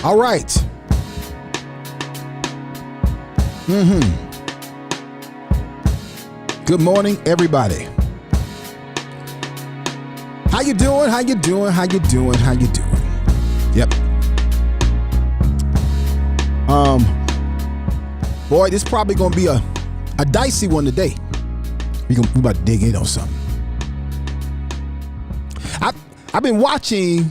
All right. Good morning, everybody. How you doing? How you doing? How you doing? How you doing? Yep. Boy, this is probably gonna be a dicey one today. We about to dig in on something. I've been watching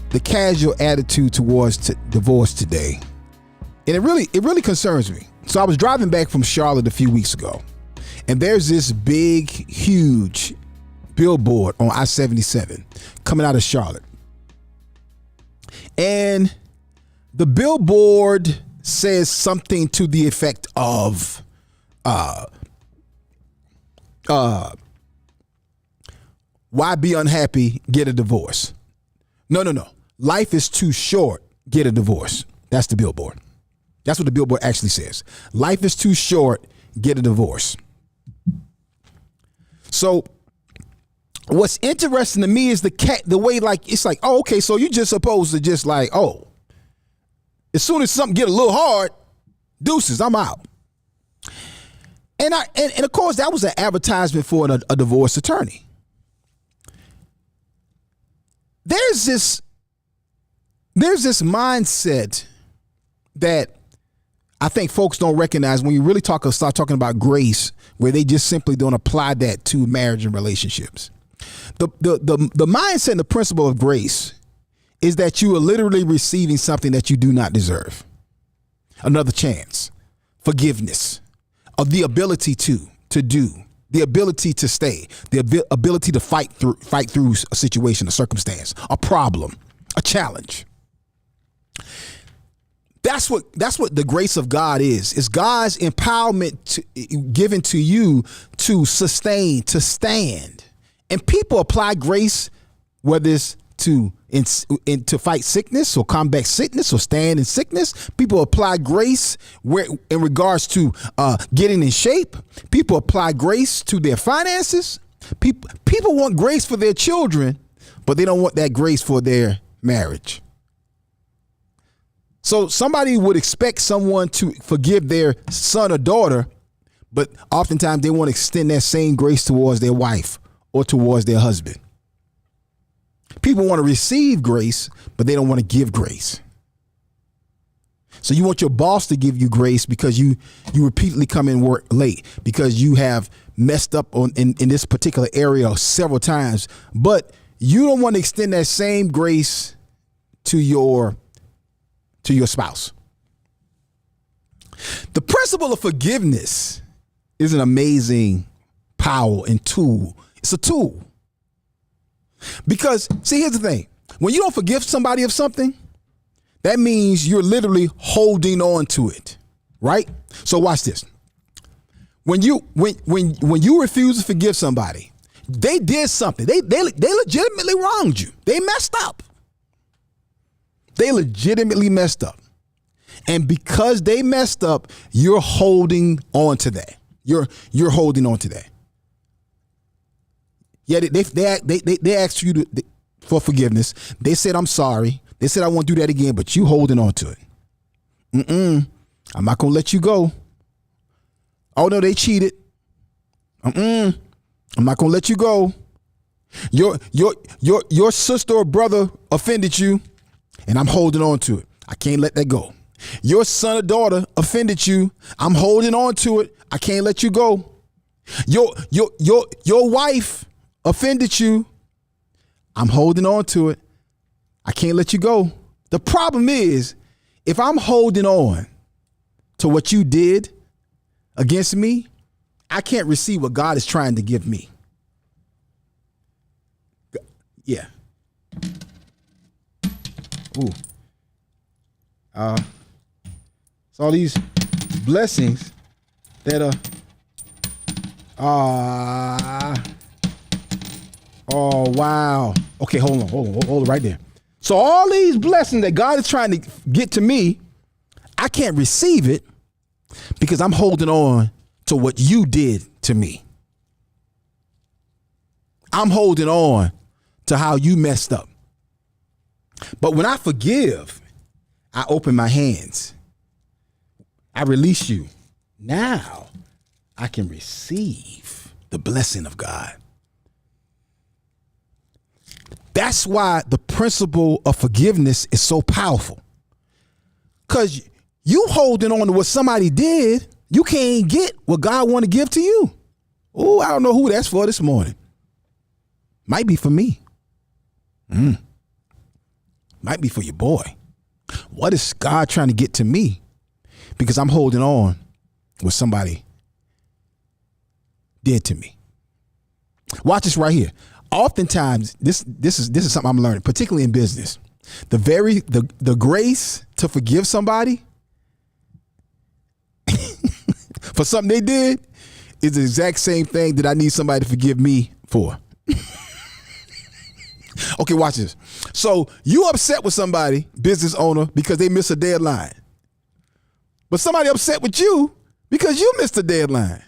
the casual attitude towards divorce today, and it really concerns me. So I was driving back from Charlotte a few weeks ago, and there's this big, huge billboard on I-77 coming out of Charlotte, and the billboard says something to the effect of why be unhappy, get a divorce. No. Life is too short, get a divorce. That's the billboard. That's what the billboard actually says. Life is too short, get a divorce. So what's interesting to me is the way, like, it's like, oh, okay, so you're just supposed to just like, oh, as soon as something get a little hard, deuces, I'm out. And of course that was an advertisement for a divorce attorney. There's this mindset that I think folks don't recognize when you really start talking about grace, where they just simply don't apply that to marriage and relationships. The mindset and the principle of grace is that you are literally receiving something that you do not deserve. Another chance, forgiveness, of the ability to do, the ability to stay, the ability to fight through a situation, a circumstance, a problem, a challenge. That's what the grace of God is. It's God's empowerment given to you to sustain, to stand. And people apply grace, whether it's to fight sickness or combat sickness or stand in sickness. People apply grace in regards to getting in shape. People apply grace to their finances. People want grace for their children, but they don't want that grace for their marriage. So somebody would expect someone to forgive their son or daughter, but oftentimes they want to extend that same grace towards their wife or towards their husband. People want to receive grace, but they don't want to give grace. So you want your boss to give you grace because you repeatedly come in work late, because you have messed up in this particular area several times, but you don't want to extend that same grace to your spouse. The principle of forgiveness is an amazing power and tool. It's a tool. Because, see, here's the thing. When you don't forgive somebody of something, that means you're literally holding on to it, right? So watch this. When you refuse to forgive somebody, they did something. They legitimately wronged you. They messed up. They legitimately messed up. And because they messed up, you're holding on to that. You're holding on to that. Yeah, they asked you for forgiveness. They said, I'm sorry. They said, I won't do that again, but you holding on to it. I'm not going to let you go. Oh, no, they cheated. I'm not going to let you go. Your sister or brother offended you, and I'm holding on to it. I can't let that go. Your son or daughter offended you. I'm holding on to it. I can't let you go. Your wife offended you. I'm holding on to it. I can't let you go. The problem is, if I'm holding on to what you did against me, I can't receive what God is trying to give me. Yeah. Ooh. It's all these blessings that oh, wow. Okay, hold on right there. So all these blessings that God is trying to get to me, I can't receive it because I'm holding on to what you did to me. I'm holding on to how you messed up. But when I forgive, I open my hands. I release you. Now I can receive the blessing of God. That's why the principle of forgiveness is so powerful. Because you holding on to what somebody did, you can't get what God want to give to you. Oh, I don't know who that's for this morning. Might be for me. Might be for your boy. What is God trying to get to me? Because I'm holding on what somebody did to me. Watch this right here. Oftentimes, this is something I'm learning, particularly in business. The grace to forgive somebody for something they did is the exact same thing that I need somebody to forgive me for. Okay, watch this. So you upset with somebody, business owner, because they missed a deadline. But somebody upset with you because you missed a deadline.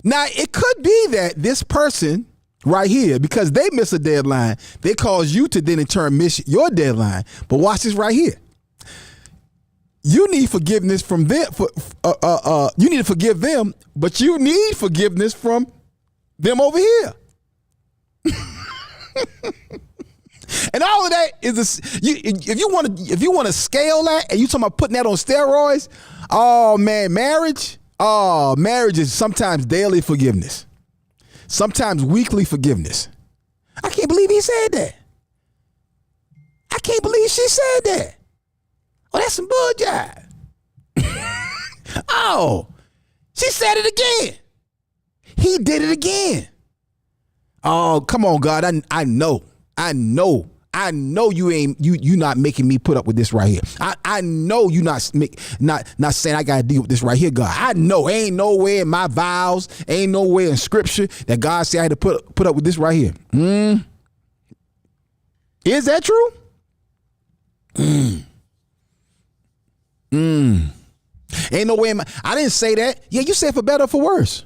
Now, it could be that this person right here, because they miss a deadline, they cause you to then in turn miss your deadline. But watch this right here. You need forgiveness from them. You need to forgive them, but you need forgiveness from them over here. And all of that is if you want to scale that and you talking about putting that on steroids, oh man, marriage is sometimes daily forgiveness, sometimes weekly forgiveness. I can't believe he said that. I can't believe she said that. Oh, that's some bull jive. Oh, she said it again. He did it again. Oh, come on, God. I know you not making me put up with this right here. I know you not saying I gotta deal with this right here, God. I know ain't nowhere in my vows, ain't nowhere in scripture that God said I had to put up with this right here. Is that true? Ain't no way I didn't say that. Yeah, you said for better or for worse.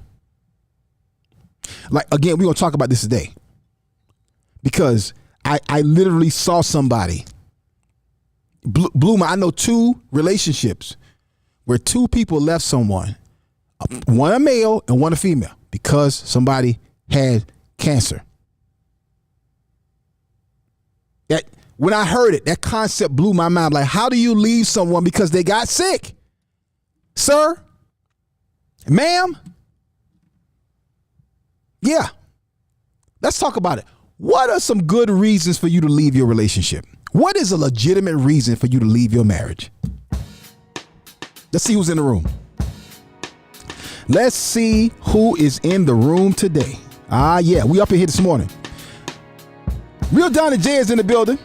Like, again, we're gonna talk about this today. Because I literally saw somebody I know two relationships where two people left someone, one a male and one a female, because somebody had cancer. That when I heard it, that concept blew my mind. Like, how do you leave someone because they got sick? Sir? Ma'am? Yeah. Let's talk about it. What are some good reasons for you to leave your relationship? What is a legitimate reason for you to leave your marriage? Let's see who's in the room. Let's see who is in the room today. Yeah, we up in here this morning. Real Don and Jay is in the building.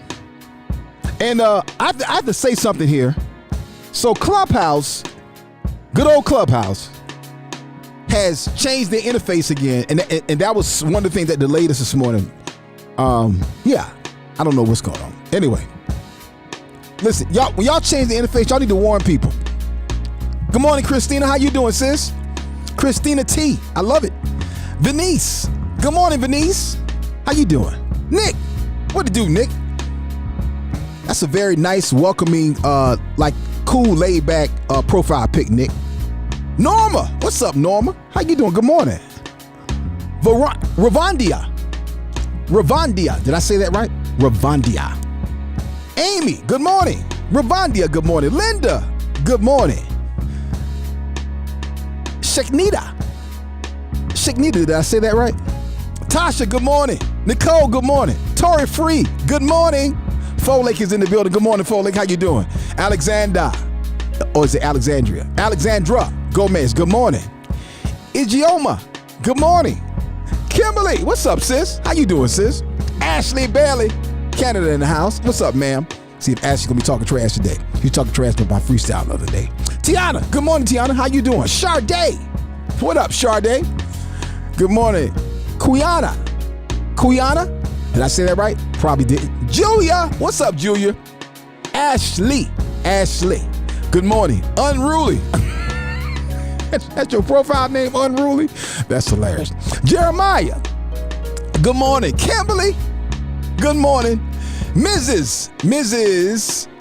And I have to say something here. So Clubhouse, good old Clubhouse, has changed their interface again. And that was one of the things that delayed us this morning. Yeah, I don't know what's going on. Anyway, listen, y'all, when y'all change the interface, y'all need to warn people. Good morning, Christina. How you doing, sis? Christina T. I love it. Venice. Good morning, Venice. How you doing? Nick. What to do, Nick? That's a very nice, welcoming, like cool, laid back profile pic, Nick. Norma. What's up, Norma? How you doing? Good morning. Ravandia. Did I say that right? Ravandia. Amy. Good morning. Ravandia. Good morning. Linda. Good morning. Shaknita. Did I say that right? Tasha. Good morning. Nicole. Good morning. Tori Free. Good morning. Folake is in the building. Good morning, Folake. How you doing? Alexander. Or is it Alexandria? Alexandra Gomez. Good morning. Igioma. Good morning. Kimberly, what's up, sis? How you doing, sis? Ashley Bailey, Canada in the house. What's up, ma'am? See if Ashley's gonna be talking trash today. She was talking trash about freestyle the other day. Tiana, good morning, Tiana. How you doing? Sade, what up, Sade? Good morning. Kuyana, did I say that right? Probably didn't. Julia, what's up, Julia? Ashley, good morning. Unruly. That's your profile name, Unruly? That's hilarious. Jeremiah, good morning. Kimberly, good morning. Mrs.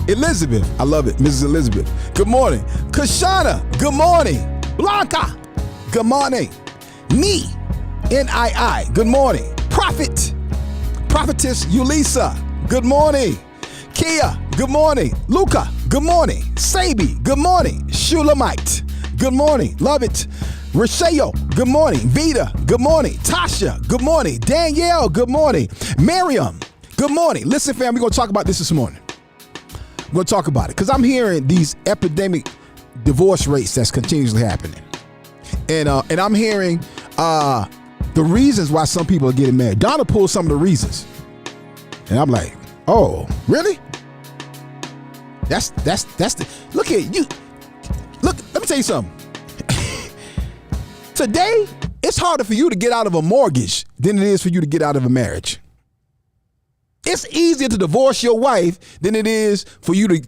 Elizabeth. I love it. Mrs. Elizabeth. Good morning. Kashana. Good morning. Blanca. Good morning. Nii. Good morning. Prophetess Yulisa. Good morning. Kia. Good morning. Luca. Good morning. Sabi. Good morning. Shulamite. Good morning. Love it. Rochelle, good morning. Vita, good morning. Tasha, good morning. Danielle, good morning. Miriam, good morning. Listen, fam, we're going to talk about this morning. We're going to talk about it because I'm hearing these epidemic divorce rates that's continuously happening. And I'm hearing the reasons why some people are getting married. Donna pulled some of the reasons. And I'm like, oh, really? That's the, look at you. Look, let me tell you something. Today, it's harder for you to get out of a mortgage than it is for you to get out of a marriage. It's easier to divorce your wife than it is for you to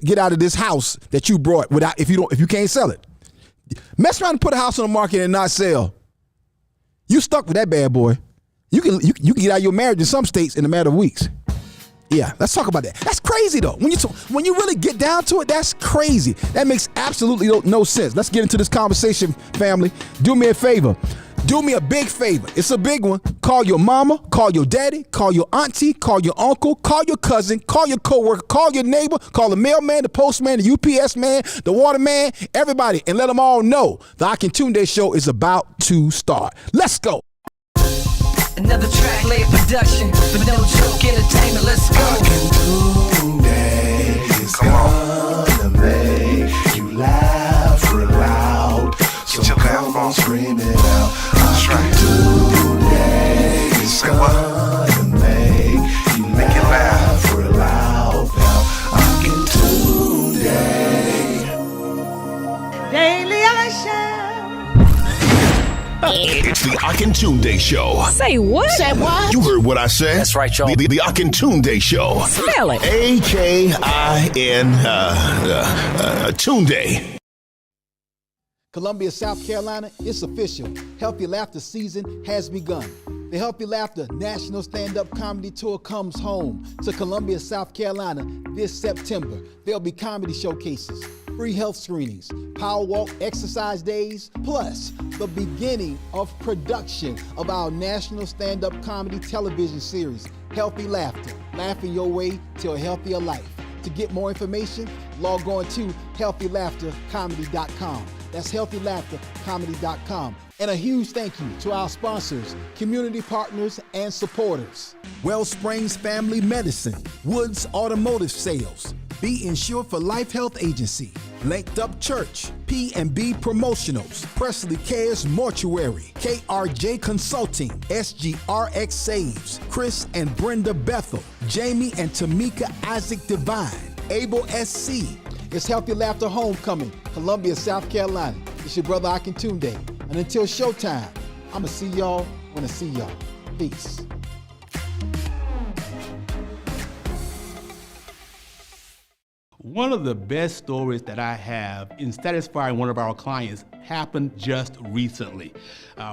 get out of this house that you brought without if you can't sell it. Mess around and put a house on the market and not sell. You stuck with that bad boy. You can get out of your marriage in some states in a matter of weeks. Yeah, let's talk about that. That's crazy though. When you really get down to it, that's crazy. That makes absolutely no sense. Let's get into this conversation, family. Do me a favor. Do me a big favor. It's a big one. Call your mama, call your daddy, call your auntie, call your uncle, call your cousin, call your coworker, call your neighbor, call the mailman, the postman, the UPS man, the waterman, everybody, and let them all know the Akintunde show is about to start. Let's go. Another track, late production, but no joke, entertainment, let's go. Akintunde is gonna make you laugh real loud. So come on, scream it out. Akintunde is gonna make you laugh real loud. Akintunde. Daily I shall. It's the Akintunde Show. Say what? Say what? You heard what I said. That's right, y'all. The Akintunde Show. Spell it. Tunde. Columbia, South Carolina, it's official. Healthy Laughter season has begun. The Healthy Laughter National Stand-Up Comedy Tour comes home to Columbia, South Carolina this September. There'll be comedy showcases, free health screenings, power walk exercise days, plus the beginning of production of our national stand-up comedy television series, Healthy Laughter, laughing your way to a healthier life. To get more information, log on to healthylaughtercomedy.com. That's healthylaughtercomedy.com. And a huge thank you to our sponsors, community partners, and supporters. Wellsprings Family Medicine, Woods Automotive Sales, Be Insured for Life Health Agency, Linked Up Church, P&B Promotionals, Presley Cares Mortuary, KRJ Consulting, SGRX Saves, Chris and Brenda Bethel, Jamie and Tamika Isaac Divine, Able SC. It's Healthy Laughter Homecoming, Columbia, South Carolina. It's your brother Akintunde. And until showtime, I'ma see y'all when I see y'all. Peace. One of the best stories that I have in satisfying one of our clients happened just recently.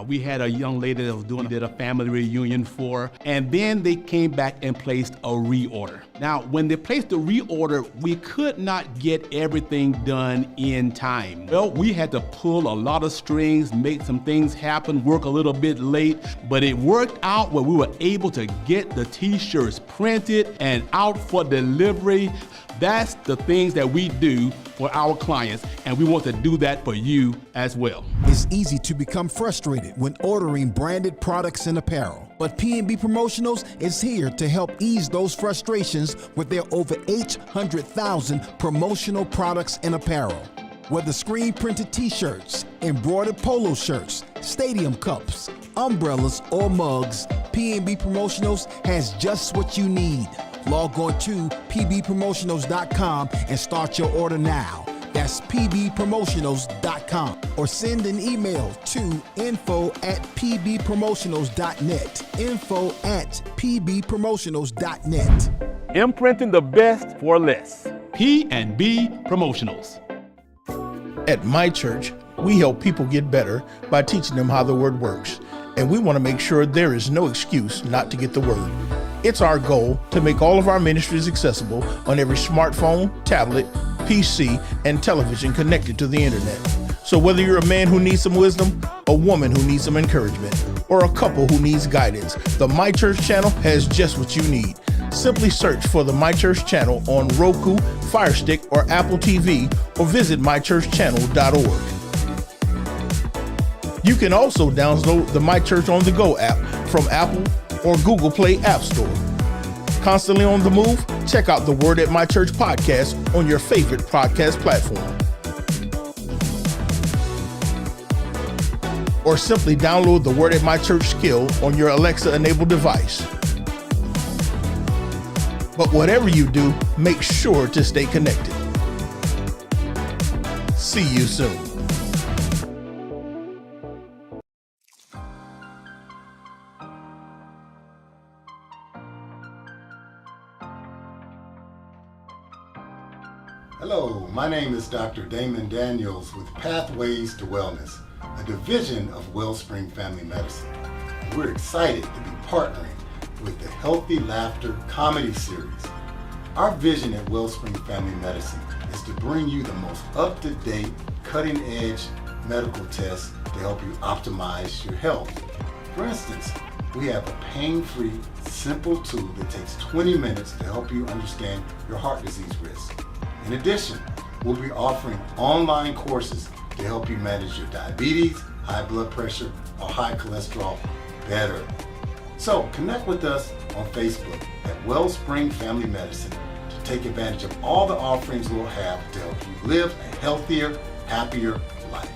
We had a young lady that was did a family reunion for, and then they came back and placed a reorder. Now, when they placed the reorder, we could not get everything done in time. Well, we had to pull a lot of strings, make some things happen, work a little bit late, but it worked out where we were able to get the t-shirts printed and out for delivery. That's the things that we do for our clients, and we want to do that for you as well. It's easy to become frustrated when ordering branded products and apparel, but P&B Promotionals is here to help ease those frustrations with their over 800,000 promotional products and apparel. Whether screen printed t-shirts, embroidered polo shirts, stadium cups, umbrellas, or mugs, P&B Promotionals has just what you need. Log on to pbpromotionals.com and start your order now. That's pbpromotionals.com, or send an email to info@pbpromotionals.net. info@pbpromotionals.net. Imprinting the best for less. P&B Promotionals. At my church, we help people get better by teaching them how the word works. And we want to make sure there is no excuse not to get the word. It's our goal to make all of our ministries accessible on every smartphone, tablet, PC, and television connected to the internet. So whether you're a man who needs some wisdom, a woman who needs some encouragement, or a couple who needs guidance, the My Church channel has just what you need. Simply search for the My Church channel on Roku, Fire Stick, or Apple TV, or visit mychurchchannel.org. You can also download the My Church on the Go app from Apple or Google Play App Store. Constantly on the move? Check out the Word at My Church podcast on your favorite podcast platform. Or simply download the Word at My Church skill on your Alexa-enabled device. But whatever you do, make sure to stay connected. See you soon. Hello, my name is Dr. Damon Daniels with Pathways to Wellness, a division of Wellspring Family Medicine. We're excited to be partnering with the Healthy Laughter comedy series. Our vision at Wellspring Family Medicine is to bring you the most up-to-date, cutting-edge medical tests to help you optimize your health. For instance, we have a pain-free, simple tool that takes 20 minutes to help you understand your heart disease risk. In addition, we'll be offering online courses to help you manage your diabetes, high blood pressure, or high cholesterol better. So connect with us on Facebook at Wellspring Family Medicine to take advantage of all the offerings we'll have to help you live a healthier, happier life.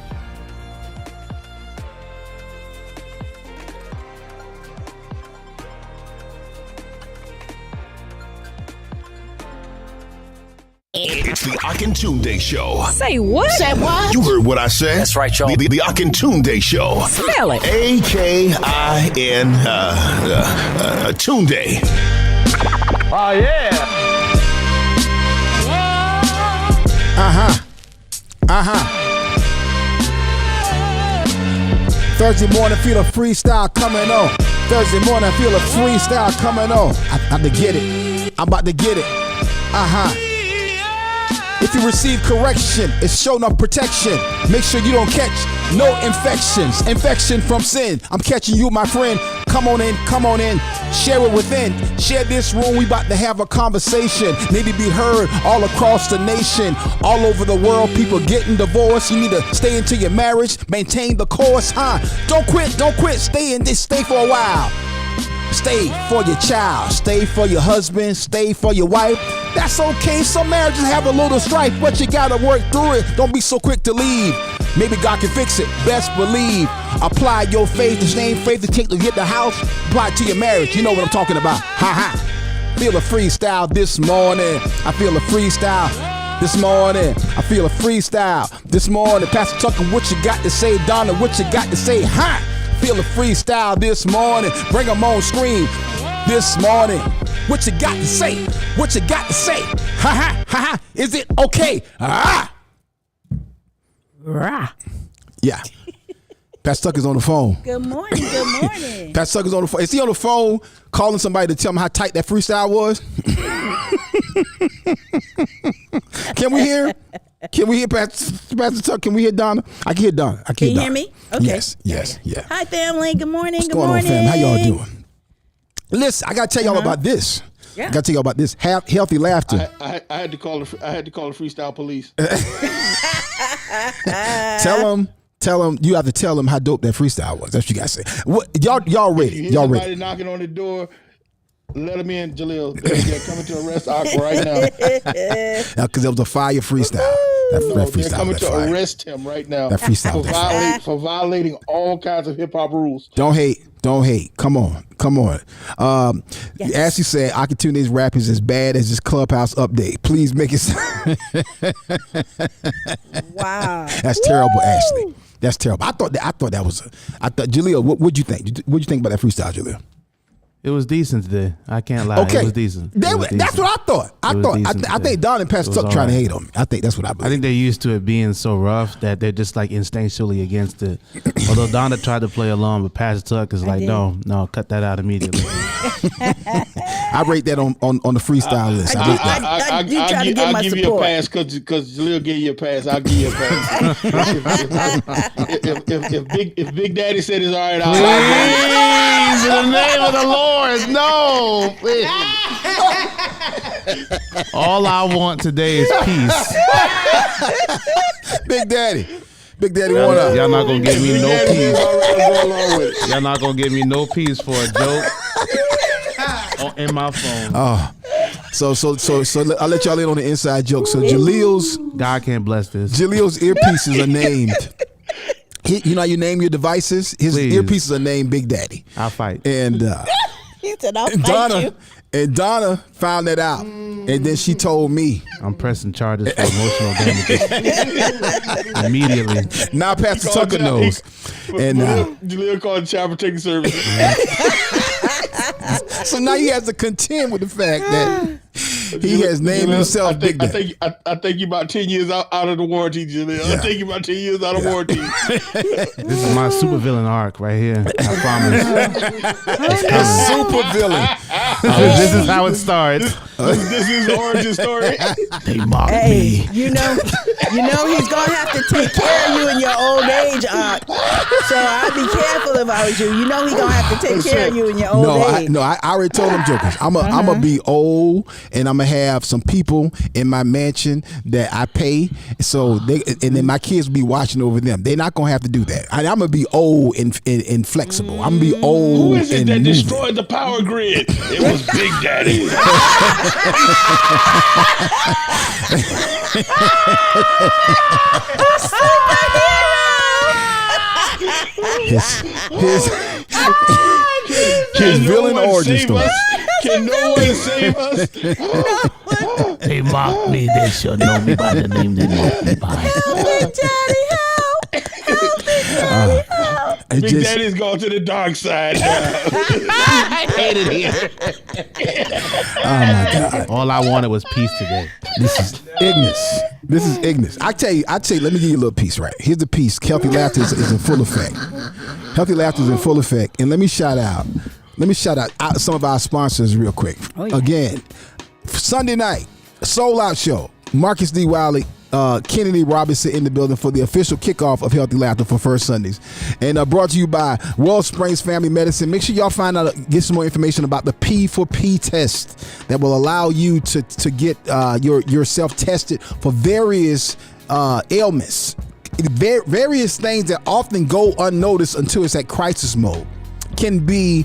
It's the Akintunde Show. Say what? Say what? You heard what I said. That's right, y'all. The Akintunde Show. Spell it. A-K-I-N Tunde. Oh, yeah. Thursday morning, feel a freestyle coming on. Thursday morning, I feel a freestyle coming on. I'm about to get it. I'm about to get it. If you receive correction, it's show enough protection. Make sure you don't catch no infections. Infection from sin. I'm catching you, my friend. Come on in, come on in. Share it within. Share this room. We about to have a conversation. Need to be heard all across the nation, all over the world. People getting divorced. You need to stay into your marriage. Maintain the course, Don't quit, don't quit. Stay in this. Stay for a while. Stay for your child, stay for your husband, stay for your wife. That's okay. Some marriages have a little strife, but you gotta work through it. Don't be so quick to leave. Maybe God can fix it. Best believe. Apply your faith, the same faith it takes to get the house. Apply it to your marriage. You know what I'm talking about. Feel a freestyle this morning. I feel a freestyle this morning. I feel a freestyle this morning. Pastor Tucker, what you got to say? Donna, what you got to say? Feel a freestyle this morning. Bring them on screen this morning. What you got to say? What you got to say? Is it okay? Yeah. Pastor Tucker's on the phone. Good morning. Good morning. Pastor Tucker's on the phone. Is he on the phone calling somebody to tell him how tight that freestyle was? Can we hear? Can we hear Pastor Tucker? Can we hear Donna? I can hear Donna. Can you hear me? Okay. Yes. Yeah. Hi, family. Good morning. What's Good going morning. on, fam? How y'all doing? Listen, I gotta tell y'all about this. Yeah. I gotta tell y'all about this. Healthy laughter. I had to call the freestyle police. Tell them. You have to tell them how dope that freestyle was. That's what you gotta say. What y'all ready? Y'all ready? Somebody knocking on the door. Let him in, Jaleel. They're coming to arrest Ak right now. Because it was a fire freestyle. That freestyle. They're coming to fire. arrest him right now. That freestyle. For violating all kinds of hip hop rules. Don't hate. Come on. Yes. Ashley said, Akintunde's rap is as bad as his Clubhouse update. Please make it. Wow. That's terrible, Ashley. That's terrible. I thought that was. Jaleel, what'd you think? What'd you think about that freestyle, Jaleel? It was decent today. I can't lie. Okay. It was decent. That's what I thought. I think Don and Pastor Tuck trying to hate on me. I think that's what I believe. I think they're used to it being so rough that they're just like instinctually against it. Although Donna tried to play along, but Pastor Tuck is like, no, cut that out immediately. I rate that on the freestyle list. I rate that. You try to get my I'll give you a support. pass because Jaleel gave you a pass. I'll give you a pass. if Big Daddy said it's all right, Please, in the name of the Lord, no. Please. All I want today is peace. Big Daddy, what up? Y'all not gonna give me no peace. Go along with it. Y'all not gonna give me no peace for a joke in my phone. So I'll let y'all in on the inside joke. So Jaleel's God can't bless this. earpieces are named. You know how you name your devices? His Please. earpieces are named Big Daddy. I'll fight. And He said, "I'll fight you." Donna found that out, and then she told me. I'm pressing charges for emotional damages immediately. Now Pastor Tucker knows. And Jaleel called Child Protective Services. so now he has to contend with the fact that he has named himself Big Daddy. I think you about 10 years out of the warranty, Jaleel. I think you about 10 years out of warranty. This is my supervillain arc right here. I promise. Super villain. This is how it starts. This is the origin story. They mock Hey, you know he's gonna have to take care of you in your old age, Aunt. So I'd be careful if I was you. You know he's gonna have to take care of you in your old age. I already told them jokers. I'm gonna be old, and I'm gonna have some people in my mansion that I pay. So and then my kids will be watching over them. They're not gonna have to do that. I'm gonna be old and flexible. I'm gonna be old. Who is it and that moving. destroyed the power grid? It was Big Daddy. His villain origin story. Can no one save us? They mock me. They should know me by the name they mock me by. Big Daddy's gone to the dark side now. I hate it here. Oh my God! All I wanted was peace today. This is ignorance. I tell you. Let me give you a little piece. Right here's the piece. Healthy laughter is in full effect. Healthy laughter is in full effect. And let me shout out some of our sponsors real quick. Oh, yeah. Again, Sunday night, sold out show. Marcus D. Wiley, Kennedy Robinson in the building for the official kickoff of Healthy Laughter for First Sundays. And brought to you by Wellsprings Family Medicine. Make sure y'all get some more information about the P4P test that will allow you to get yourself tested for various ailments. Various things that often go unnoticed until it's at crisis mode can be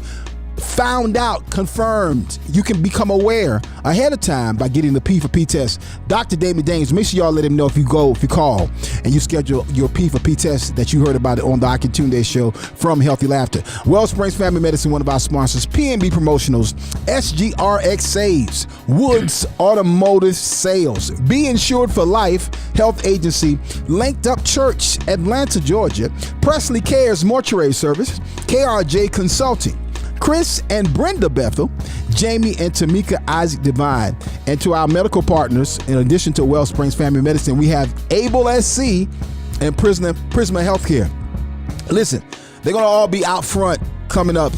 found out, confirmed. You can become aware ahead of time by getting the P4P test. Dr. Damon Daniels, make sure y'all let him know if you call and you schedule your P4P test that you heard about it on the Akintunde show from Healthy Laughter. Wellsprings Family Medicine, one of our sponsors, PNB Promotionals, SGRX Saves, Woods Automotive Sales, Be Insured for Life Health Agency, Linked Up Church, Atlanta, Georgia, Presley Cares Mortuary Service, KRJ Consulting, Chris and Brenda Bethel, Jamie and Tamika Isaac Divine, and to our medical partners, in addition to Wellsprings Family Medicine, we have Able SC and Prisma Healthcare. Listen, they're gonna all be out front coming up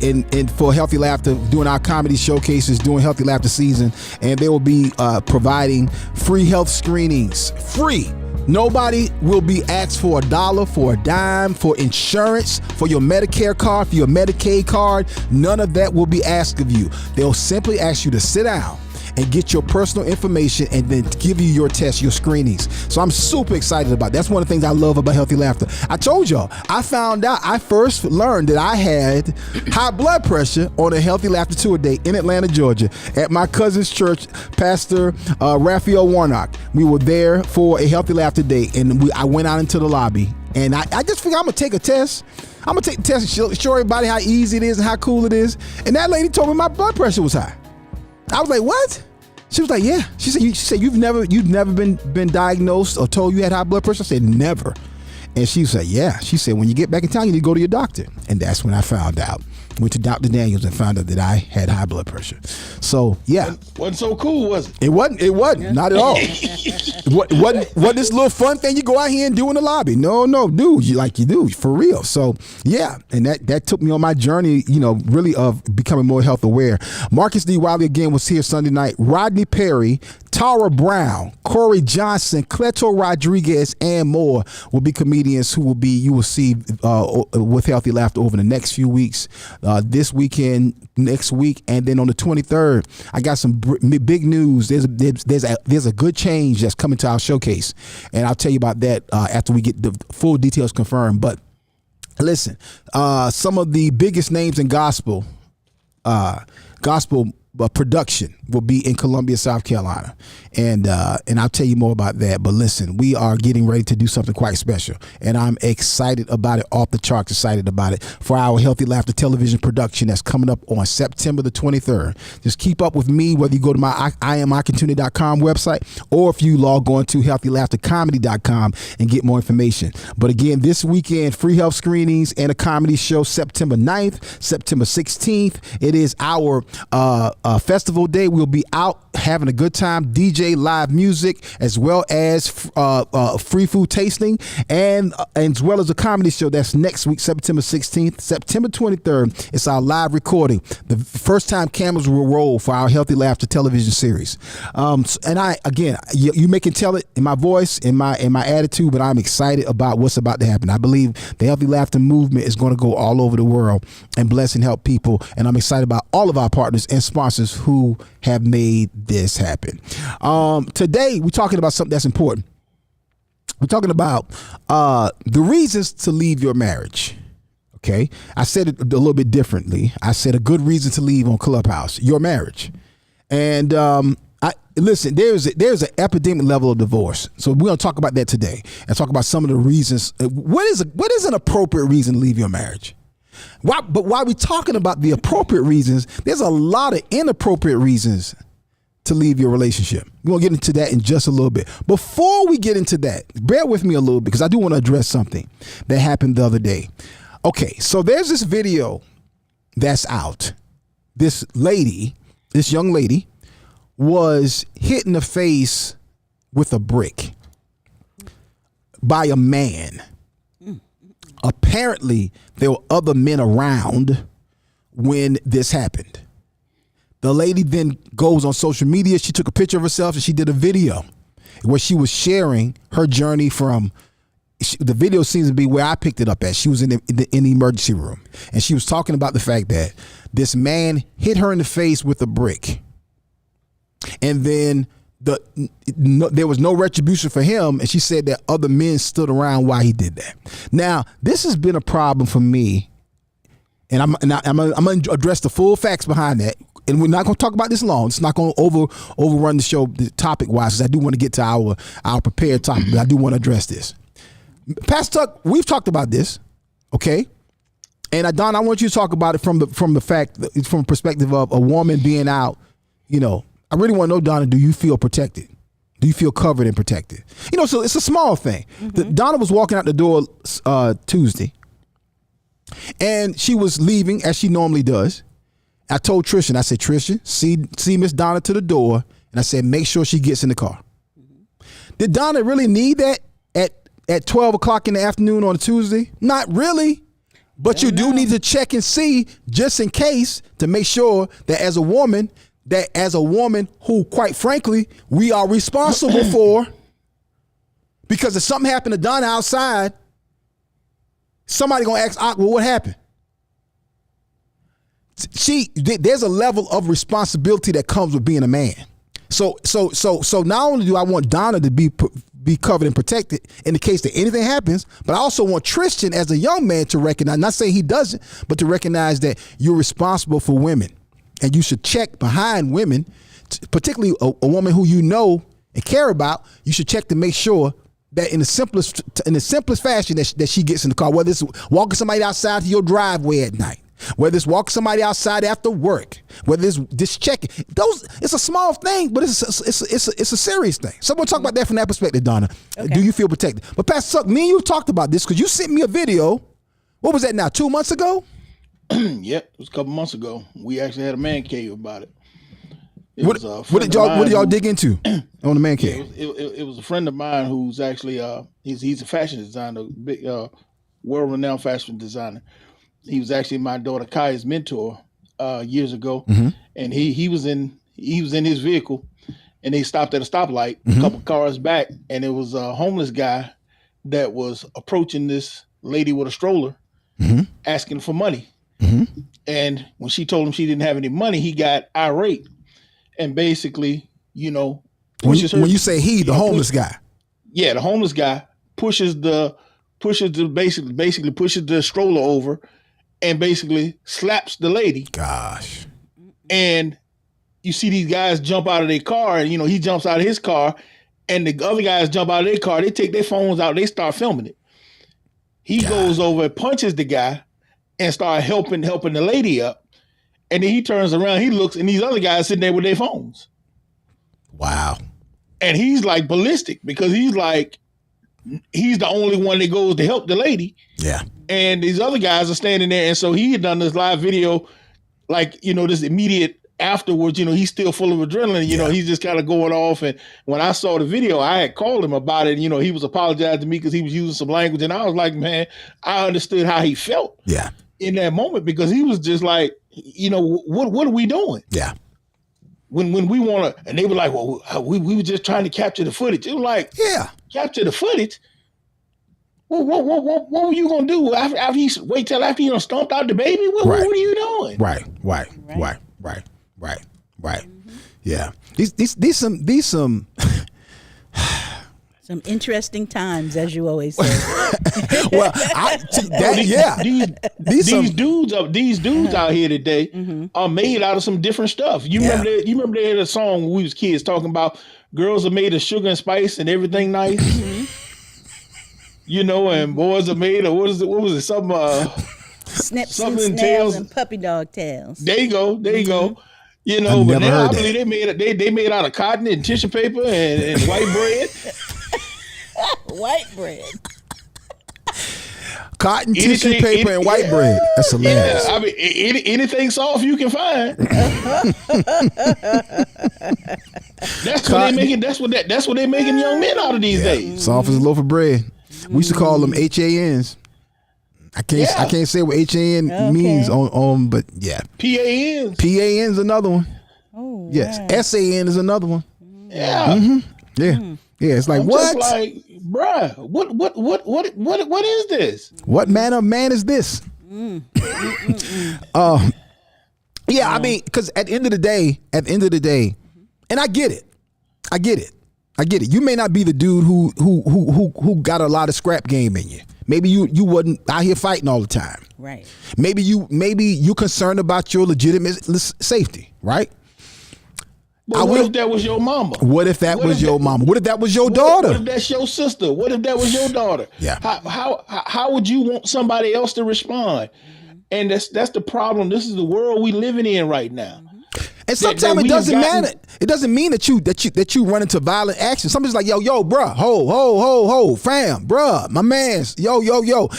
in for Healthy Laughter, doing our comedy showcases, doing Healthy Laughter season, and they will be providing free health screenings. Free. Nobody will be asked for $1, for a dime, for insurance, for your Medicare card, for your Medicaid card. None of that will be asked of you. They'll simply ask you to sit down and get your personal information and then give you your tests, your screenings. So I'm super excited about it. That's one of the things I love about Healthy Laughter. I told y'all, I first learned that I had high blood pressure on a Healthy Laughter tour day in Atlanta, Georgia, at my cousin's church, Pastor Raphael Warnock. We were there for a Healthy Laughter day, and I went out into the lobby, and I just figured I'm going to take a test. I'm going to take the test and show everybody how easy it is and how cool it is. And that lady told me my blood pressure was high. I was like, what? She was like, yeah. She said you've never been diagnosed or told you had high blood pressure? I said, never. And she said, yeah. She said, when you get back in town, you need to go to your doctor. And that's when I found out. Went to Dr. Daniels and found out that I had high blood pressure. So, yeah. Wasn't so cool, was it? It wasn't. Not at all. What this little fun thing you go out here and do in the lobby. No, dude, you do, for real. So, yeah. And that took me on my journey, really of becoming more health aware. Marcus D. Wiley again was here Sunday night. Rodney Perry, Tara Brown, Corey Johnson, Cleto Rodriguez, and more will be comedians who you will see with Healthy Laughter over the next few weeks. This weekend, next week, and then on the 23rd, I got some big news. There's a good change that's coming to our showcase, and I'll tell you about that after we get the full details confirmed. But listen, some of the biggest names in gospel production will be in Columbia, South Carolina, and I'll tell you more about that. But listen, we are getting ready to do something quite special, and I'm excited about it, off the charts excited about it, for our Healthy Laughter television production that's coming up on September the 23rd. Just keep up with me, whether you go to my IamAkintunde.com website, or if you log on to healthylaughtercomedy.com and get more information. But again, this weekend, free health screenings and a comedy show September 9th, September 16th. It is our festival day. We'll be out having a good time, DJ, live music, as well as free food tasting, and as well as a comedy show that's next week, September 16th. September 23rd, it's our live recording, the first time cameras will roll for our Healthy Laughter television series. And you may can tell it in my voice, in my attitude, but I'm excited about what's about to happen. I believe the Healthy Laughter movement is going to go all over the world and bless and help people, and I'm excited about all of our partners and sponsors who have made this happen. Today we're talking about something that's important. We're talking about the reasons to leave your marriage. Okay, I said it a little bit differently. I said a good reason to leave on Clubhouse, your marriage. And listen, there's an epidemic level of divorce. So we're going to talk about that today and talk about some of the reasons. What is an appropriate reason to leave your marriage? But while we're talking about the appropriate reasons, there's a lot of inappropriate reasons to leave your relationship. We're going to get into that in just a little bit. Before we get into that, bear with me a little bit, because I do want to address something that happened the other day. Okay, so there's this video that's out. This young lady was hit in the face with a brick by a man. Apparently, there were other men around when this happened. The lady then goes on social media. She took a picture of herself and she did a video where she was sharing her journey from. The video seems to be where I picked it up at. She was in the emergency room, and she was talking about the fact that this man hit her in the face with a brick, and then there was no retribution for him, and she said that other men stood around while he did that. Now, this has been a problem for me, and I'm going to address the full facts behind that. And we're not going to talk about this long. It's not going to overrun the show topic wise, because I do want to get to our prepared topic, but I do want to address this. Pastor Tuck, we've talked about this, okay? And Don, I want you to talk about it from the perspective of a woman being out. I really want to know, Donna, do you feel protected? Do you feel covered and protected? So it's a small thing. Mm-hmm. Donna was walking out the door Tuesday, and she was leaving as she normally does. I told Trishan, I said, Trishan, see Miss Donna to the door, and I said, make sure she gets in the car. Mm-hmm. Did Donna really need that at 12 o'clock in the afternoon on a Tuesday? Not really. But you do need to check and see, just in case, to make sure that as a woman who, quite frankly, we are responsible for, because if something happened to Donna outside, somebody gonna ask, well, what happened? There's a level of responsibility that comes with being a man. So not only do I want Donna to be covered and protected in the case that anything happens, but I also want Tristan as a young man to recognize, not saying he doesn't, but to recognize that you're responsible for women, and you should check behind women, particularly a woman who you know and care about. You should check to make sure that in the simplest fashion that she gets in the car, whether it's walking somebody outside to your driveway at night, whether it's walking somebody outside after work, whether it's just checking. It's a small thing, but it's a serious thing. So we'll talk about that from that perspective, Donna. Okay. Do you feel protected? But Pastor Tuck, me and you talked about this because you sent me a video. What was that now? 2 months ago? Yep, it was a couple months ago. We actually had a man cave about it. What did y'all dig into on the man cave? It was a friend of mine who's actually he's a fashion designer, big world-renowned fashion designer. He was actually my daughter Kaya's mentor years ago, and he was in his vehicle, and they stopped at a stoplight a couple cars back, and it was a homeless guy that was approaching this lady with a stroller, asking for money. And when she told him she didn't have any money, he got irate. And basically, when you say he, the homeless guy. Yeah, the homeless guy pushes the stroller over and basically slaps the lady. Gosh. And you see these guys jump out of their car, and he jumps out of his car, and the other guys jump out of their car, they take their phones out, they start filming it. He goes over and punches the guy and start helping the lady up. And then he turns around, he looks, and these other guys sitting there with their phones. Wow. And he's like ballistic because he's the only one that goes to help the lady. Yeah. And these other guys are standing there. And so he had done this live video, this immediate afterwards, he's still full of adrenaline. He's just kind of going off. And when I saw the video, I had called him about it. And, he was apologizing to me because he was using some language. And I was like, man, I understood how he felt. Yeah. In that moment, because he was just like, what are we doing? Yeah. When we want to, and they were like, well, we were just trying to capture the footage. It was like, yeah, capture the footage. Well, what were you gonna do after he wait till after you stomped out the baby? What are you doing? Right. Yeah. These some. Some interesting times, as you always say. Well, these dudes out here today are made out of some different stuff. You remember they had a song when we was kids talking about girls are made of sugar and spice and everything nice. And boys are made of what was it? Some snips and snails and puppy dog tails. There you go. But now I believe they made out of cotton and tissue paper and white bread. White bread. Cotton, tissue paper, and white bread. That's hilarious. Yeah, I mean, anything soft you can find. That's what they're making young men out of these days. Soft as a loaf of bread. We used to call them HANs. I can't say what HAN means on, but yeah. PANs. PAN's another one. Oh, yes. wow. SAN is another one. Yeah. Yeah. Yeah. It's like, I'm what? Just like, bruh, what is this? What manner of man is this? Yeah, I mean, because at the end of the day, and I get it. You may not be the dude who got a lot of scrap game in you. Maybe you wasn't out here fighting all the time. Right. Maybe you concerned about your legitimate safety, right? But what if that was your mama? What if that was your mama? What if that was your daughter? What if that's your sister? What if that was your daughter? Yeah. How would you want somebody else to respond? And that's the problem. This is the world we living in right now. And sometimes it doesn't matter. It doesn't mean that you run into violent action. Somebody's like, yo, bruh, ho, fam, bruh, my man's, yo.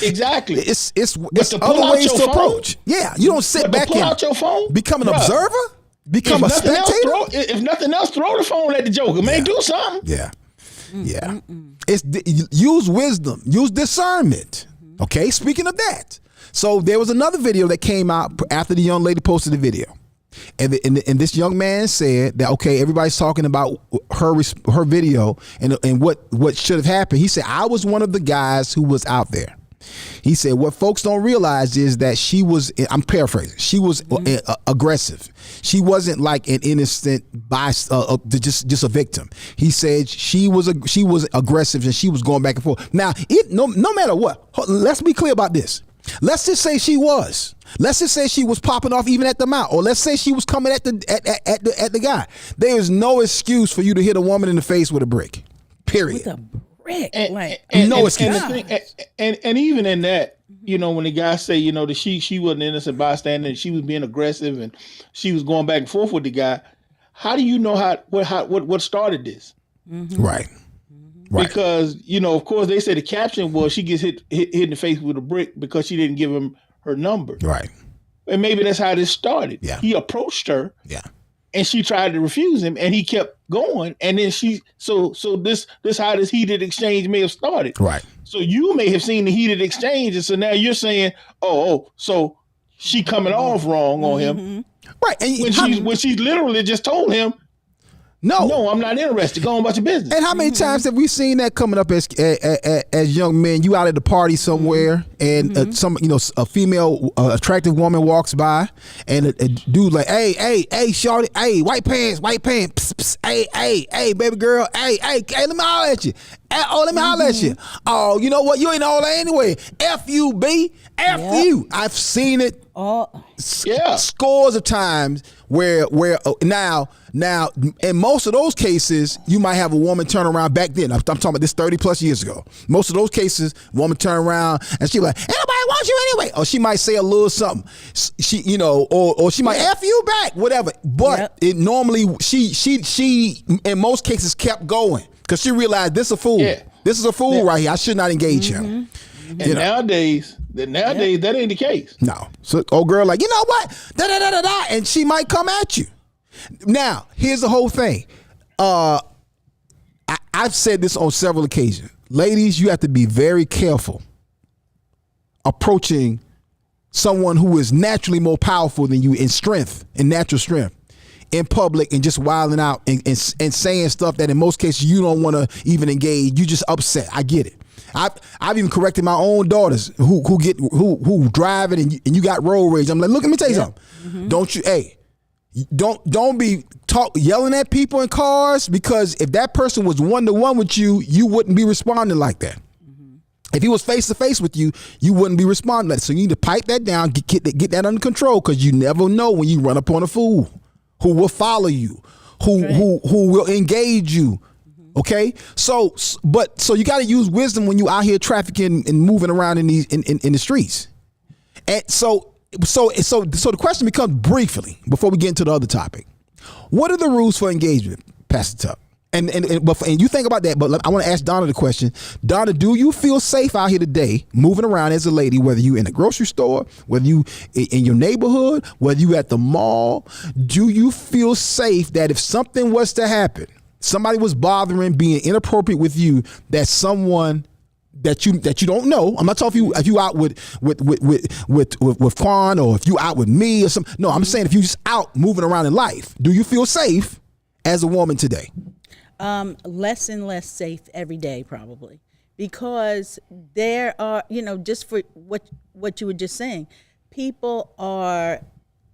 Exactly. It's other ways to approach. Yeah, you don't sit back pull out your phone, become an observer, become a spectator. If nothing else, throw the phone at the joker, man. Do something. Yeah. It's use wisdom, use discernment. Okay. Speaking of that, so there was another video that came out after the young lady posted the video. And this young man said that, okay, everybody's talking about her video and what should have happened. He said, I was one of the guys who was out there. He said, what folks don't realize is that she was, I'm paraphrasing, she was aggressive. She wasn't like an innocent just a victim. He said she was aggressive and she was going back and forth. Now, no matter what, let's be clear about this. Let's just say she was. Let's just say she was popping off even at the mouth, or let's say she was coming at the guy. There is no excuse for you to hit a woman in the face with a brick. Period. With a brick. And, like, and, no and, excuse. and, the thing, and even in that, you know, when the guy say, you know, that she wasn't an innocent bystander and she was being aggressive and she was going back and forth with the guy, how do you know what started this? Right. Right. Because, you know, of course, they say the caption was she gets hit in the face with a brick because she didn't give him her number. Right. And maybe that's how this started. Yeah. He approached her. Yeah. And she tried to refuse him, and he kept going. And then so this how this heated exchange may have started. Right. So you may have seen the heated exchange, and so now you're saying, so she coming off wrong on him. Right. And when she literally just told him, no, I'm not interested. Go on about your business. And how many times have we seen that coming up as young men? You out at the party somewhere, and a female attractive woman walks by, and a dude like, hey, shorty, hey, white pants, pss, pss, hey, baby girl, hey, let me holler at you. Let me holler at you. Oh, you know what? You ain't all that anyway. F you, B. F you. I've seen it. Scores of times where now in most of those cases you might have a woman turn around. Back then I'm talking about this 30 plus years ago, most of those cases woman turn around and she like, ain't nobody wants you anyway, or she might say a little something, she, you know, or she might F you back, whatever, but it normally she in most cases kept going because she realized this is a fool right here, I should not engage him. And nowadays that ain't the case. No. So old girl like, you know what? Da, and she might come at you. Now, here's the whole thing. I've said this on several occasions. Ladies, you have to be very careful approaching someone who is naturally more powerful than you in strength, in natural strength, in public, and just wilding out and saying stuff that in most cases you don't want to even engage. You just upset. I get it. I've even corrected my own daughters who drive it and you got road rage. I'm like, look, let me tell you something. Don't be yelling at people in cars, because if that person was one-to-one with you, you wouldn't be responding like that. If he was face-to-face with you, you wouldn't be responding like that. So you need to pipe that down, get that under control, because you never know when you run upon a fool who will follow you, who will engage you. Okay, so you got to use wisdom when you out here trafficking and moving around in the streets. And so the question becomes, briefly, before we get into the other topic, what are the rules for engagement, Pastor Tuck? And you think about that, but I want to ask Donna the question. Donna, do you feel safe out here today, moving around as a lady, whether you in a grocery store, whether you in your neighborhood, whether you at the mall? Do you feel safe that if something was to happen, somebody was bothering, being inappropriate with you, that someone that you don't know, I'm not talking if you out with Quan, or if you out with me or something. No, I'm saying if you just out moving around in life, do you feel safe as a woman today? Less and less safe every day, probably, because there are, just for what you were just saying, people are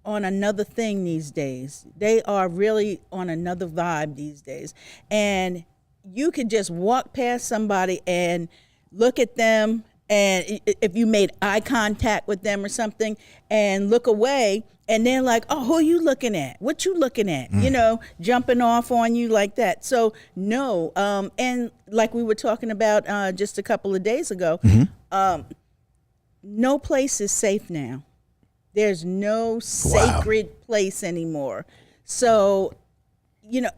on another thing these days. They are really on another vibe these days. And you could just walk past somebody and look at them, and if you made eye contact with them or something and look away, and they're like, oh, who are you looking at? What you looking at? Jumping off on you like that. So no, and like we were talking about just a couple of days ago, no place is safe now. There's no sacred place anymore. So,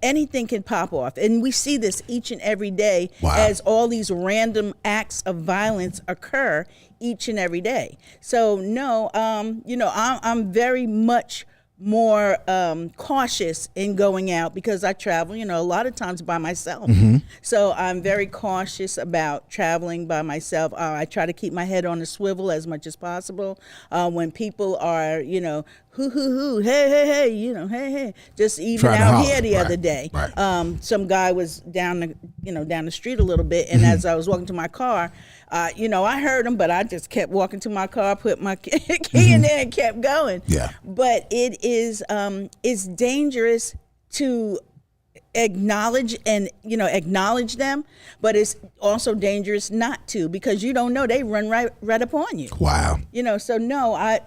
anything can pop off. And we see this each and every day as all these random acts of violence occur each and every day. So, no, I'm very much more cautious in going out, because I travel, a lot of times by myself. So I'm very cautious about traveling by myself. I try to keep my head on a swivel as much as possible. When people are, hoo, hey, hey. Just even out here the other day, some guy was down the street a little bit, and as I was walking to my car, I heard him, but I just kept walking to my car, put my key in there, and kept going. Yeah. But it is it's dangerous to acknowledge them, but it's also dangerous not to, because you don't know, they run right upon you. Wow. So no, I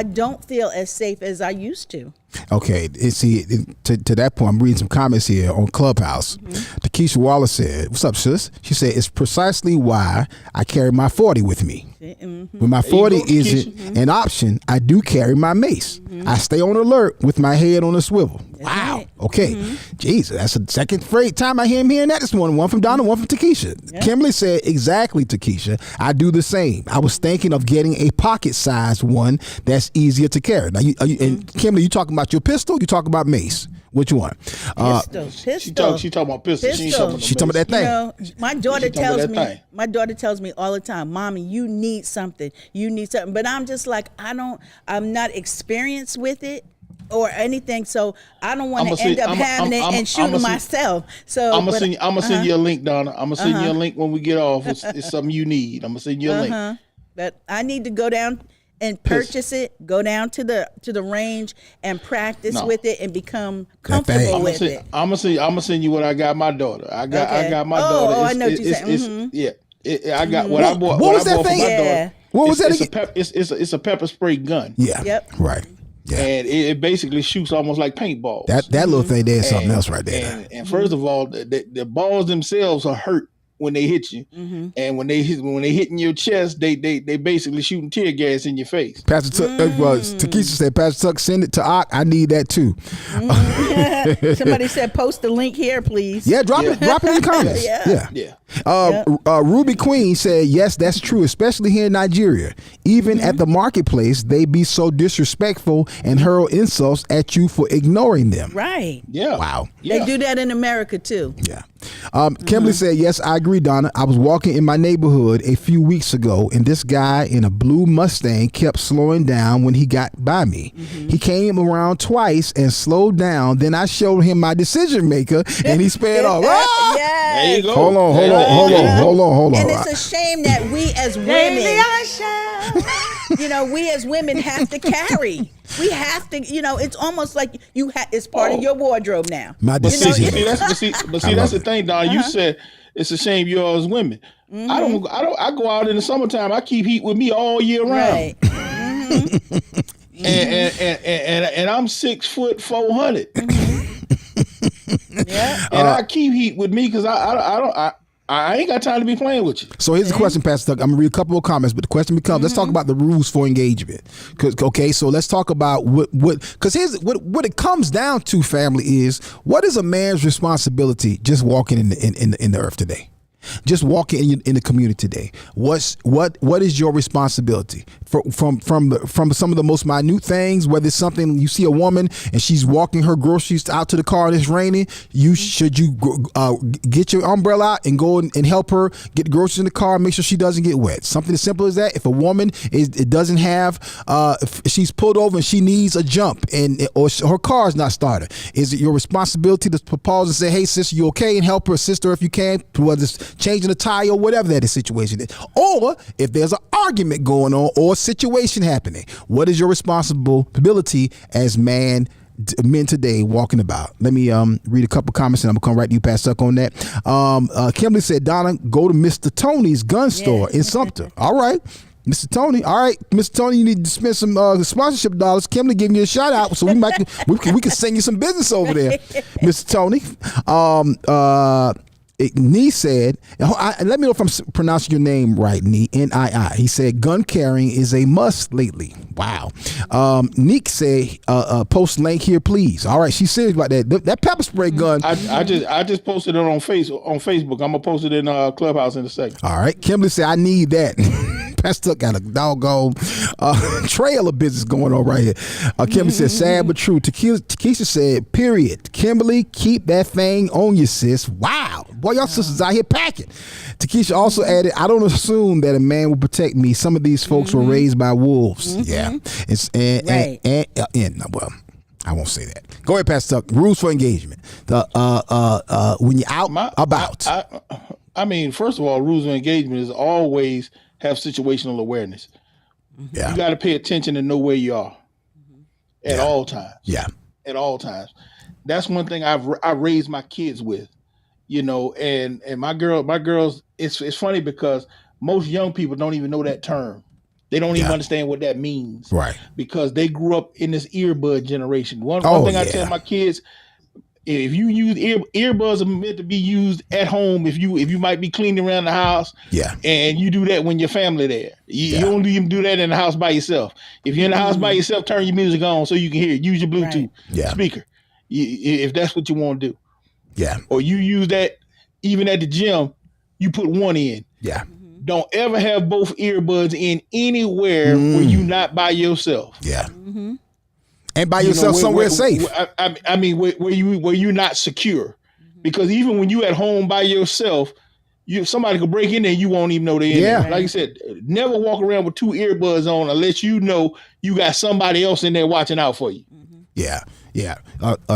don't feel as safe as I used to. Okay, see, to that point, I'm reading some comments here on Clubhouse. Takesha Wallace said, "What's up, sis?" She said, "It's precisely why I carry my 40 with me. When my 40 isn't an option, I do carry my mace. I stay on alert with my head on a swivel." Wow. Okay. Jesus, that's the second time I hear him hearing that this morning. One from Donna, one from Takesha. Kimberly said, "Exactly, Takesha. I do the same. I was thinking of getting a pocket-sized one that's easier to carry." Now, and Kimberly, you talking about your pistol? You talking about mace? Which one? Pistol. She talking about pistol. She talking about that thing. You know, my daughter tells me all the time, "Mommy, you need something. You need something." But I'm just like, I'm not experienced with it or anything, so I don't want to end up having it and shooting myself. So I'm gonna send you a link, Donna. I'm gonna send you a link when we get off. It's something you need. I'm gonna send you a link. But I need to go down and purchase it, go down to the range and practice with it and become comfortable with it. I'm gonna send you what I got my daughter. I got my daughter. Oh, I know what you're saying. I got what I bought. What was that for thing? my daughter. What was that? It's a pepper spray gun. Yeah. Yep. Right. Yeah. And it basically shoots almost like paintballs. That little thing there is something else right there. And first of all, the balls themselves are hurt when they hit you, and when they hit in your chest, they basically shooting tear gas in your face. Pastor Tuck, Takesha said, "Pastor Tuck, send it to Ak. I need that too." Somebody said, "Post the link here, please." Yeah, drop it in the comments. Ruby Queen said, "Yes, that's true, especially here in Nigeria. Even at the marketplace, they be so disrespectful and hurl insults at you for ignoring them." Right. Yeah. Wow. They do that in America too. Yeah. Kimberly said, "Yes, I agree, Donna. I was walking in my neighborhood a few weeks ago, and this guy in a blue Mustang kept slowing down when he got by me. He came around twice and slowed down. Then I showed him my decision maker, and he sped off." Yeah. There you go. Hold on. And it's a shame that we as women, we as women have to carry. We have to, it's almost like it's part of your wardrobe now. My decision. But see, that's the thing, Don. You said it's a shame you all as women. I go out in the summertime. I keep heat with me all year round. Right. And I'm 6 foot 400. Yeah. And I keep heat with me because I ain't got time to be playing with you. So here's the question, Pastor Tuck. I'm gonna read a couple of comments, but the question becomes: let's talk about the rules for engagement. So let's talk about because here's what it comes down to. Family is, what is a man's responsibility just walking in the earth today? Just walking in the community today. What is your responsibility from some of the most minute things? Whether it's something you see a woman and she's walking her groceries out to the car and it's raining, should you get your umbrella out and go and help her get the groceries in the car and make sure she doesn't get wet. Something as simple as that. If a woman doesn't have, if she's pulled over and she needs a jump or her car is not started, is it your responsibility to pause and say, "Hey, sister, you okay?" and help her sister if you can, whether it's changing a tire or whatever that situation is. Or if there's an argument going on or a situation happening, what is your responsibility as men today walking about? Let me read a couple comments and I'm gonna come right to you, Pastor Tuck, on that. Kimberly said, "Donna, go to Mr. Tony's gun store in Sumter." All right. Mr. Tony, all right, Mr. Tony, you need to spend some sponsorship dollars. Kimberly giving you a shout out, so we can send you some business over there, Mr. Tony. Nee said, let me know if I'm pronouncing your name right, Nee, Nii. He said, "Gun carrying is a must lately." Wow. Neek said, "Post link here, please." All right, she's serious about that. That pepper spray gun. I just posted it on Facebook. I'm gonna post it in Clubhouse in a second. All right. Kimberly said, "I need that." Pastor got a doggone trail of business going on right here. Kimberly said, "Sad but true." Takesha said, "Period." Kimberly, keep that thing on you, sis. Wow. Boy, y'all sisters out here packing. Takesha also added, "I don't assume that a man will protect me. Some of these folks were raised by wolves." Yeah. Well, I won't say that. Go ahead, Pastor Tuck. Rules for engagement. When you're out about. I mean, first of all, rules of engagement is always have situational awareness. Yeah. You got to pay attention and know where you are at all times. Yeah. At all times. That's one thing I raised my kids with, and my girls, it's funny because most young people don't even know that term. They don't even Yeah. understand what that means. Right. Because they grew up in this earbud generation. One Oh, thing I yeah. tell my kids, if you use earbuds are meant to be used at home if you might be cleaning around the house. Yeah. And you do that when your family there. You don't even do that in the house by yourself. If you're in the house by yourself, turn your music on so you can hear it. Use your Bluetooth speaker. If that's what you want to do. Yeah. Or you use that even at the gym, you put one in. Yeah. Don't ever have both earbuds in anywhere where you're not by yourself. Yeah. And by yourself somewhere safe. I mean, where you're not secure, because even when you at home by yourself, somebody could break in there and you won't even know they're in there. Like I said, never walk around with 2 earbuds on unless you know you got somebody else in there watching out for you. Yeah, yeah.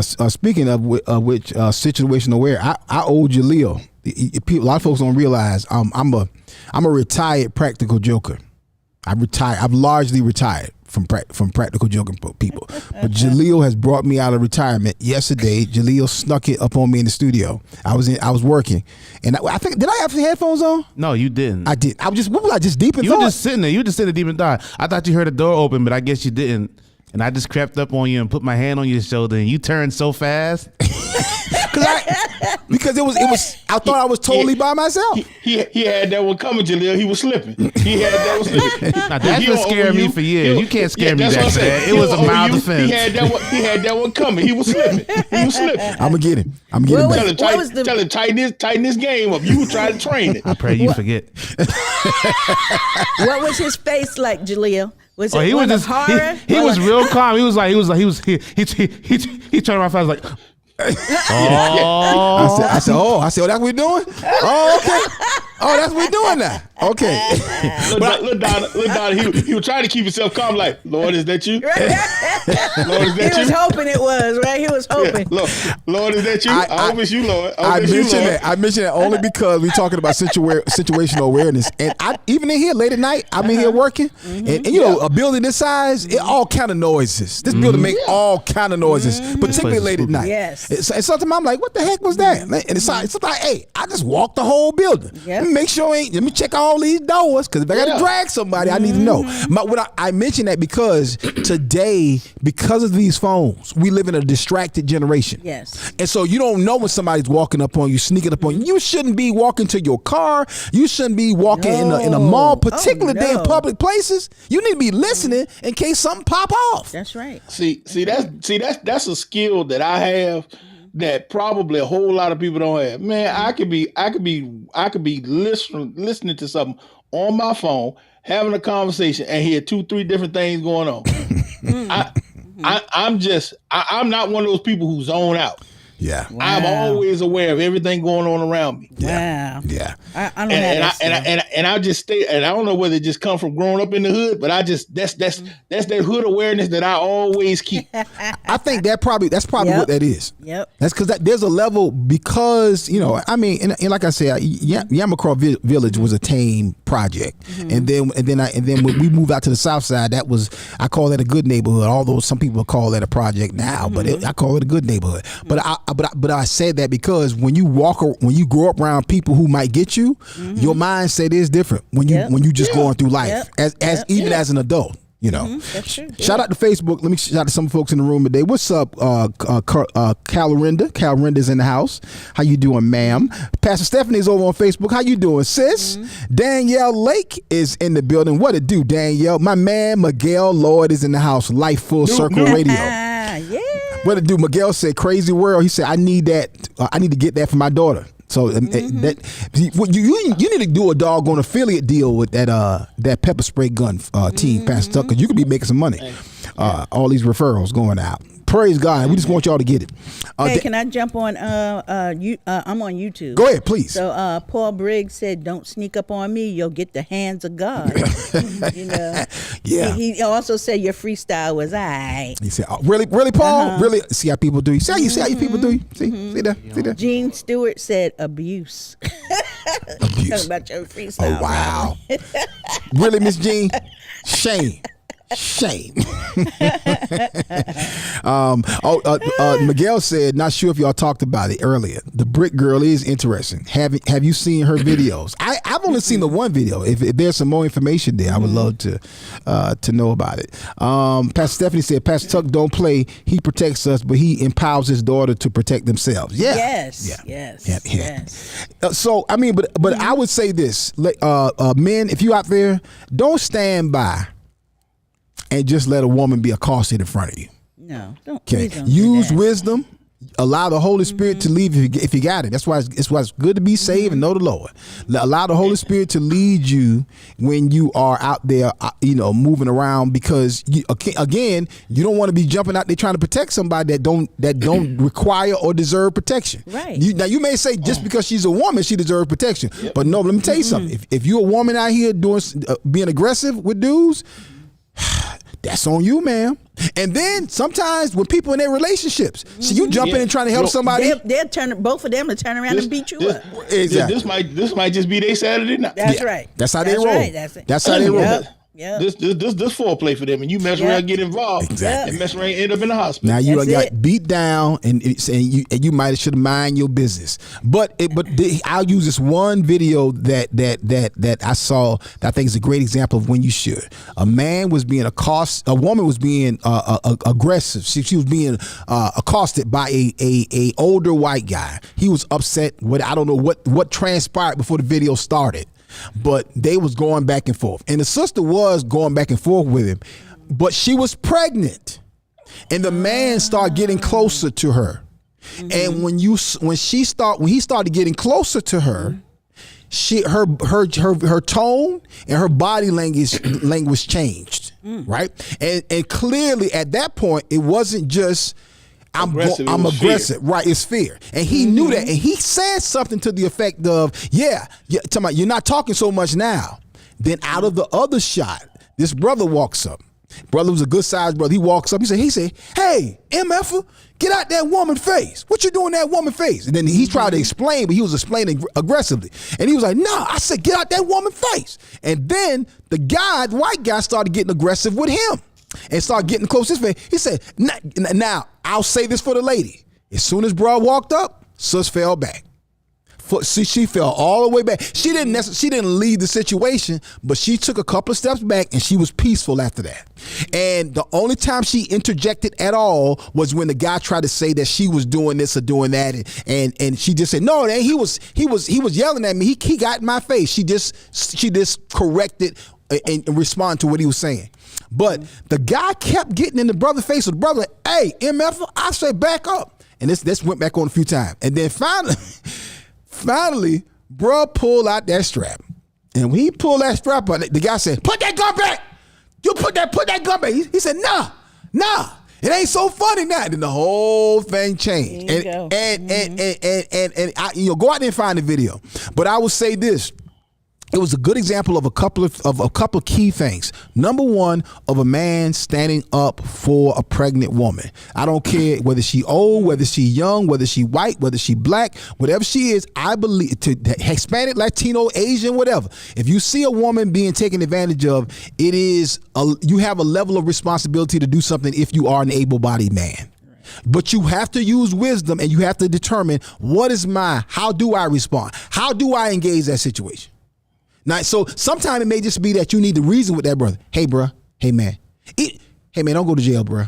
Speaking of which situational aware, I owe Jaleel. A lot of folks don't realize I'm a retired practical joker. I've largely retired from practical joking people. But Jaleel has brought me out of retirement. Yesterday, Jaleel snuck it up on me in the studio. I was working, and I think, did I have the headphones on? No, you didn't. I did. What was I just deep in You thought? were just sitting there. You were just sitting deep in thought. I thought you heard the door open, but I guess you didn't. And I just crept up on you and put my hand on your shoulder, and you turned so fast. Because it was. I thought I was totally by myself. He had that one coming, Jaleel. He was slipping. He had that one slipping. Now, that's been scaring me for years. You can't scare me that bad. It was a mild defense. He had that one coming. He was slipping. I'm gonna get him. I'm getting back. Tell him tighten his game up. You were trying to train it. I pray you forget. What was his face like, Jaleel? Was it he one was of horror? He was real calm. He turned around fast like. Oh. I said, that's what we doing? Oh, okay. Oh, that's what we doing now. Okay. Look, Donna, he was trying to keep himself calm, like, Lord, is that you? Lord, is that he was hoping it was, right? He was hoping. Yeah, Lord, is that you? I hope it's you, Lord. I mentioned that only because we're talking about situational awareness. And even in here late at night, I'm in here working. And you know, a building this size, it all kind of noises. This building make all kind of noises, particularly late at night. Yes. And sometimes I'm like, what the heck was that? And it's like, hey, I just walked the whole building. Yep. Let me make sure let me check all these doors, because if I got to drag somebody, I need to know. I mention that because today, because of these phones, we live in a distracted generation. Yes. And so you don't know when somebody's walking up on you, sneaking up on you. You shouldn't be walking to your car. You shouldn't be walking in a mall, particularly in public places. You need to be listening in case something pop off. That's right. See, that's a skill that I have that probably a whole lot of people don't have. Man, I could be listening to something on my phone, having a conversation, and hear 2-3 different things going on. I'm not one of those people who zone out. Yeah. Wow. I'm always aware of everything going on around me. Wow. Yeah. I don't have that. And I just stay, and I don't know whether it just comes from growing up in the hood, but I just that's that hood awareness that I always keep. I think that's probably what that is. Yep. That's because there's a level, because I mean, and like I said, Yamacraw Village was a tame project, and then when we moved out to the south side, I call that a good neighborhood. Although some people call that a project now, but I call it a good neighborhood. But I said that because when you grow up around people who might get you, your mindset is different when you just going through life as even as an adult. You know, That's true. Shout out to Facebook. Let me shout out to some folks in the room today. What's up, Calorinda? Calorinda's in the house. How you doing, ma'am? Pastor Stephanie's over on Facebook. How you doing, sis? Danielle Lake is in the building. What it do, Danielle? My man Miguel Lloyd is in the house. Life Full Circle Radio. Yeah. What it do? Miguel said, "Crazy world." He said, "I need that. I need to get that for my daughter." So you need to do a doggone affiliate deal with that pepper spray gun team, Pastor Tucker. You could be making some money. All these referrals going out. Praise God. We just want y'all to get it. Hey, can I jump on? I'm on YouTube. Go ahead, please. So Paul Briggs said, "Don't sneak up on me. You'll get the hands of God." You know. Yeah. He also said your freestyle was alright. He said, really, Paul? Really? See how people do you? See how you people do you? See that? Gene Stewart said abuse. Abuse. Talking about your freestyle. Oh, wow. Really, Miss Jean? Shame. Miguel said, not sure if y'all talked about it earlier. The Brick Girl is interesting. Have you seen her videos? I've I've only seen the one video. If there's some more information there, I would love to know about it. Pastor Stephanie said, Pastor Tuck don't play. He protects us, but he empowers his daughter to protect themselves. Yeah. Yes. So I mean, but I would say this, men, if you out there, don't stand by and just let a woman be accosted in front of you. No, don't. Okay, Don't use do that. wisdom. Allow the Holy Spirit to lead if you got it. That's why it's good to be saved and know the Lord. Allow the Holy Spirit to lead you when you are out there, moving around, because again, you don't want to be jumping out there trying to protect somebody that don't require or deserve protection. Right. Now you may say just because she's a woman she deserves protection, but no. Let me tell you something. If you're a woman out here doing being aggressive with dudes, that's on you, ma'am. And then sometimes when people in their relationships, so you jump in and trying to help somebody, they'll turn both of them to turn around and beat you up. Exactly. This might just be their Saturday night. That's right. That's how they roll. Right. That's how they roll. Yeah. This foreplay for them, and you mess around, get involved, Exactly. and mess around, end up in the hospital. Now you That's got it. beat down, and you might should mind your business. I'll use this one video that I saw that I think is a great example of when you should. A man was being accosted. A woman was being aggressive. She was being accosted by a older white guy. He was upset. I don't know what transpired before the video started. But they was going back and forth, and the sister was going back and forth with him, but she was pregnant, and the man started getting closer to her, and when he started getting closer to her, her tone and her body language changed, right, and clearly at that point it wasn't just I'm aggressive. Right, it's fear. And he knew that. And he said something to the effect of, you're not talking so much now. Then out of the other shot, this brother walks up. Brother was a good sized brother. He walks up. He said, hey, MF'er, get out that woman face. What you doing in that woman face? And then he tried to explain, but he was explaining aggressively. And he was like, no, I said, get out that woman face. And then the white guy started getting aggressive with him. And started getting close to his face. He said, now, I'll say this for the lady. As soon as bro walked up, sis fell back. She fell all the way back. She didn't leave the situation, but she took a couple of steps back and she was peaceful after that. And the only time she interjected at all was when the guy tried to say that she was doing this or doing that, and she just said, no, he was yelling at me. He got in my face. She just corrected and responded to what he was saying. But the guy kept getting in the brother's face. So the brother, hey, MF, I say back up. And this went back on a few times. And then finally, bro pulled out that strap. And when he pulled that strap out, the guy said, put that gun back. You put that gun back. He said, nah. It ain't so funny now. Then the whole thing changed. And go out there and find the video. But I will say this. It was a good example of a couple of key things. Number one, of a man standing up for a pregnant woman. I don't care whether she old, whether she young, whether she white, whether she black, whatever she is. I believe, to Hispanic, Latino, Asian, whatever. If you see a woman being taken advantage of, you have a level of responsibility to do something if you are an able-bodied man. But you have to use wisdom, and you have to determine how do I respond? How do I engage that situation? Now, so sometimes it may just be that you need to reason with that brother. Hey, bro. Hey, man. Hey, man, don't go to jail, bro.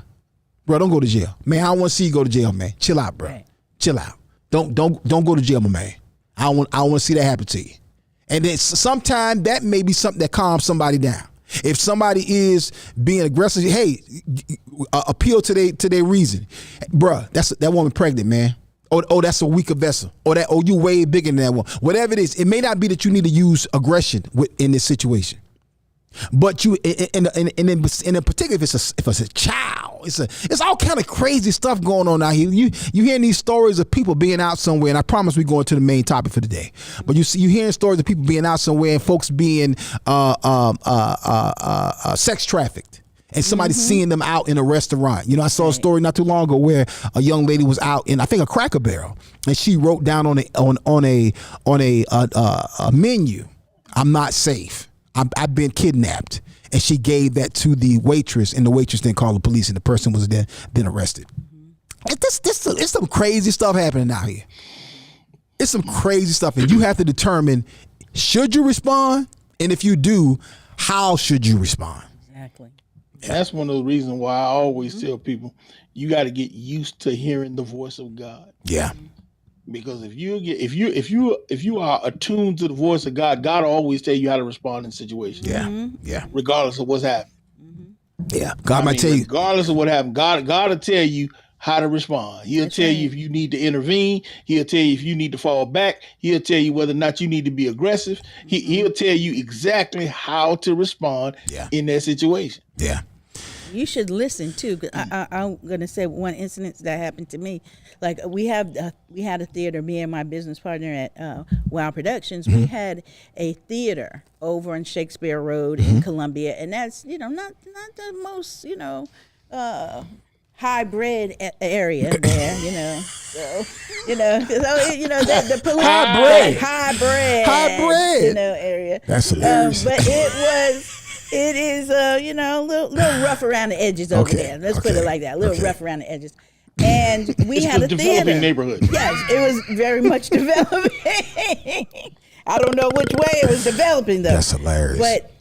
Bro, don't go to jail. Man, I don't want to see you go to jail, man. Chill out, bro. Right. Chill out. Don't go to jail, my man. I don't want to see that happen to you. And then sometimes that may be something that calms somebody down. If somebody is being aggressive, hey, appeal to their reason. Bruh, that woman pregnant, man. Oh, that's a weaker vessel. Or you way bigger than that one. Whatever it is, it may not be that you need to use aggression in this situation. But you, in particular, if it's a child, it's all kind of crazy stuff going on out here. You hearing these stories of people being out somewhere, and I promise we go into the main topic for today. But you hearing stories of people being out somewhere and folks being sex trafficked. And somebody seeing them out in a restaurant. You know, I saw a story not too long ago where a young lady was out in, I think, a Cracker Barrel, and she wrote down on a menu, "I'm not safe. I've been kidnapped," and she gave that to the waitress, and the waitress then called the police, and the person was then arrested. It's some crazy stuff happening out here. It's some crazy stuff, and you have to determine Should you respond? And if you do, how should you respond? Exactly. That's one of the reasons why I always tell people you got to get used to hearing the voice of God. Yeah. Because if you are attuned to the voice of God, God will always tell you how to respond in situations. Yeah. Yeah. Regardless of what's happening. Yeah. God might tell you. Regardless of what happened, God will tell you how to respond. He'll tell you if you need to intervene. He'll tell you if you need to fall back. He'll tell you whether or not you need to be aggressive. He'll tell you exactly how to respond in that situation. Yeah. You should listen too. Cause I'm gonna say one incident that happened to me. Like we had a theater. Me and my business partner at Wow Productions. We had a theater over on Shakespeare Road in Columbia, and that's not the most hybrid area there. So the police hybrid area. That's hilarious. But it is a little rough around the edges over there. Let's put it like that. A little rough around the edges. And we had a theater. Neighborhood. Yes, it was very much developing. I don't know which way it was developing though. That's hilarious. But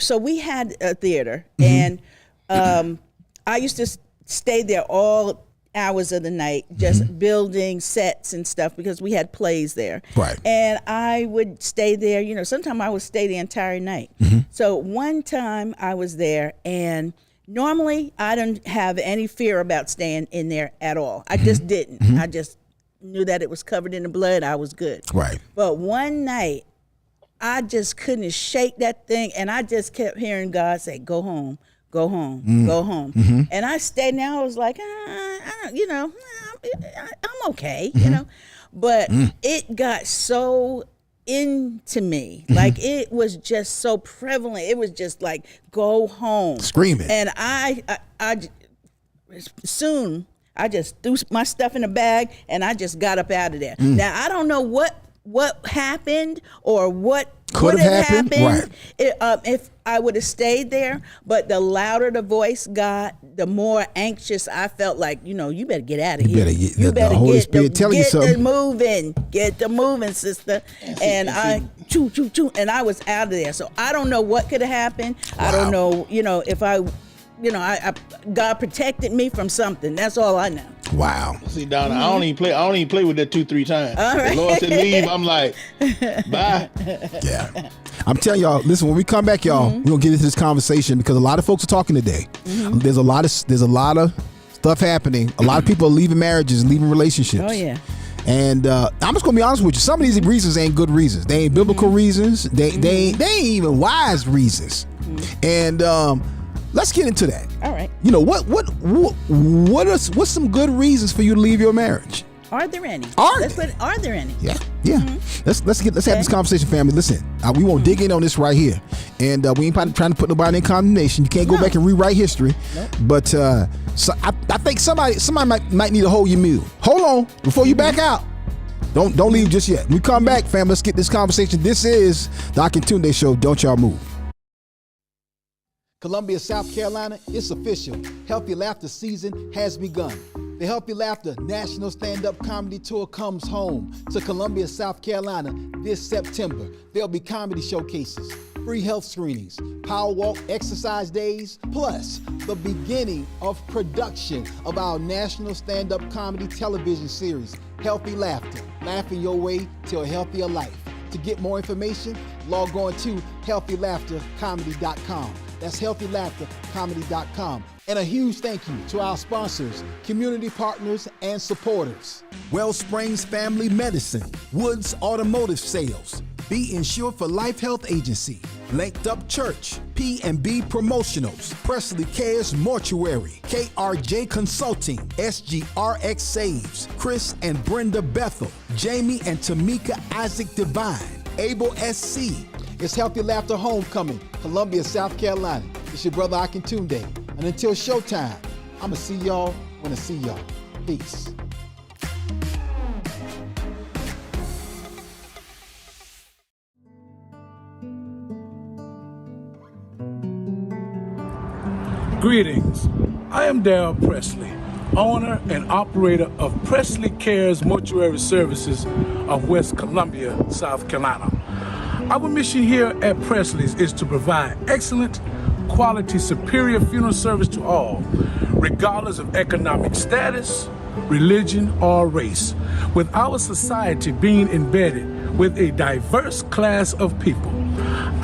so we had a theater, and I used to stay there all hours of the night, just building sets and stuff because we had plays there. Right. And I would stay there, sometimes I would stay the entire night. So one time I was there, and normally I don't have any fear about staying in there at all. I just didn't. I just knew that it was covered in the blood. I was good. Right. But one night I just couldn't shake that thing, and I just kept hearing God say, go home. Go home, go home. And I stayed there. I was like, I'm okay, But it got so into me. Like it was just so prevalent. It was just like, go home. Screaming. And I soon, I just threw my stuff in a bag and I just got up out of there. Now, I don't know what happened or what could have happened if I would have stayed there, but the louder the voice got, the more anxious I felt. Like, you better get out of here. You better the Holy Spirit telling you something. Get the moving, sister. And I choo, and I was out of there. So I don't know what could have happened. Wow. I don't know, if I God protected me from something. That's all I know. Wow. See, Donna, I don't even play with that 2-3 times. All right. The Lord said leave. I'm like, bye. Yeah. I'm telling y'all, listen, when we come back, y'all, we're gonna get into this conversation because a lot of folks are talking today. There's a lot of stuff happening. A lot of people are leaving marriages and leaving relationships. Oh yeah. And I'm just gonna be honest with you. Some of these reasons ain't good reasons. They ain't biblical reasons. They ain't even wise reasons. And let's get into that. All right. What's some good reasons for you to leave your marriage? Are there any? Are there any? Yeah. Let's have this conversation, family. Listen, we won't dig in on this right here, and we ain't trying to put nobody in condemnation. You can't go back and rewrite history. Nope. But so I think somebody might need to hold your mule. Hold on before you back out. Don't leave just yet. When we come back, family, let's get this conversation. This is the Akintunde Show. Don't y'all move. Columbia, South Carolina, it's official. Healthy Laughter season has begun. The Healthy Laughter National Stand-Up Comedy Tour comes home to Columbia, South Carolina this September. There'll be comedy showcases, free health screenings, power walk exercise days, plus the beginning of production of our national stand-up comedy television series, Healthy Laughter, laughing your way to a healthier life. To get more information, log on to healthylaughtercomedy.com. That's healthylaughtercomedy.com. And a huge thank you to our sponsors, community partners, and supporters. Wellsprings Family Medicine, Woods Automotive Sales, Be Insured for Life Health Agency, Linked Up Church, P&B Promotionals, Presley Cares Mortuary, KRJ Consulting, SGRX Saves, Chris and Brenda Bethel, Jamie and Tamika Isaac Divine, Able SC. It's Healthy Laughter Homecoming, Columbia, South Carolina. It's your brother Akintunde. And until showtime, I'ma see y'all when I see y'all. Peace. Greetings. I am Darrell Presley, owner and operator of Presley Cares Mortuary Services of West Columbia, South Carolina. Our mission here at Presley's is to provide excellent, quality, superior funeral service to all, regardless of economic status, religion, or race, with our society being embedded with a diverse class of people.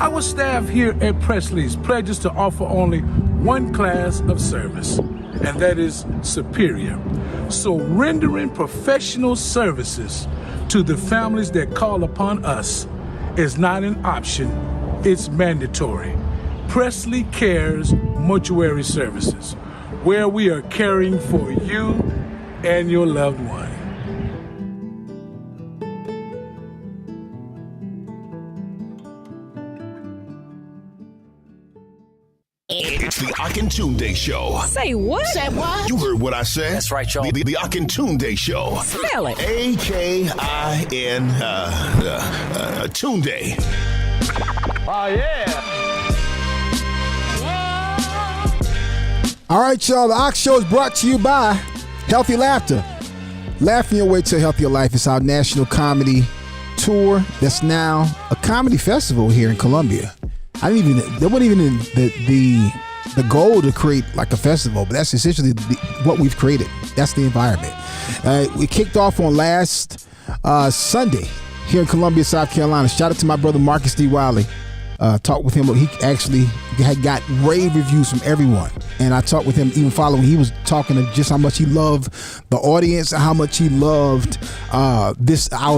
Our staff here at Presley's pledges to offer only one class of service, and that is superior. So rendering professional services to the families that call upon us is not an option, it's mandatory. Presley Cares Mortuary Services, where we are caring for you and your loved one. It's the Akintunde Show. Say what? Say what? You heard what I said. That's right, y'all. The Akintunde Show. Spell it. A-K-I-N Tunde. Oh, yeah. All right, y'all. The Ox Show is brought to you by Healthy Laughter. Laughing your way to a healthier life. It's our national comedy tour that's now a comedy festival here in Columbia. There wasn't even the goal to create like a festival, but that's essentially what we've created. That's the environment. We kicked off on last Sunday here in Columbia, South Carolina. Shout out to my brother Marcus D. Wiley. Talked with him. He actually had got rave reviews from everyone. And I talked with him even following. He was talking to just how much he loved the audience and how much he loved our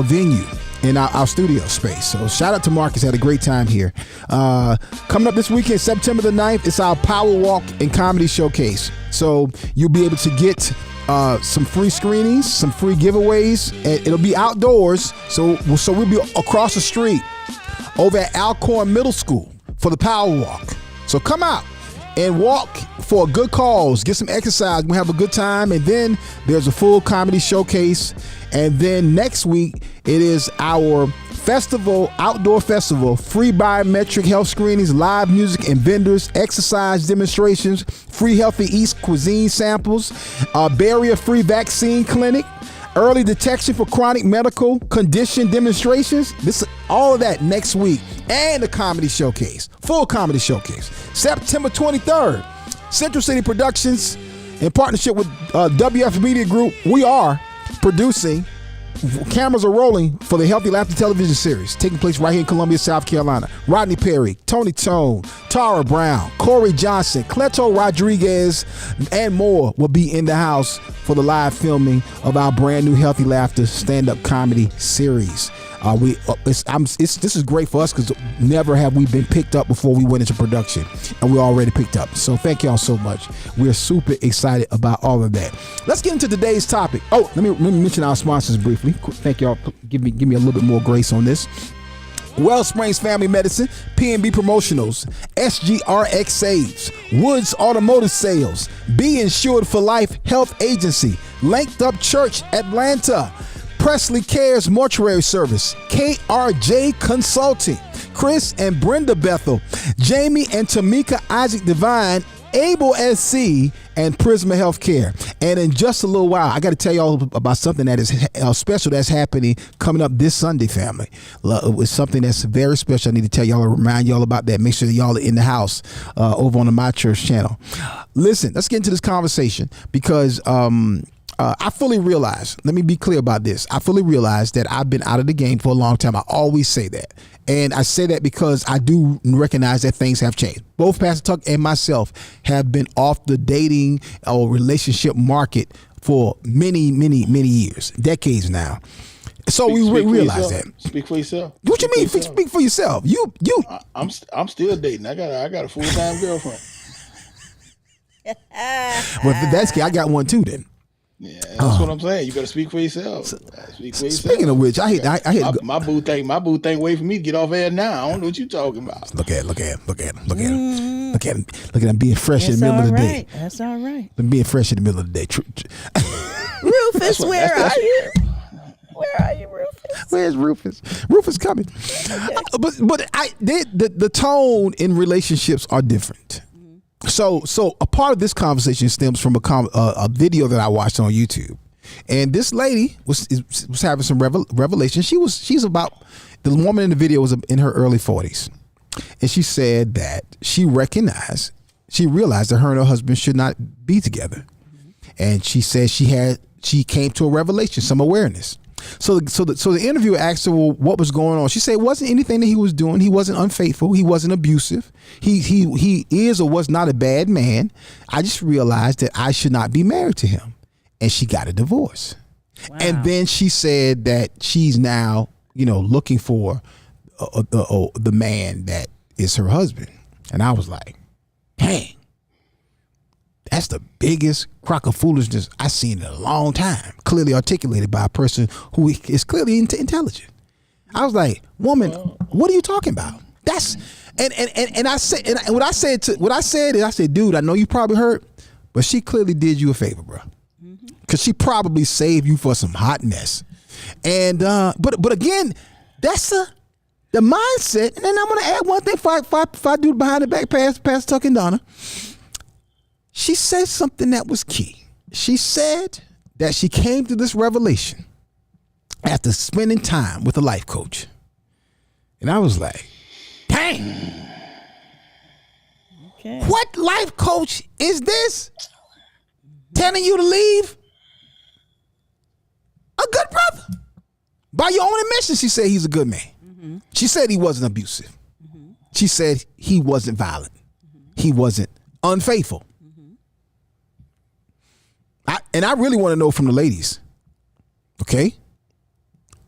venue in our studio space. So shout out to Marcus. Had a great time here. Coming up this weekend, September the 9th, it's our Power Walk and Comedy Showcase. So you'll be able to get some free screenings, some free giveaways, and it'll be outdoors. So we'll be across the street over at Alcorn Middle School for the Power Walk. So come out and walk for a good cause. Get some exercise. We'll have a good time. And then there's a full comedy showcase. And then next week, it is our festival, outdoor festival, free biometric health screenings, live music and vendors, exercise demonstrations, free healthy East cuisine samples, barrier-free vaccine clinic, early detection for chronic medical condition demonstrations. All of that next week. And the comedy showcase, full comedy showcase. September 23rd, Central City Productions, in partnership with WF Media Group, we are producing, cameras are rolling for the Healthy Laughter television series taking place right here in Columbia, South Carolina. Rodney Perry, Tony Tone, Tara Brown, Corey Johnson, Cleto Rodriguez, and more will be in the house for the live filming of our brand new Healthy Laughter stand-up comedy series. This is great for us because never have we been picked up before we went into production, and we're already picked up. So thank y'all so much. We're super excited about all of that. Let's get into today's topic. Oh, let me mention our sponsors briefly. Thank y'all. Give me a little bit more grace on this. Wellsprings Family Medicine, P&B Promotionals, SGRX Saves, Woods Automotive Sales, Be Insured for Life Health Agency, Linked Up Church Atlanta, Presley Cares Mortuary Service, KRJ Consulting, Chris and Brenda Bethel, Jamie and Tamika Isaac Divine, Able SC, and Prisma Healthcare. And in just a little while, I got to tell y'all about something that is special that's happening coming up this Sunday, family. It's something that's very special. I need to tell y'all, remind y'all about that. Make sure that y'all are in the house over on the My Church channel. Listen, let's get into this conversation because I fully realize, let me be clear about this. I fully realize that I've been out of the game for a long time. I always say that. And I say that because I do recognize that things have changed. Both Pastor Tuck and myself have been off the dating or relationship market for many, many, many years, decades now. So we realize that. Speak for yourself. What you mean? Speak for yourself. You. I'm still dating. I got a full-time girlfriend. Well, if that's I got one too then. Yeah, that's what I'm saying. You better speak for yourself. Speak for yourself. Speaking of which, I hate my boo thing wait for me to get off air now. I don't know what you talking about. Look at him being fresh in the middle of the day. That's all right. Being fresh in the middle of the day. Rufus, where are you? Where are you, Rufus? Where's Rufus? Rufus coming. Okay. But the tone in relationships are different. So a part of this conversation stems from a video that I watched on YouTube, and this lady was having some revelation. She's about The woman in the video was in her early 40s. And she said that she realized that her and her husband should not be together. And she said she came to a revelation, some awareness. So the interviewer asked her, well, what was going on? She said it wasn't anything that he was doing. He wasn't unfaithful. He wasn't abusive. He is or was not a bad man. I just realized that I should not be married to him. And she got a divorce. Wow. And then she said that she's now, looking for the man that is her husband. And I was like, dang. That's the biggest crock of foolishness I've seen in a long time, clearly articulated by a person who is clearly intelligent. I was like, woman, what are you talking about? That's and I said, and what I said is, I said, dude, I know you probably hurt, but she clearly did you a favor, bro, because she probably saved you for some hot mess. And but again, that's the mindset. And then I'm gonna add one thing if I do behind the back past Tuck and Donna. She said something that was key. She said that she came to this revelation after spending time with a life coach. And I was like, dang. Okay. What life coach is this? Telling you to leave a good brother. By your own admission, she said he's a good man. Mm-hmm. She said he wasn't abusive. Mm-hmm. She said he wasn't violent. Mm-hmm. He wasn't unfaithful. I really want to know from the ladies, okay?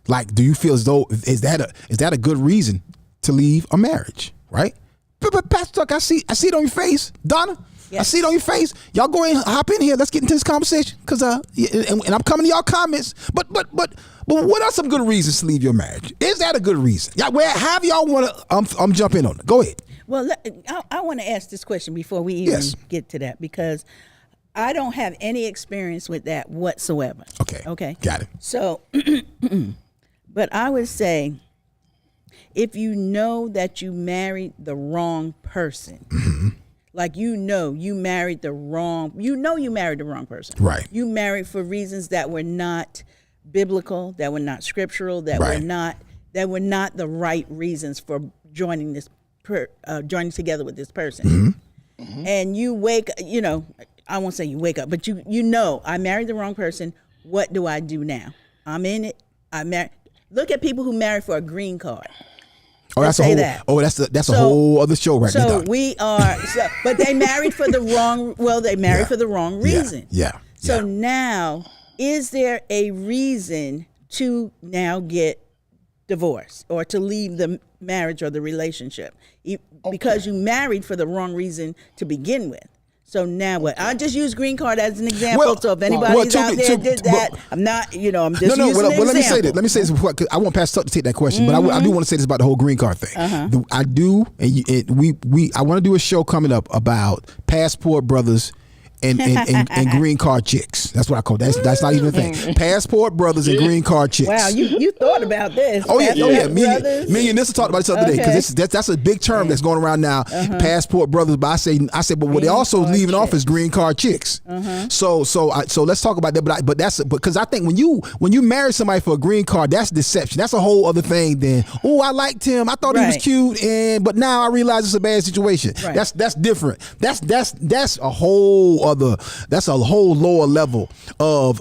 Like, do you feel as though is that a good reason to leave a marriage, right? But Pastor Tuck, I see it on your face, Donna. Yes. I see it on your face. Y'all go in, hop in here. Let's get into this conversation, cause and I'm coming to y'all comments. But what are some good reasons to leave your marriage? Is that a good reason? Yeah, where have y'all want to? I'm jump in on it. Go ahead. Well, I want to ask this question before we even get to that, because I don't have any experience with that whatsoever. Okay. Got it. So, but I would say, if you know that you married the wrong person, like you married the wrong person. Right. You married for reasons that were not biblical, that were not scriptural, that were not the right reasons for joining together with this person. Mm-hmm. And you I won't say you wake up, but I married the wrong person. What do I do now? I'm in it. Look at people who marry for a green card. Oh, that's a whole other show right now. But they married for the wrong. Well, they married for the wrong reason. Yeah. So now, is there a reason to now get divorced or to leave the marriage or the relationship because you married for the wrong reason to begin with? So now what? I just use green card as an example. So if anybody's out there did that, I'm not, I'm just using an example. Let me say this. Let me say this before, cause I want Pastor Tuck to take that question, but I do want to say this about the whole green card thing. I do, and I want to do a show coming up about passport brothers and green card chicks. That's what I call it. That's not even a thing. Passport brothers and green card chicks. Wow, you thought about this. Oh yeah. Me and Nissa talked about this the other day, because that's a big term that's going around now. Passport brothers, but I say, but what they also leaving off is green card chicks. So let's talk about that. But that's because I think when you marry somebody for a green card, that's deception. That's a whole other thing than, oh, I liked him, I thought he was cute, but now I realize it's a bad situation. Right. That's different. That's a whole lower level of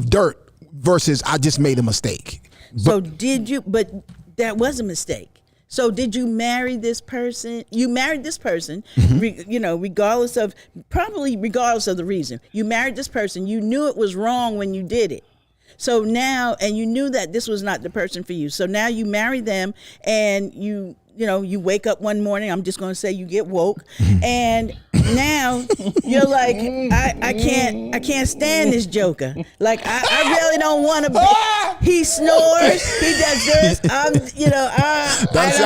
dirt versus I just made a mistake. But that was a mistake. So did you marry this person? You married this person, regardless of the reason. You married this person. You knew it was wrong when you did it. So now, and you knew that this was not the person for you. So now you marry them, and you wake up one morning, I'm just going to say you get woke, and now you're like, I can't stand this joker. Like, I really don't want to be. He snores. He does this. I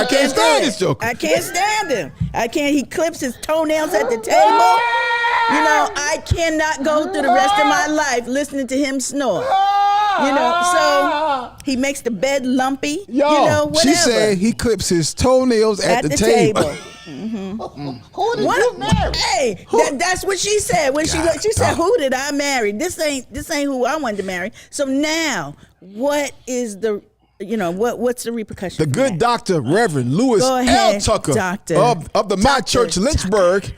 can't stand this joker. I can't stand him. I can't. He clips his toenails at the table. I cannot go through the rest of my life listening to him snore. So he makes the bed lumpy. Whatever. She said he clips his toenails at the table. Who did you marry? Hey, that's what she said when she said, "Who did I marry? This ain't who I wanted to marry." So now, what is the what's the repercussion? The good doctor, Reverend Louis Go L. ahead, Tucker doctor. of the My Church Lynchburg.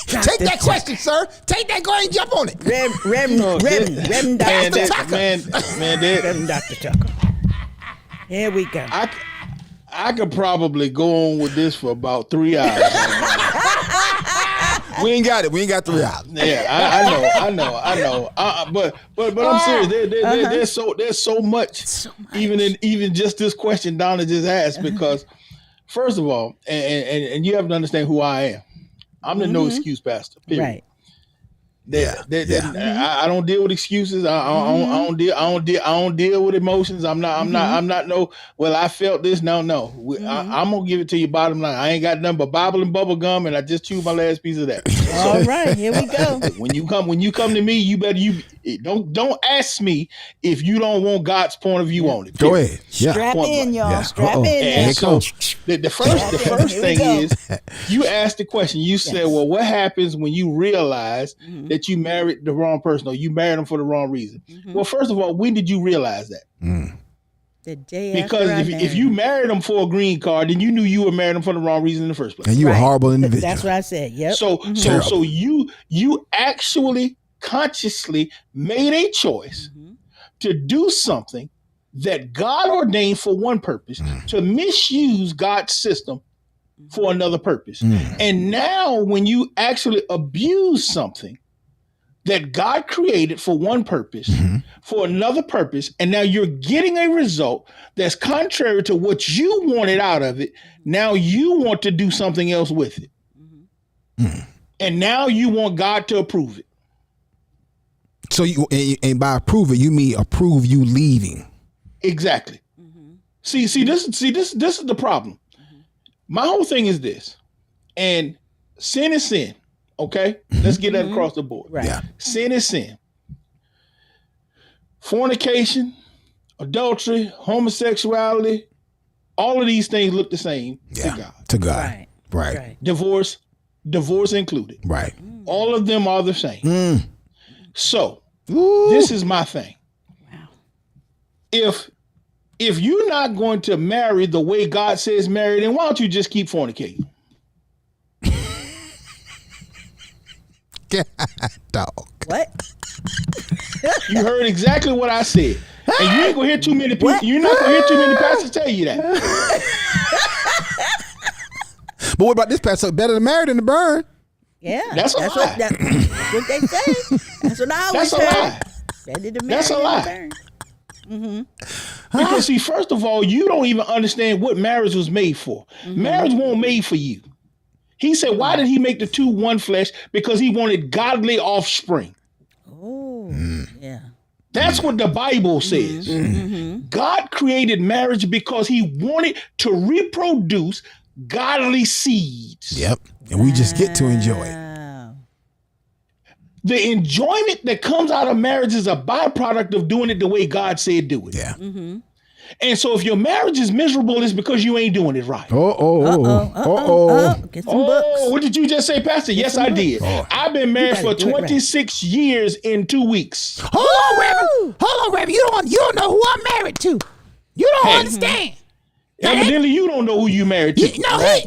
Take that Tucker. question, sir. Take that. Go ahead and jump on it. Reverend Dr. Tucker. Man, Dr. Tucker. Here we go. I could probably go on with this for about 3 hours. We ain't got it. We ain't got 3 hours. Yeah, I know. But I'm serious. There's so much. Even just this question Donna just asked, because first of all, and you have to understand who I am. I'm the no excuse pastor. Period. Right. I don't deal with excuses. I don't deal with emotions. I'm not no. Well, I felt this. No. I'm gonna give it to you. Bottom line, I ain't got nothing but Bible and bubble gum, and I just chewed my last piece of that. All right, here we go. When you come to me, you better don't ask me if you don't want God's point of view on it. Go ahead. Yeah. Strap in, y'all. Yeah. Strap Uh-oh. in. And so the first Here we thing go. is, you asked the question. You said, well, what happens when you realize that you married the wrong person, or you married them for the wrong reason? Well, first of all, when did you realize that? The day Because after if you married them for a green card, then you knew you were marrying them for the wrong reason in the first place. And you a horrible individual. That's what I said. Yep. So you actually consciously made a choice to do something that God ordained for one purpose, to misuse God's system for another purpose. And now when you actually abuse something that God created for one purpose, for another purpose, and now you're getting a result that's contrary to what you wanted out of it, now you want to do something else with it. And now you want God to approve it. So and by approve it, you mean approve you leaving. Exactly. See, this is the problem. My whole thing is this, and sin is sin. Okay, let's get that across the board. Right. Yeah. Sin is sin. Fornication, adultery, homosexuality, all of these things look the same to God. To God. Right. Divorce included. Right. All of them are the same. So this is my thing. Wow. If you're not going to marry the way God says marry, then why don't you just keep fornicating? Dog. What? You heard exactly what I said. And you ain't gonna hear too many people. You're not gonna hear too many pastors tell you that. But what about this pastor? Better to marry than to burn. Yeah. That's a lie. That's what they say. That's what I always That's a heard. lie. Better to That's a marry lie. than to burn. Because see, first of all, you don't even understand what marriage was made for. Marriage wasn't made for you. He said, why did he make the two one flesh? Because he wanted godly offspring. Oh, yeah. That's what the Bible says. God created marriage because he wanted to reproduce godly seeds. Yep. And we just get to enjoy it. Wow. The enjoyment that comes out of marriage is a byproduct of doing it the way God said do it. Yeah. And so if your marriage is miserable, it's because you ain't doing it right. Get some books. What did you just say, Pastor? Yes, I did. I've been married for 26 years in 2 weeks. Hold on, Reverend. You don't know who I'm married to. You don't understand. Evidently, you don't know who you married to. No, he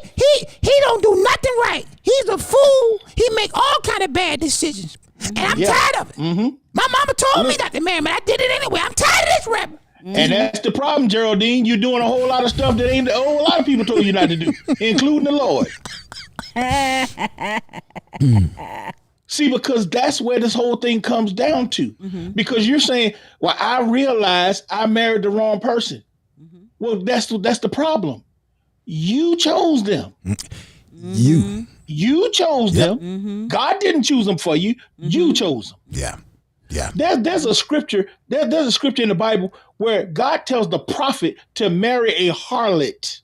don't do nothing right. He's a fool. He make all kind of bad decisions, and I'm tired of it. My mama told me not to marry him, and I did it anyway. I'm tired of this, Reverend. And that's the problem, Geraldine. You're doing a whole lot of stuff that ain't a whole lot of people told you not to do, including the Lord. See, because that's where this whole thing comes down to. Because you're saying, well, I realized I married the wrong person. Well, that's the problem. You chose them. You chose them. God didn't choose them for you. You chose them. Yeah. Yeah. There's a scripture. There's a scripture in the Bible where God tells the prophet to marry a harlot.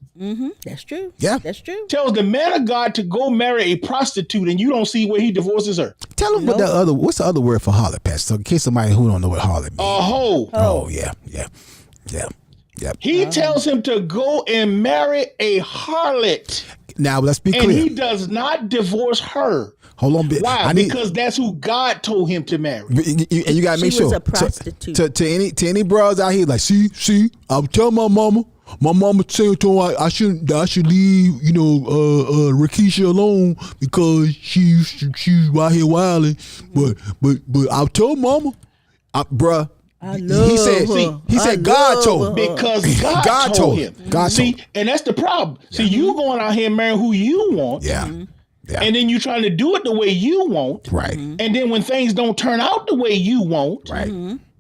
That's true. Yeah. That's true. Tells the man of God to go marry a prostitute, and you don't see where he divorces her. Tell him what's the other word for harlot, Pastor? In case somebody who don't know what harlot means. A hoe. Oh, yeah. He tells him to go and marry a harlot. Now let's be and clear. he does not divorce her. Hold on, why? Because that's who God told him to marry. And you gotta make She sure. was a prostitute. To any brothers out here, like, see, I'm telling my mama. My mama saying to her, I should leave, Rakisha alone because she's out here wilding. But I'll tell mama, bruh. He said God told him. Because God told him. God see, told him. and that's the problem. See, you going out here marrying who you want. Yeah. Yeah. And then you trying to do it the way you want. Right. And then when things don't turn out the way you want, right.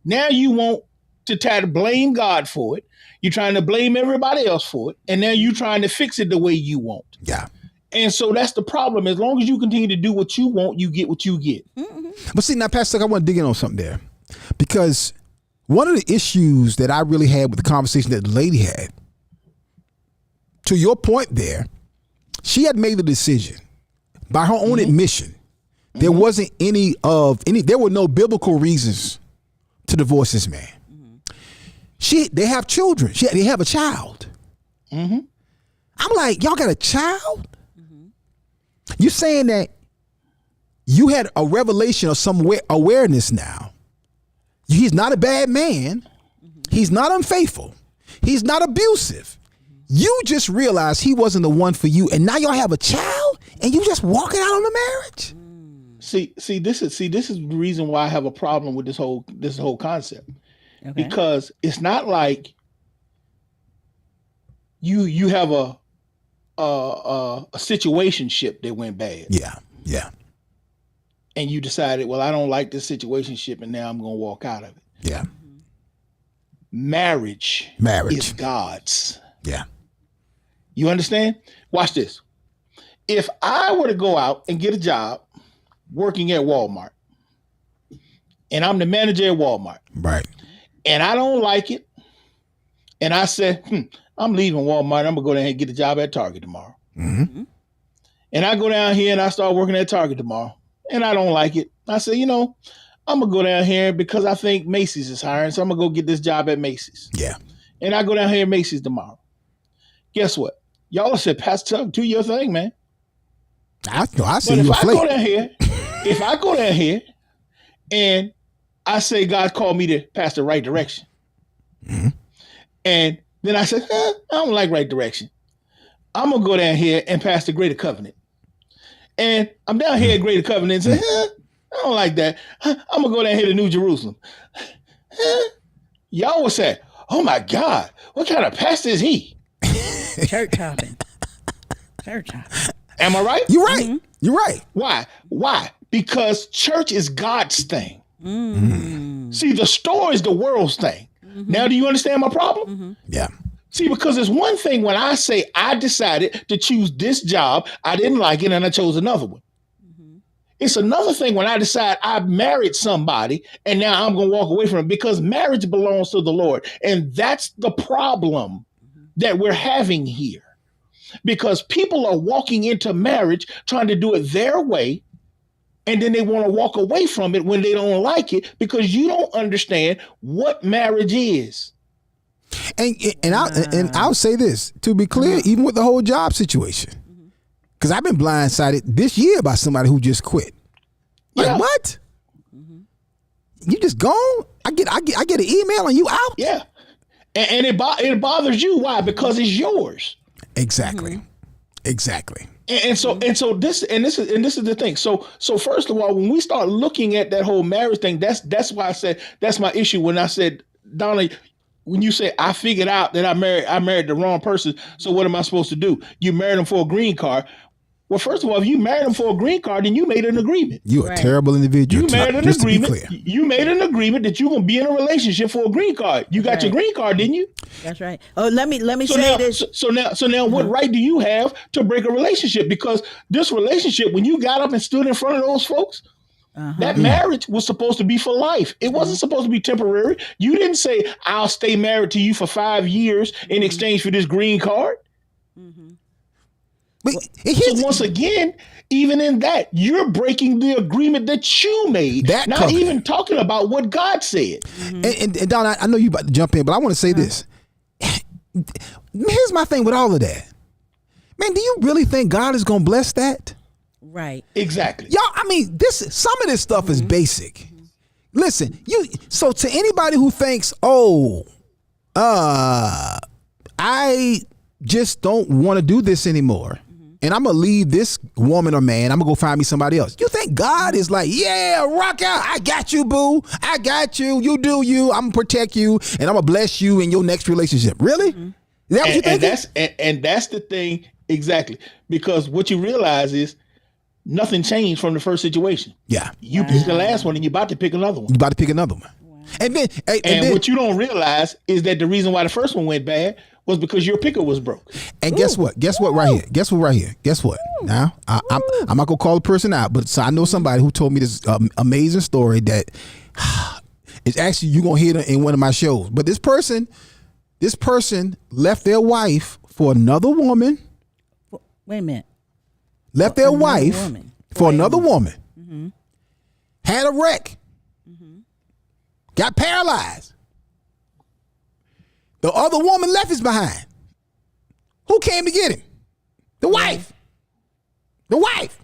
Now you want to try to blame God for it. You're trying to blame everybody else for it. And now you're trying to fix it the way you want. Yeah. And so that's the problem. As long as you continue to do what you want, you get what you get. But see, now, Pastor, I want to dig in on something there. Because one of the issues that I really had with the conversation that the lady had, to your point there, she had made the decision by her own admission. There wasn't there were no biblical reasons to divorce this man. They have children. They have a child. I'm like, y'all got a child? You saying that you had a revelation or some awareness now. He's not a bad man. He's not unfaithful. He's not abusive. You just realized he wasn't the one for you, and now y'all have a child, and you just walking out on the marriage. See, this is the reason why I have a problem with this whole concept. Okay. Because it's not like you have a situationship that went bad. Yeah. And you decided, well, I don't like this situationship, and now I'm going to walk out of it. Yeah. Marriage is God's. Yeah. You understand? Watch this. If I were to go out and get a job working at Walmart, and I'm the manager at Walmart, right, and I don't like it, and I said, I'm leaving Walmart, I'm gonna go down here and get a job at Target tomorrow. And I go down here and I start working at Target tomorrow, and I don't like it. I say, I'm gonna go down here because I think Macy's is hiring, so I'm gonna go get this job at Macy's. Yeah. And I go down here at Macy's tomorrow. Guess what? Y'all said, Pastor Tuck, do your thing, man. I see but you if I go down here and I say God called me to pass the right direction, and then I said, I don't like right direction. I'm gonna go down here and pass the Greater Covenant, and I'm down here at Greater Covenant and say, I don't like that. I'm gonna go down here to New Jerusalem. Y'all will say, oh my God, what kind of pastor is he? Church hopping. Am I right? You're right. You're right. Why? Because church is God's thing. See, the store is the world's thing. Now, do you understand my problem? Yeah. See, because it's one thing when I say I decided to choose this job, I didn't like it, and I chose another one. It's another thing when I decide I married somebody and now I'm going to walk away from it, because marriage belongs to the Lord. And that's the problem that we're having here, because people are walking into marriage trying to do it their way. And then they want to walk away from it when they don't like it, because you don't understand what marriage is. And I'll say this, to be clear, even with the whole job situation, because I've been blindsided this year by somebody who just quit. Like, what? You just gone? I get an email and you out? Yeah. And it bothers you. Why? Because it's yours. Exactly. And so this is the thing. So first of all, when we start looking at that whole marriage thing, that's why I said that's my issue. When I said, Donna, when you say I figured out that I married the wrong person, so what am I supposed to do? You married him for a green card. Well, first of all, if you married him for a green card, then you made an agreement. You're a terrible individual. You made an agreement. You made an agreement that you're gonna be in a relationship for a green card. You got your green card, didn't you? That's right. Oh, let me say this. So now, what right do you have to break a relationship? Because this relationship, when you got up and stood in front of those folks, that marriage was supposed to be for life. It wasn't supposed to be temporary. You didn't say, I'll stay married to you for 5 years in exchange for this green card. But so once again, even in that, you're breaking the agreement that you made. Not even talking about what God said. And Don, I know you about to jump in, but I want to say this. Here's my thing with all of that. Man, do you really think God is going to bless that? Right. Exactly. Y'all, I mean, some of this stuff is basic. Listen, so to anybody who thinks, I just don't want to do this anymore, and I'm gonna leave this woman or man, I'm gonna go find me somebody else. You think God is like, yeah, rock out, I got you, boo, I got you, you do you, I'm gonna protect you, and I'm gonna bless you in your next relationship? Really? Is that what you think? And that's the thing, exactly, because what you realize is nothing changed from the first situation. Yeah, you picked the last one, and you're about to pick another one. You're about to pick another one. And then, what you don't realize is that the reason why the first one went bad was because your picker was broke. And guess what? Guess what? Right here. Guess what? Right here. Guess what? Now, I'm not gonna call the person out, but I know somebody who told me this amazing story that is actually you're gonna hear it in one of my shows. But this person left their wife for another woman. Wait a minute. Left their wife for another woman. Mm-hmm. Had a wreck. Mm-hmm. Got paralyzed. The other woman left his behind. Who came to get him? The wife. The wife.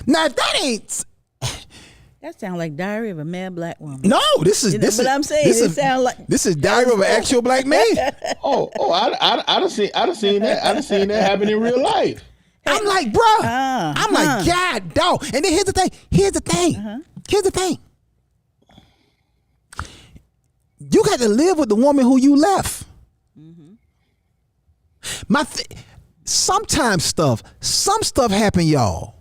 Now, if that ain't... That sounds like Diary of a Mad Black Woman. No, this is... But I'm saying it sounds like... This is Diary of an Actual Black Man. I done seen that. I done seen that happen in real life. I'm like, bro. I'm like, God, dog. And then here's the thing. Here's the thing. You got to live with the woman who you left. Mm-hmm. Some stuff happen, y'all.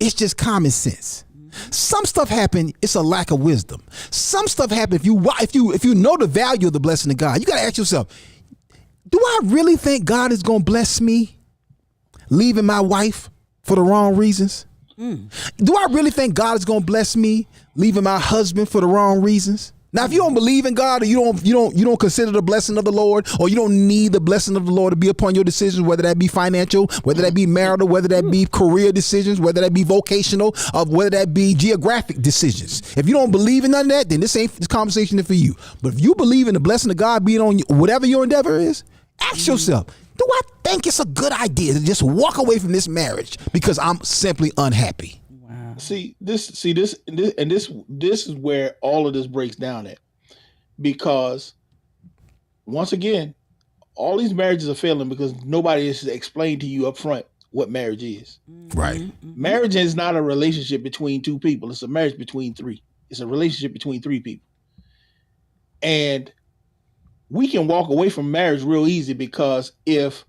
It's just common sense. Mm-hmm. Some stuff happen, it's a lack of wisdom. Some stuff happen if you know the value of the blessing of God. You got to ask yourself, do I really think God is going to bless me leaving my wife for the wrong reasons? Do I really think God is going to bless me leaving my husband for the wrong reasons? Now, if you don't believe in God, or you don't consider the blessing of the Lord, or you don't need the blessing of the Lord to be upon your decisions, whether that be financial, whether that be marital, whether that be career decisions, whether that be vocational, or whether that be geographic decisions. If you don't believe in none of that, then this conversation is for you. But if you believe in the blessing of God being on you, whatever your endeavor is, ask yourself, do I think it's a good idea to just walk away from this marriage because I'm simply unhappy? This is where all of this breaks down at, because once again, all these marriages are failing because nobody has explained to you up front what marriage is. Right. Mm-hmm. Marriage is not a relationship between two people. It's a marriage between three. It's a relationship between three people. And we can walk away from marriage real easy, because if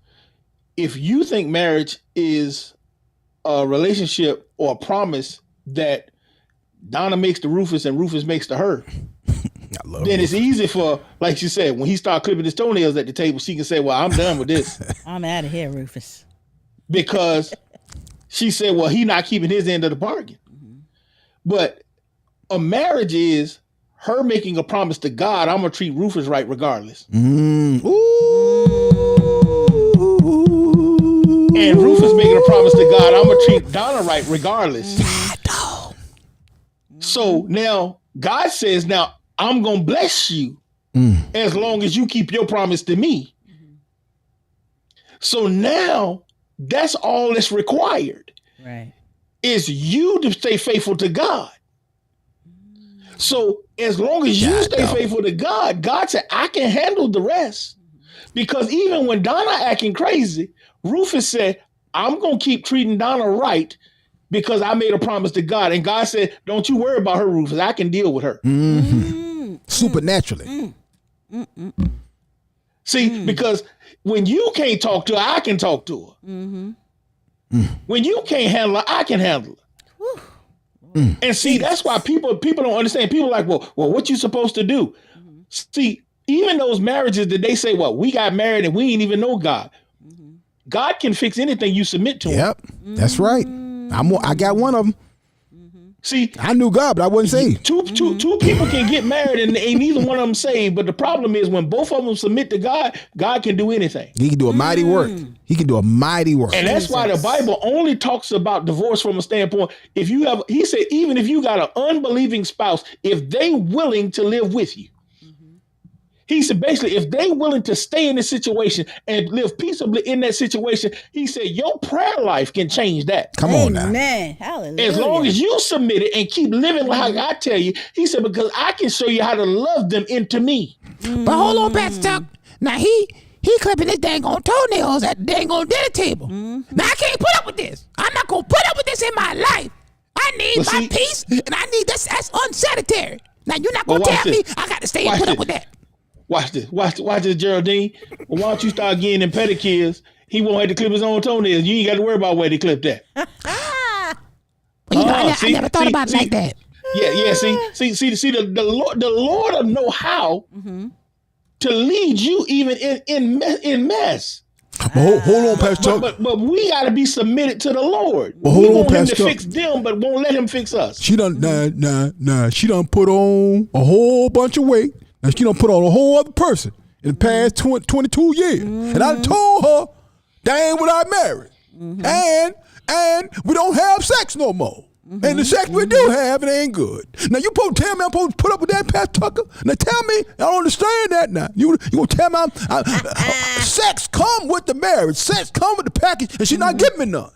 you think marriage is a relationship or a promise that Donna makes to Rufus and Rufus makes to her, then it's easy for, like she said, when he started clipping his toenails at the table, she can say, well, I'm done with this. I'm out of here, Rufus. Because she said, well, he not keeping his end of the bargain. Mm-hmm. But a marriage is her making a promise to God, I'm going to treat Rufus right regardless. And Rufus making a promise to God, I'm going to treat Donna right regardless. So now God says, now I'm going to bless you as long as you keep your promise to me. So now that's all that's required. Right. Is you to stay faithful to God. So as long as you stay faithful to God, God said, I can handle the rest. Because even when Donna acting crazy, Rufus said, I'm going to keep treating Donna right because I made a promise to God. And God said, don't you worry about her, Rufus. I can deal with her. Mm-hmm. Supernaturally. See, because when you can't talk to her, I can talk to her. When you can't handle her, I can handle her. And see, that's why people don't understand. People are like, well, what you supposed to do? See, even those marriages that they say, well, we got married and we ain't even know God. God can fix anything you submit to him. Yep, that's right. I got one of them. See, I knew God, but I wasn't saved. Two people can get married and ain't neither one of them saved. But the problem is when both of them submit to God, God can do anything. He can do a mighty work. He can do a mighty work. And that's why the Bible only talks about divorce from a standpoint. He said, even if you got an unbelieving spouse, if they willing to live with you, He said, basically, if they willing to stay in this situation and live peaceably in that situation, he said, your prayer life can change that. Come on now. Amen. Hallelujah. As long as you submit it and keep living like I tell you, he said, because I can show you how to love them into me. But hold on, Pastor Tuck. Now he clipping his dang on toenails at the dang on dinner table. Now I can't put up with this. I'm not gonna put up with this in my life. I need my peace, and I need that's unsanitary. Now you're not gonna tell me I got to stay and put up with that. Watch this. Watch this, Geraldine. Well, why don't you start getting them pedicures? He won't have to clip his own toenails. You ain't got to worry about where they clip that. Well, you know, I never thought about it like that. Yeah. See. The Lord will know how to lead you even in mess. Hold on, Pastor Tuck. But we got to be submitted to the Lord. Well, we hold on, want him Pastor to Tuck. fix them, but won't let him fix us. She done She done put on a whole bunch of weight. And she done put on a whole other person in the past 22 years. And I told her, that ain't what I married. And we don't have sex no more. And the sex we do have, it ain't good. Now you supposed to tell me I'm supposed to put up with that, Pastor Tucker? Now tell me, I don't understand that now. You gonna tell me sex come with the marriage, sex come with the package, and she not giving me none.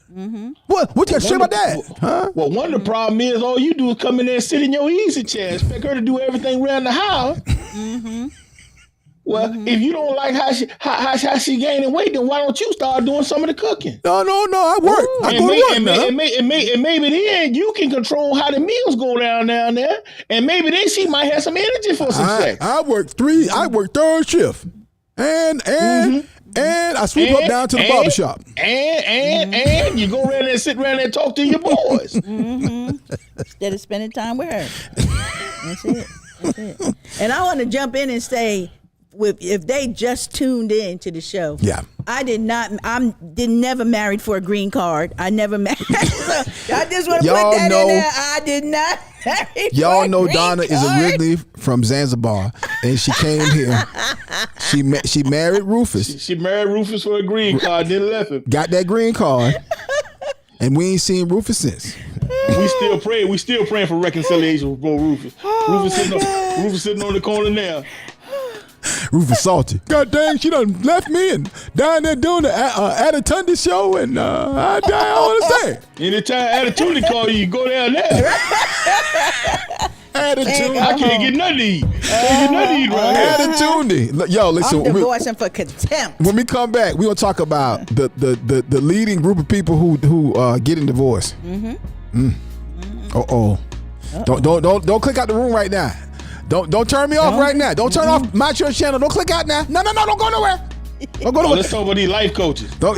What you got to say about that? Huh? Well, one of the problem is all you do is come in there and sit in your easy chair, expect her to do everything around the house. Well, if you don't like how she gaining weight, then why don't you start doing some of the cooking? No, I work. I go to work now. And maybe then you can control how the meals go down there, and maybe then she might have some energy for some sex. I work third shift, and I sweep up down to the barbershop. And you go around there and sit around there and talk to your boys. Instead of spending time with her. That's it. And I want to jump in and say, if they just tuned in to the show, I never married for a green card. I never married. So I just want to put that in there. I did not marry. Y'all for a know green Donna card. is originally from Zanzibar, and she came here. She married Rufus. She married Rufus for a green card, then left him. Got that green card, and we ain't seen Rufus since. We still pray. We still praying for reconciliation for Rufus. Rufus sitting on the corner now. Rufus salty. God dang, she done left me and down there doing the Akintunde show, and I don't understand. Anytime Akintunde call you, go down there. Akintunde. I can't get nothing to eat. Akintunde. Yo, listen. I'm divorcing for contempt. When we come back, we gonna talk about the leading group of people who getting divorced. Don't click out the room right now. Don't turn me off right now. Don't turn off my church channel. Don't click out now. No, don't go nowhere. Don't go nowhere. Let's talk about these life coaches that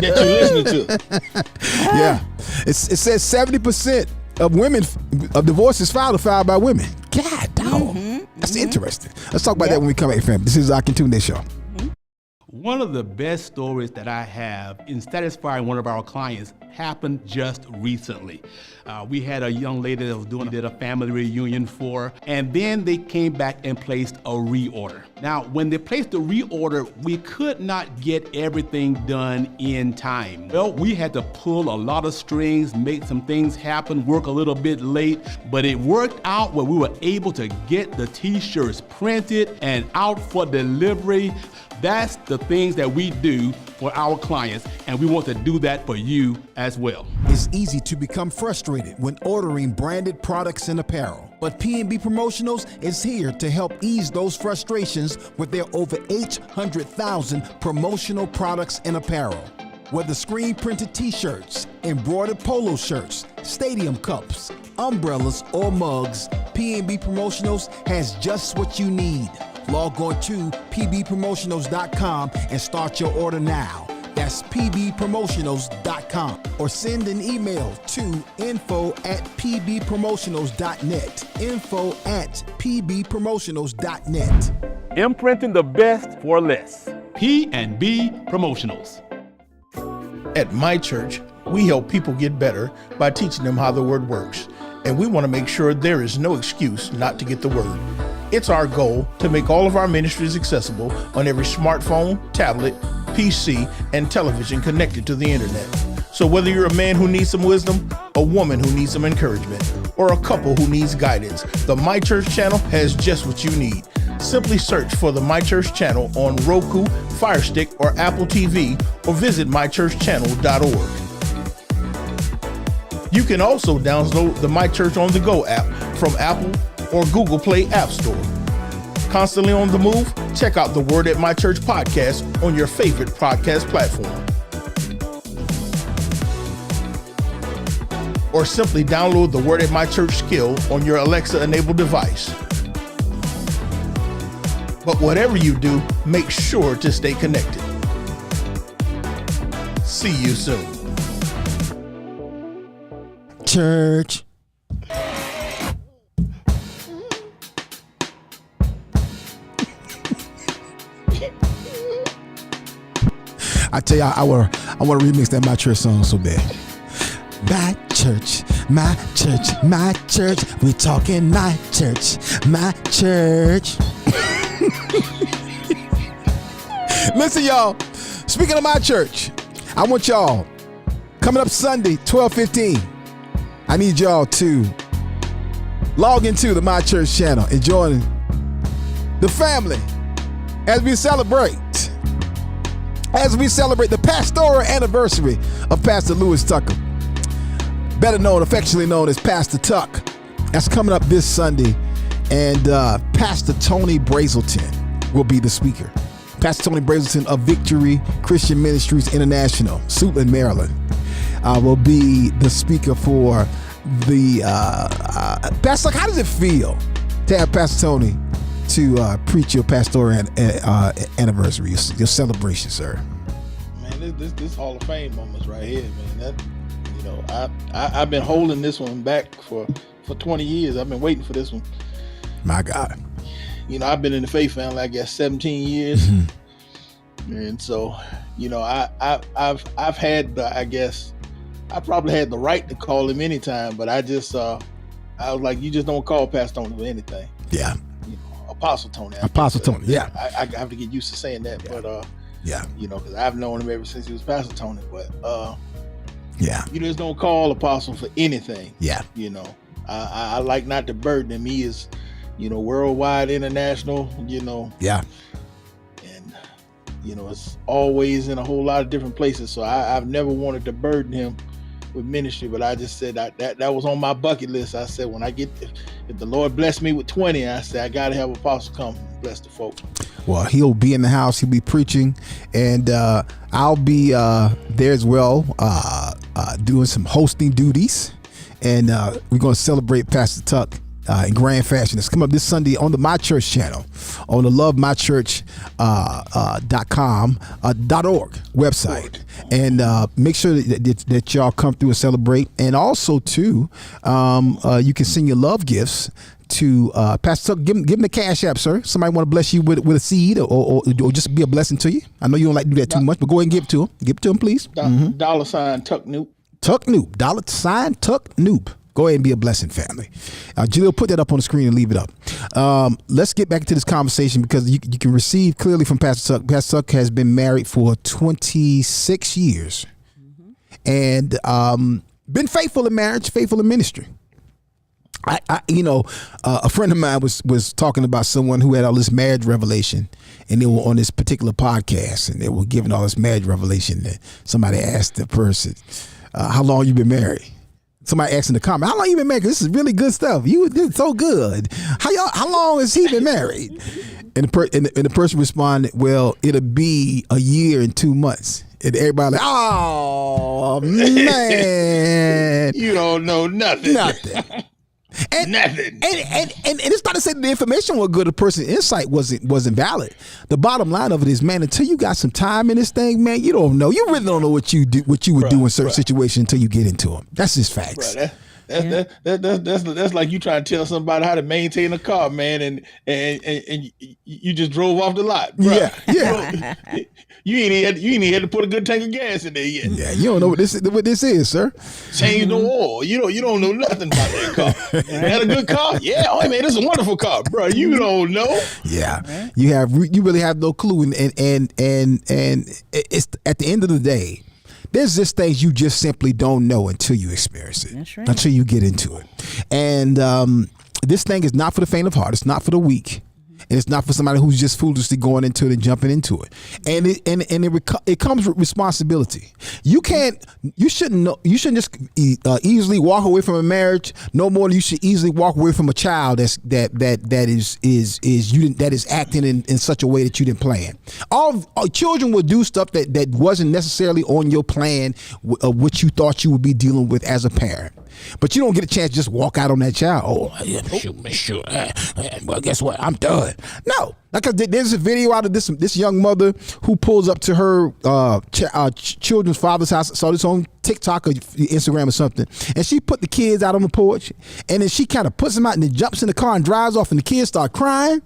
you're listening to. Yeah, it says 70% of women of divorces filed by women. God, dog. That's interesting. Let's talk about that when we come back, fam. This is Akintunde Show. One of the best stories that I have in satisfying one of our clients happened just recently. We had a young lady that did a family reunion for, and then they came back and placed a reorder. Now, when they placed the reorder, we could not get everything done in time. Well, we had to pull a lot of strings, make some things happen, work a little bit late, but it worked out where we were able to get the t-shirts printed and out for delivery. That's the things that we do for our clients, and we want to do that for you as well. It's easy to become frustrated when ordering branded products and apparel, but P&B Promotionals is here to help ease those frustrations with their over 800,000 promotional products and apparel. Whether screen printed t-shirts, embroidered polo shirts, stadium cups, umbrellas, or mugs, P&B Promotionals has just what you need. Log on to pbpromotionals.com and start your order now. That's pbpromotionals.com, or send an email to info@pbpromotionals.net. info@pbpromotionals.net. Imprinting the best for less. P&B Promotionals. At my church, we help people get better by teaching them how the word works. And we want to make sure there is no excuse not to get the word. It's our goal to make all of our ministries accessible on every smartphone, tablet, PC, and television connected to the internet. So whether you're a man who needs some wisdom, a woman who needs some encouragement, or a couple who needs guidance, the My Church channel has just what you need. Simply search for the My Church channel on Roku, Fire Stick, or Apple TV, or visit mychurchchannel.org. You can also download the My Church on the Go app from Apple or Google Play App Store. Constantly on the move? Check out the Word at My Church podcast on your favorite podcast platform. Or simply download the Word at My Church skill on your Alexa-enabled device. But whatever you do, make sure to stay connected. See you soon. Church. I tell you, I want to remix that My Church song so bad. My church, my church, my church. We talking my church, my church. Listen, y'all. Speaking of my church, I want y'all coming up Sunday, 12:15. I need y'all to log into the My Church channel and join the family as we celebrate the pastoral anniversary of Pastor Lewis Tucker, better known, affectionately known as Pastor Tuck. That's coming up this Sunday, and Pastor Tony Brazelton will be the speaker. Pastor Tony Brazelton of Victory Christian Ministries International, Suitland, Maryland, will be the speaker for the Pastor. How does it feel to have Pastor Tony to preach your pastoral anniversary, your celebration, sir? Man, this Hall of Fame moments right here, man. That, I've been holding this one back for 20 years. I've been waiting for this one. My God. I've been in the faith family, I guess, 17 years. Mm-hmm. And so, I've had I probably had the right to call him anytime, but I was like, you just don't call Pastor Tony for anything. Yeah. Apostle Tony. Apostle Tony, yeah. I have to get used to saying that, yeah. But yeah, because I've known him ever since he was Pastor Tony. But yeah, you just don't call Apostle for anything. Yeah, I like not to burden him. He is, worldwide, international. Yeah, and it's always in a whole lot of different places. So I've never wanted to burden him with ministry, but I just said that was on my bucket list. I said, when I get, if the Lord bless me with 20, I said, I got to have Apostle come and bless the folk. Well, he'll be in the house, he'll be preaching, and I'll be there as well, doing some hosting duties, and we're going to celebrate Pastor Tuck in grand fashion. It's coming up this Sunday on the My Church channel, on the lovemychurch.com.org website, and make sure that y'all come through and celebrate. And also too, you can send your love gifts to Pastor Tuck. Give him the Cash App, sir. Somebody want to bless you with a seed or just be a blessing to you. I know you don't like to do that too much, but go ahead and give it to him. Give it to him, please. $sign Tuck Noop. Tuck Noop. $sign Tuck Noop. Go ahead and be a blessing, family. Jaleel, put that up on the screen and leave it up. Let's get back to this conversation, because you can receive clearly from Pastor Tuck. Pastor Tuck has been married for 26 years, and been faithful in marriage, faithful in ministry. A friend of mine was talking about someone who had all this marriage revelation, and they were on this particular podcast, and they were giving all this marriage revelation. And somebody asked the person, "How long you been married?" Somebody asked in the comment, "How long you been married? This is really good stuff. You did so good. How long has he been married?" And the person responded, "Well, it'll be a year and 2 months." And everybody like, "Oh man, you don't know nothing." And, nothing. And it's not to say that the information was good, the person's insight wasn't valid. The bottom line of it is, man, until you got some time in this thing, man, you don't know. You really don't know what you would do in certain situations until you get into them. That's just facts. That's like you trying to tell somebody how to maintain a car, man, and you just drove off the lot. Bro. Yeah. You ain't even had to put a good tank of gas in there yet. Yeah, you don't know what this is, sir. Change the oil. You don't know nothing about that car. You had a good car? Yeah. Oh man, this is a wonderful car, bro. You don't know. Yeah. You really have no clue, and it's at the end of the day, there's just things you just simply don't know until you experience it. That's right. Until you get into it. And this thing is not for the faint of heart. It's not for the weak. and it's not for somebody who's just foolishly going into it and jumping into it. And it comes with responsibility. You shouldn't just easily walk away from a marriage no more than you should easily walk away from a child that is acting in such a way that you didn't plan. All children will do stuff that wasn't necessarily on your plan of what you thought you would be dealing with as a parent. But you don't get a chance to just walk out on that child. Oh, yeah, sure. Well, guess what? I'm done. No, because there's a video out of this young mother who pulls up to her children's father's house. Saw this on TikTok or Instagram or something, and she put the kids out on the porch, and then she kind of puts them out and then jumps in the car and drives off, and the kids start crying.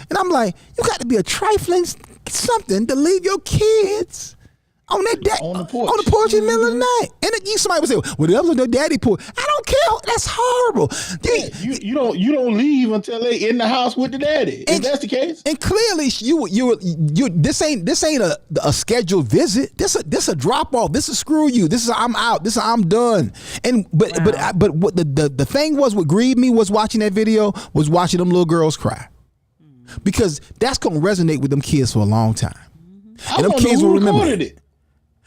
And I'm like, you got to be a trifling something to leave your kids on the porch in the middle of the night. And somebody would say, well, that was their daddy porch. I don't care. That's horrible. You don't leave until they in the house with the daddy. If that's the case. And clearly this ain't a scheduled visit. This a drop off. This is screw you. This is I'm out. This is I'm done. And but what the thing was, what grieved me was watching that video, was watching them little girls cry. Because that's gonna resonate with them kids for a long time. And them kids will remember it.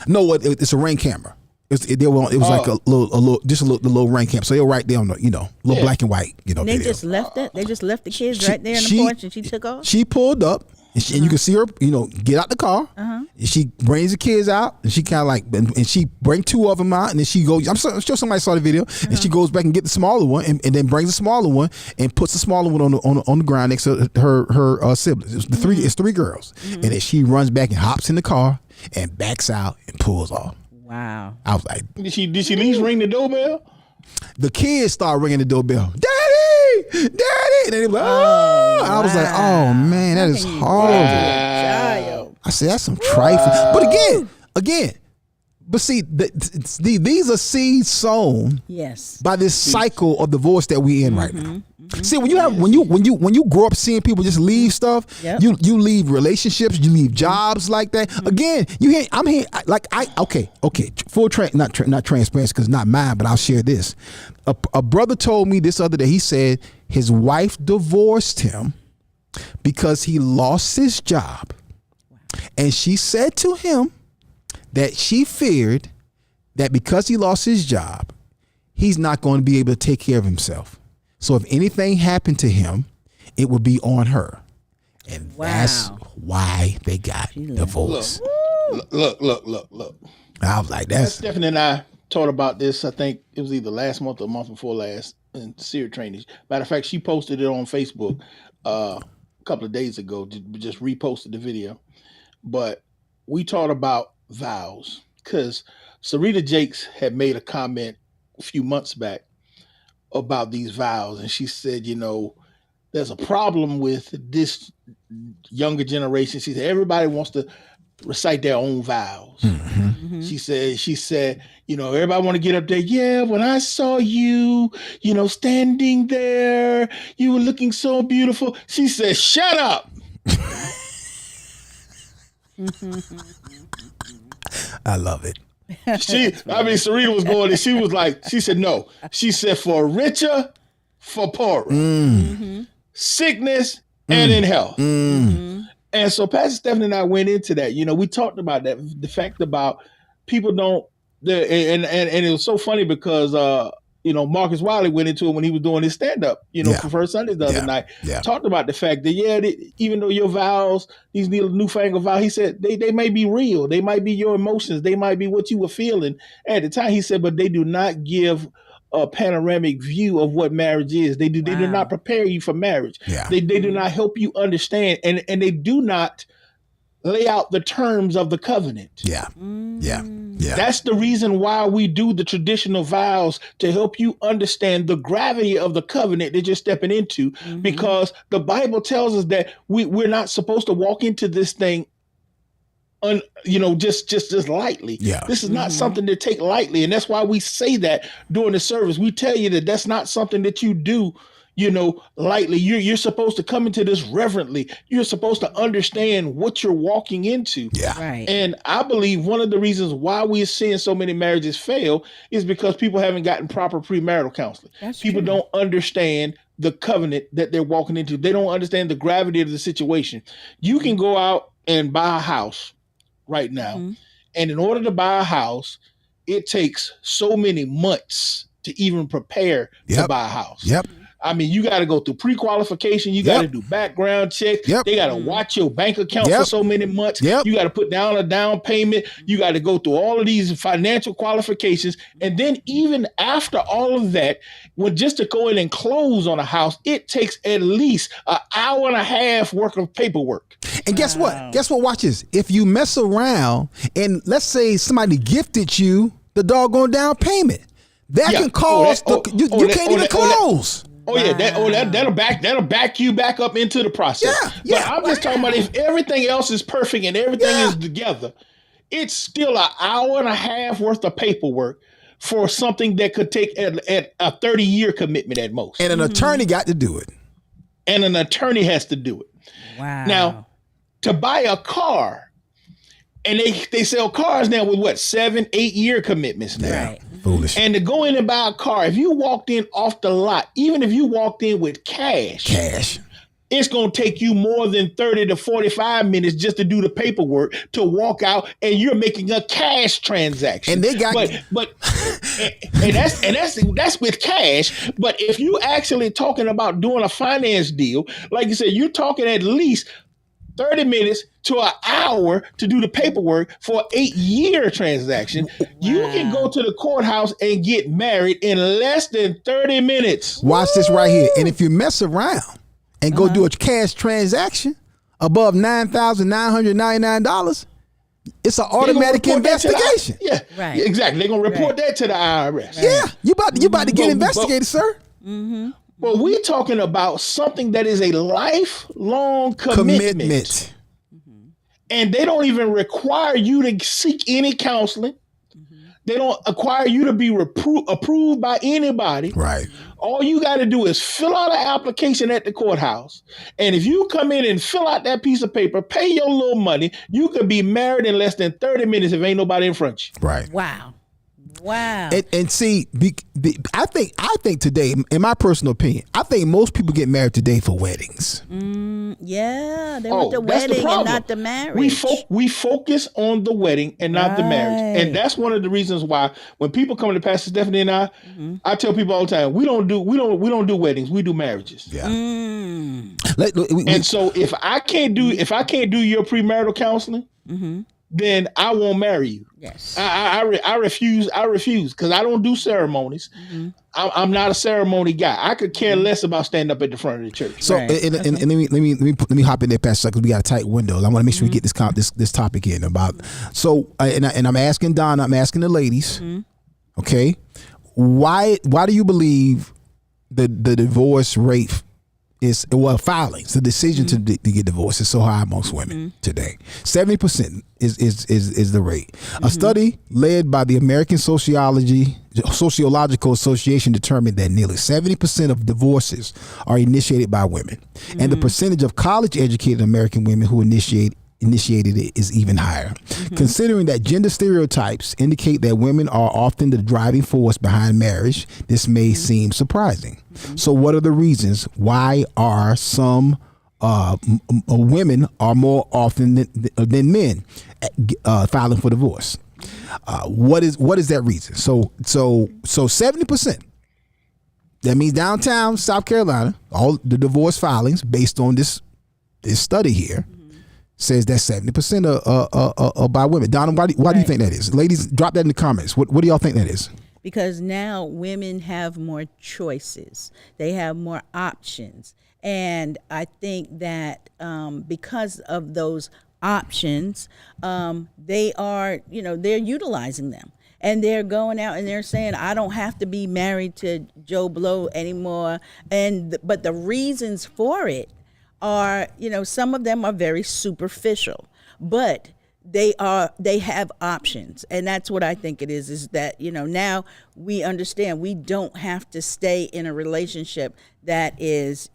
No, it's a Ring camera. It was like a little Ring camera. So they were right there on the, little black and white, And they video. just left it. They just left the kids right there on the porch, and she took off. She pulled up, and you can see her, get out the car. And she brings the kids out, and she kind of like, and she bring two of them out, and then she goes. I'm sure somebody saw the video, and she goes back and get the smaller one, and then brings the smaller one and puts the smaller one on the ground next to her siblings. It's three girls, and then she runs back and hops in the car and backs out and pulls off. Wow. I was like, did she at least ring the doorbell? The kids start ringing the doorbell. Daddy! And they were like, oh. I was like, oh man, that is horrible. I said, that's some trifling. But again, but see, these are seeds sown by this cycle of divorce that we in right now. See, when you grow up seeing people just leave stuff, you leave relationships, you leave jobs like that. Again, I'm here like full not transparency because it's not mine, but I'll share this. A brother told me this other day. He said his wife divorced him because he lost his job, and she said to him that she feared that because he lost his job, he's not going to be able to take care of himself. So if anything happened to him, it would be on her. And that's why they got divorced. Look. I was like, that's Stephanie and I talked about this. I think it was either last month or the month before last in SEER training. Matter of fact, she posted it on Facebook a couple of days ago. Just reposted the video. But we talked about vows because Sarita Jakes had made a comment a few months back about these vows, and she said, there's a problem with this younger generation. She said everybody wants to recite their own vows. She said, everybody want to get up there. Yeah, when I saw you, standing there, you were looking so beautiful. She said, shut up. I love it. Sarita was going, and she said, no. She said, for richer, for poorer, sickness, and in health. And so Pastor Stephanie and I went into that. We talked about that, the fact about people don't, and it was so funny because, Marcus Wiley went into it when he was doing his stand-up, for First Sundays the other night. Talked about the fact that, even though your vows, these newfangled vows, he said, they may be real. They might be your emotions. They might be what you were feeling at the time. He said, but they do not give a panoramic view of what marriage is. They do not prepare you for marriage. They do not help you understand. And they do not lay out the terms of the covenant. That's the reason why we do the traditional vows, to help you understand the gravity of the covenant that you're stepping into, because the Bible tells us that we're not supposed to walk into this thing just lightly. This is not something to take lightly. And that's why we say that during the service. We tell you that that's not something that you do, lightly. You're supposed to come into this reverently. You're supposed to understand what you're walking into. Yeah. Right. And I believe one of the reasons why we're seeing so many marriages fail is because people haven't gotten proper premarital counseling. People don't understand the covenant that they're walking into. They don't understand the gravity of the situation. You can go out and buy a house right now. And in order to buy a house, it takes so many months to even prepare to buy a house. Yep. I mean, you got to go through pre-qualification. You got to do background checks. They got to watch your bank account for so many months. You got to put down a down payment. You got to go through all of these financial qualifications. And then even after all of that, just to go in and close on a house, it takes at least an hour and a half worth of paperwork. And guess what? Guess what? Watch this. If you mess around and let's say somebody gifted you the doggone down payment, that can cause you can't even close. That'll back you back up into the process. But I'm just talking about if everything else is perfect and everything is together, it's still an hour and a half worth of paperwork for something that could take at a 30-year commitment at most. And an attorney got to do it. And an attorney has to do it. Wow. Now, to buy a car, and they sell cars now with 7-8 year commitments now. Right. Foolish. And to go in and buy a car, if you walked in off the lot, even if you walked in with cash, it's going to take you more than 30 to 45 minutes just to do the paperwork to walk out, and you're making a cash transaction. And they got that's with cash. But if you actually talking about doing a finance deal, like you said, you're talking at least 30 minutes to an hour to do the paperwork for an 8-year transaction. You can go to the courthouse and get married in less than 30 minutes. Watch this right here. And if you mess around and go do a cash transaction above $9,999, it's an automatic investigation. Right. Exactly. They're gonna report that to the IRS. Yeah, you about to get investigated, sir. Well, we're talking about something that is a lifelong commitment. And they don't even require you to seek any counseling. They don't require you to be approved by anybody. Right. All you got to do is fill out an application at the courthouse. And if you come in and fill out that piece of paper, pay your little money, you could be married in less than 30 minutes if ain't nobody in front of you. Right. Wow. And see, I think today, in my personal opinion, I think most people get married today for weddings. Yeah, they want the wedding and not the marriage. We focus on the wedding and not the marriage, and that's one of the reasons why when people come to Pastor Stephanie and I tell people all the time, we don't do weddings, we do marriages. Yeah. And so if I can't do your premarital counseling, then I won't marry you. Yes. I refuse because I don't do ceremonies. I'm not a ceremony guy. I could care less about standing up at the front of the church. So and let me hop in there, Pastor, because we got a tight window. I want to make sure we get this topic in about. So and I'm asking Donna, I'm asking the ladies, okay, why do you believe the divorce rate is filings, the decision to get divorced is so high amongst women today? 70% is the rate. A study led by the American Sociological Association determined that nearly 70% of divorces are initiated by women, and the percentage of college-educated American women who initiated it is even higher. Considering that gender stereotypes indicate that women are often the driving force behind marriage, this may seem surprising. So what are the reasons why are some women are more often than men filing for divorce? What is that reason? So 70%. That means downtown South Carolina, all the divorce filings based on this study here says that 70% are by women. Donna, why do you think that is? Ladies, drop that in the comments. What do y'all think that is? Because now women have more choices. They have more options. And I think that because of those options, they are, they're utilizing them. And they're going out and they're saying, I don't have to be married to Joe Blow anymore. But the reasons for it are, some of them are very superficial. But they have options, and that's what I think it is that, now we understand we don't have to stay in a relationship that is,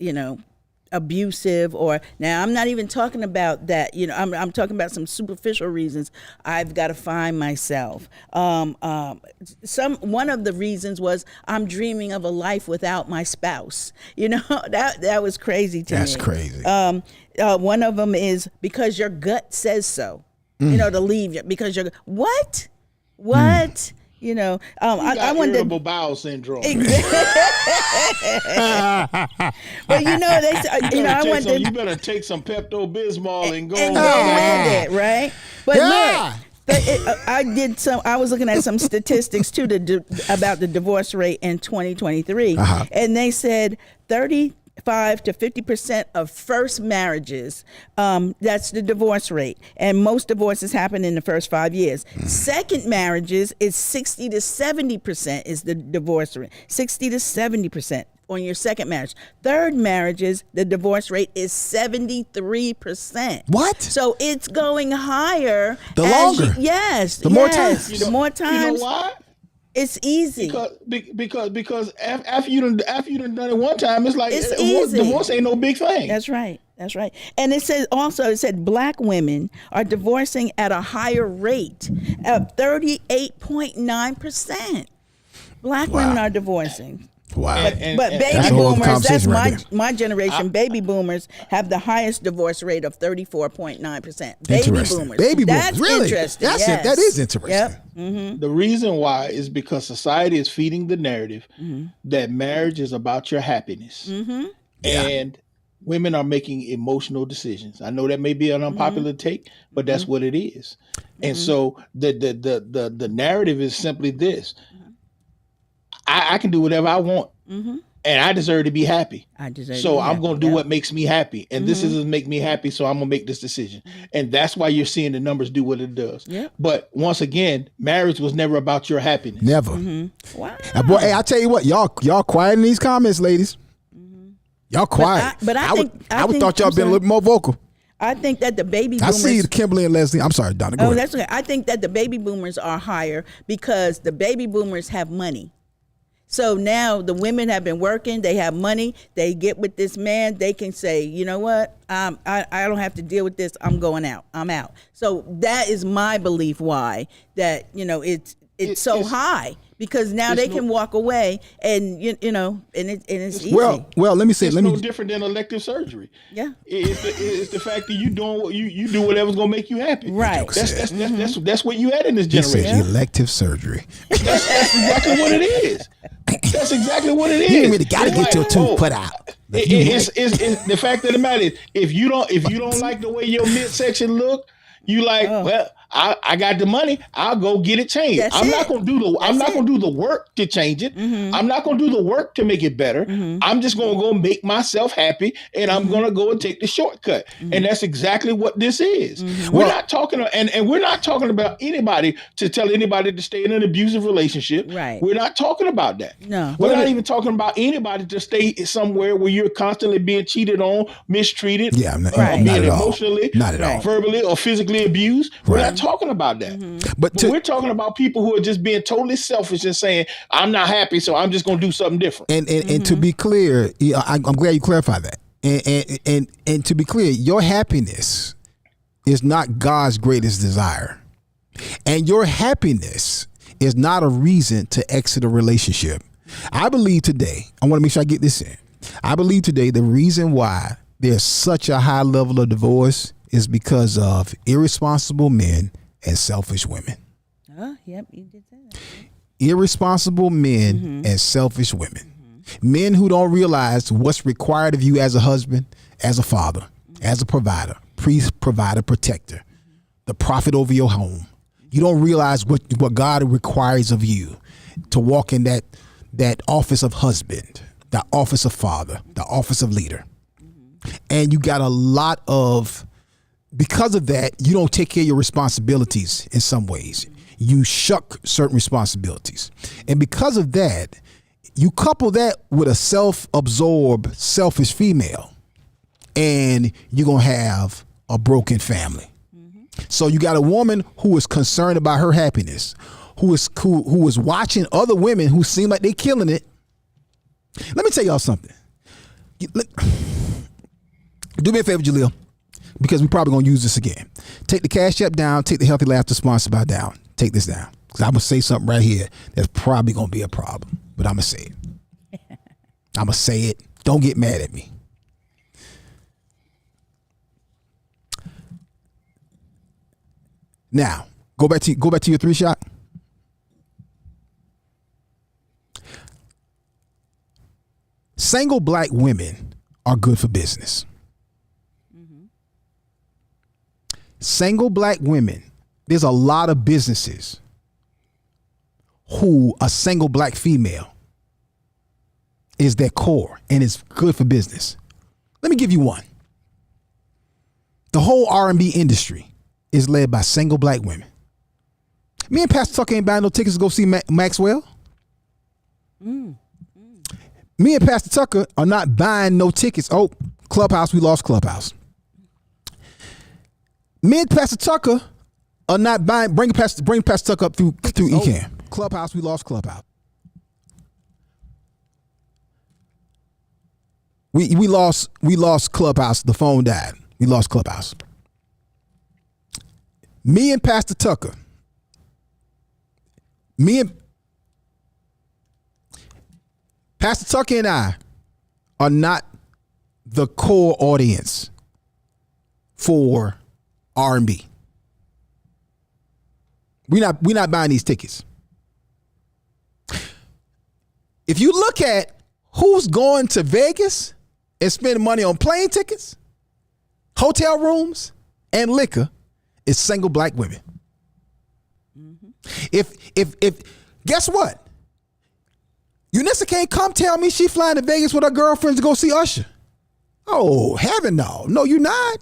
abusive. Or now I'm not even talking about that, I'm talking about some superficial reasons. I've got to find myself. One of the reasons was I'm dreaming of a life without my spouse. That was crazy to me. That's crazy. One of them is because your gut says so. To leave you because you're what? I want irritable bowel syndrome. Exactly. But you better take some Pepto-Bismol and go with it, right? But look, I was looking at some statistics too about the divorce rate in 2023, and they said 35 to 50% of first marriages, that's the divorce rate. And most divorces happen in the first 5 years. Second marriages is 60 to 70% is the divorce rate. 60 to 70% on your second marriage. Third marriages, the divorce rate is 73%. What? So it's going higher. The longer. The more times. The more times. You know why? It's easy because after you done done it one time, it's like it's easy. Divorce ain't no big thing. That's right. And it said black women are divorcing at a higher rate of 38.9%. Black women are divorcing. Wow. But baby boomers, that's my generation. Baby boomers have the highest divorce rate of 34.9%. Baby boomers. That's really interesting. That is interesting. Yep. The reason why is because society is feeding the narrative that marriage is about your happiness. And women are making emotional decisions. I know that may be an unpopular take, but that's what it is. And so the narrative is simply this. I can do whatever I want, and I deserve to be happy. I'm going to do what makes me happy, and this doesn't make me happy, so I'm going to make this decision. And that's why you're seeing the numbers do what it does. Yep. But once again, marriage was never about your happiness. Never. Wow. Boy, hey, I tell you what, y'all quiet in these comments, ladies. Y'all quiet. But I thought y'all been a little more vocal. I think that the baby boomers. I see Kimberly and Leslie. I'm sorry, Donna. Go ahead. That's okay. I think that the baby boomers are higher because the baby boomers have money. So now the women have been working, they have money, they get with this man, they can say, you know what, I don't have to deal with this, I'm going out, I'm out. So that is my belief why that, it's so high, because now they can walk away and, and it's easy. Well, let me say, it's no different than elective surgery. Yeah. It's the fact that you do whatever's going to make you happy. Right. That's what you had in this generation. He said elective surgery. That's exactly what it is. That's exactly what it is. You ain't really got to get your tooth put out. It's the fact of the matter is, if you don't like the way your midsection look, you like, well, I got the money. I'll go get it changed. I'm not gonna do the work to change it. I'm not gonna do the work to make it better. I'm just gonna go make myself happy, and I'm gonna go and take the shortcut. And that's exactly what this is. We're not talking, and we're not talking about anybody to tell anybody to stay in an abusive relationship. Right. We're not talking about that. No. We're not even talking about anybody to stay somewhere where you're constantly being cheated on, mistreated, being emotionally, verbally, or physically abused. We're not talking about that. But we're talking about people who are just being totally selfish and saying, I'm not happy, so I'm just going to do something different. And to be clear, I'm glad you clarified that. And to be clear, your happiness is not God's greatest desire. And your happiness is not a reason to exit a relationship. I believe today, I want to make sure I get this in. I believe today the reason why there's such a high level of divorce is because of irresponsible men and selfish women. Yep, you did say that. Irresponsible men and selfish women. Men who don't realize what's required of you as a husband, as a father, as a provider, priest, provider, protector, the prophet over your home. You don't realize what God requires of you to walk in that office of husband, the office of father, the office of leader. And you got a lot of, because of that, you don't take care of your responsibilities in some ways. You shuck certain responsibilities. And because of that, you couple that with a self-absorbed, selfish female, and you're going to have a broken family. So you got a woman who is concerned about her happiness, who is watching other women who seem like they're killing it. Let me tell y'all something. Do me a favor, Jaleel, because we're probably going to use this again. Take the Cash App down. Take the Healthy Laughter sponsor by down. Take this down. Because I'm going to say something right here that's probably going to be a problem. But I'm going to say it. I'm going to say it. Don't get mad at me. Now, go back to your 3-shot. Single black women are good for business. Single black women, there's a lot of businesses who a single black female is their core and it's good for business. Let me give you one. The whole R&B industry is led by single black women. Me and Pastor Tucker ain't buying no tickets to go see Maxwell. Me and Pastor Tucker are not buying no tickets. Oh, Clubhouse, we lost Clubhouse. Me and Pastor Tucker are not buying. Bring Pastor Tucker up through Ecan. Clubhouse, we lost Clubhouse. We lost Clubhouse. The phone died. We lost Clubhouse. Me and Pastor Tucker. Pastor Tucker and I are not the core audience for R&B. We're not buying these tickets. If you look at who's going to Vegas and spending money on plane tickets, hotel rooms, and liquor, it's single black women. If guess what? Unissa can't come tell me she flying to Vegas with her girlfriends to go see Usher. Oh, heaven no. No, you're not.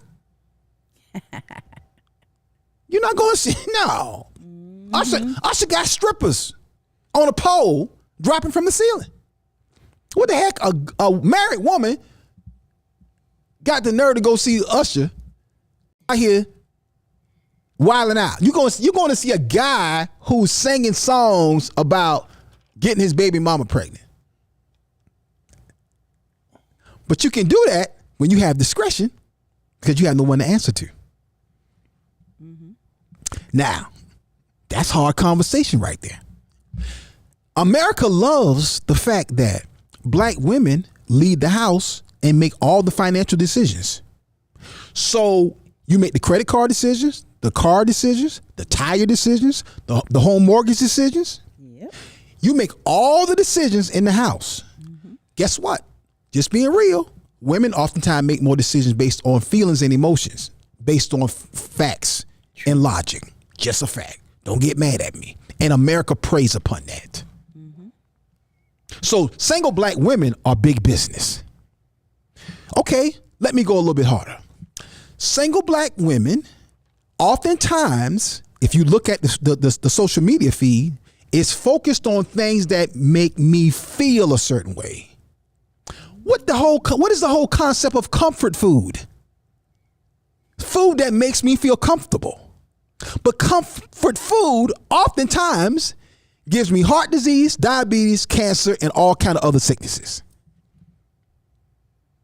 You're not going to see, no. Usher got strippers on a pole dropping from the ceiling. What the heck? A married woman got the nerve to go see Usher out here wilding out. You're going to see a guy who's singing songs about getting his baby mama pregnant. But you can do that when you have discretion because you have no one to answer to. Now, that's hard conversation right there. America loves the fact that black women lead the house and make all the financial decisions. So you make the credit card decisions, the car decisions, the tire decisions, the home mortgage decisions. Yep. You make all the decisions in the house. Guess what? Just being real, women oftentimes make more decisions based on feelings and emotions, based on facts and logic. Just a fact. Don't get mad at me. And America preys upon that. So single black women are big business. Okay, let me go a little bit harder. Single black women, oftentimes, if you look at the social media feed, is focused on things that make me feel a certain way. What is the whole concept of comfort food? Food that makes me feel comfortable. But comfort food oftentimes gives me heart disease, diabetes, cancer, and all kind of other sicknesses.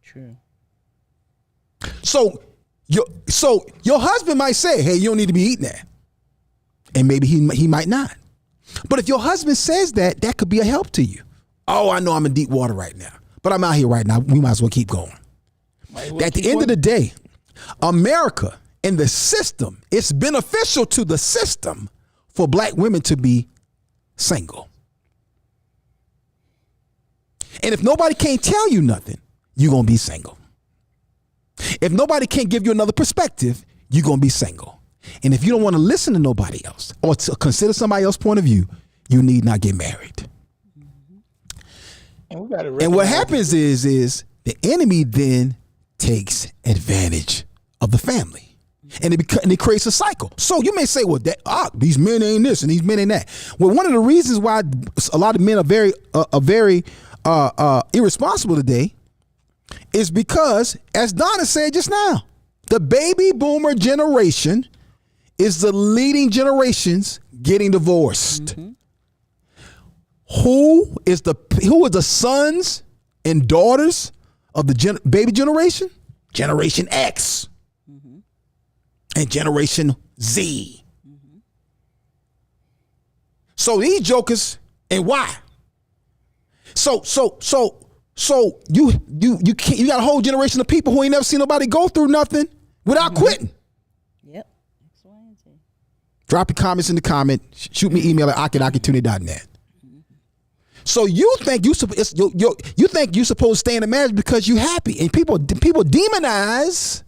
True. So your husband might say, hey, you don't need to be eating that. And maybe he might not. But if your husband says that, that could be a help to you. Oh, I know I'm in deep water right now, but I'm out here right now. We might as well keep going. At the end of the day, America and the system, it's beneficial to the system for black women to be single. And if nobody can't tell you nothing, you're going to be single. If nobody can't give you another perspective, you're going to be single. And if you don't want to listen to nobody else or to consider somebody else's point of view, you need not get married. And what happens is the enemy then takes advantage of the family. And it creates a cycle. So you may say, well, these men ain't this and these men ain't that. Well, one of the reasons why a lot of men are very irresponsible today is because, as Donna said just now, the baby boomer generation is the leading generations getting divorced. Who is the sons and daughters of the baby generation? Generation X and Generation Z. So these jokers, and why? So you can't, you got a whole generation of people who ain't never seen nobody go through nothing without quitting. Yep. X, Y, and Z. Drop your comments in the comment. Shoot me email at akintunde.net. So you think you think you supposed to stay in a marriage because you happy, and people demonize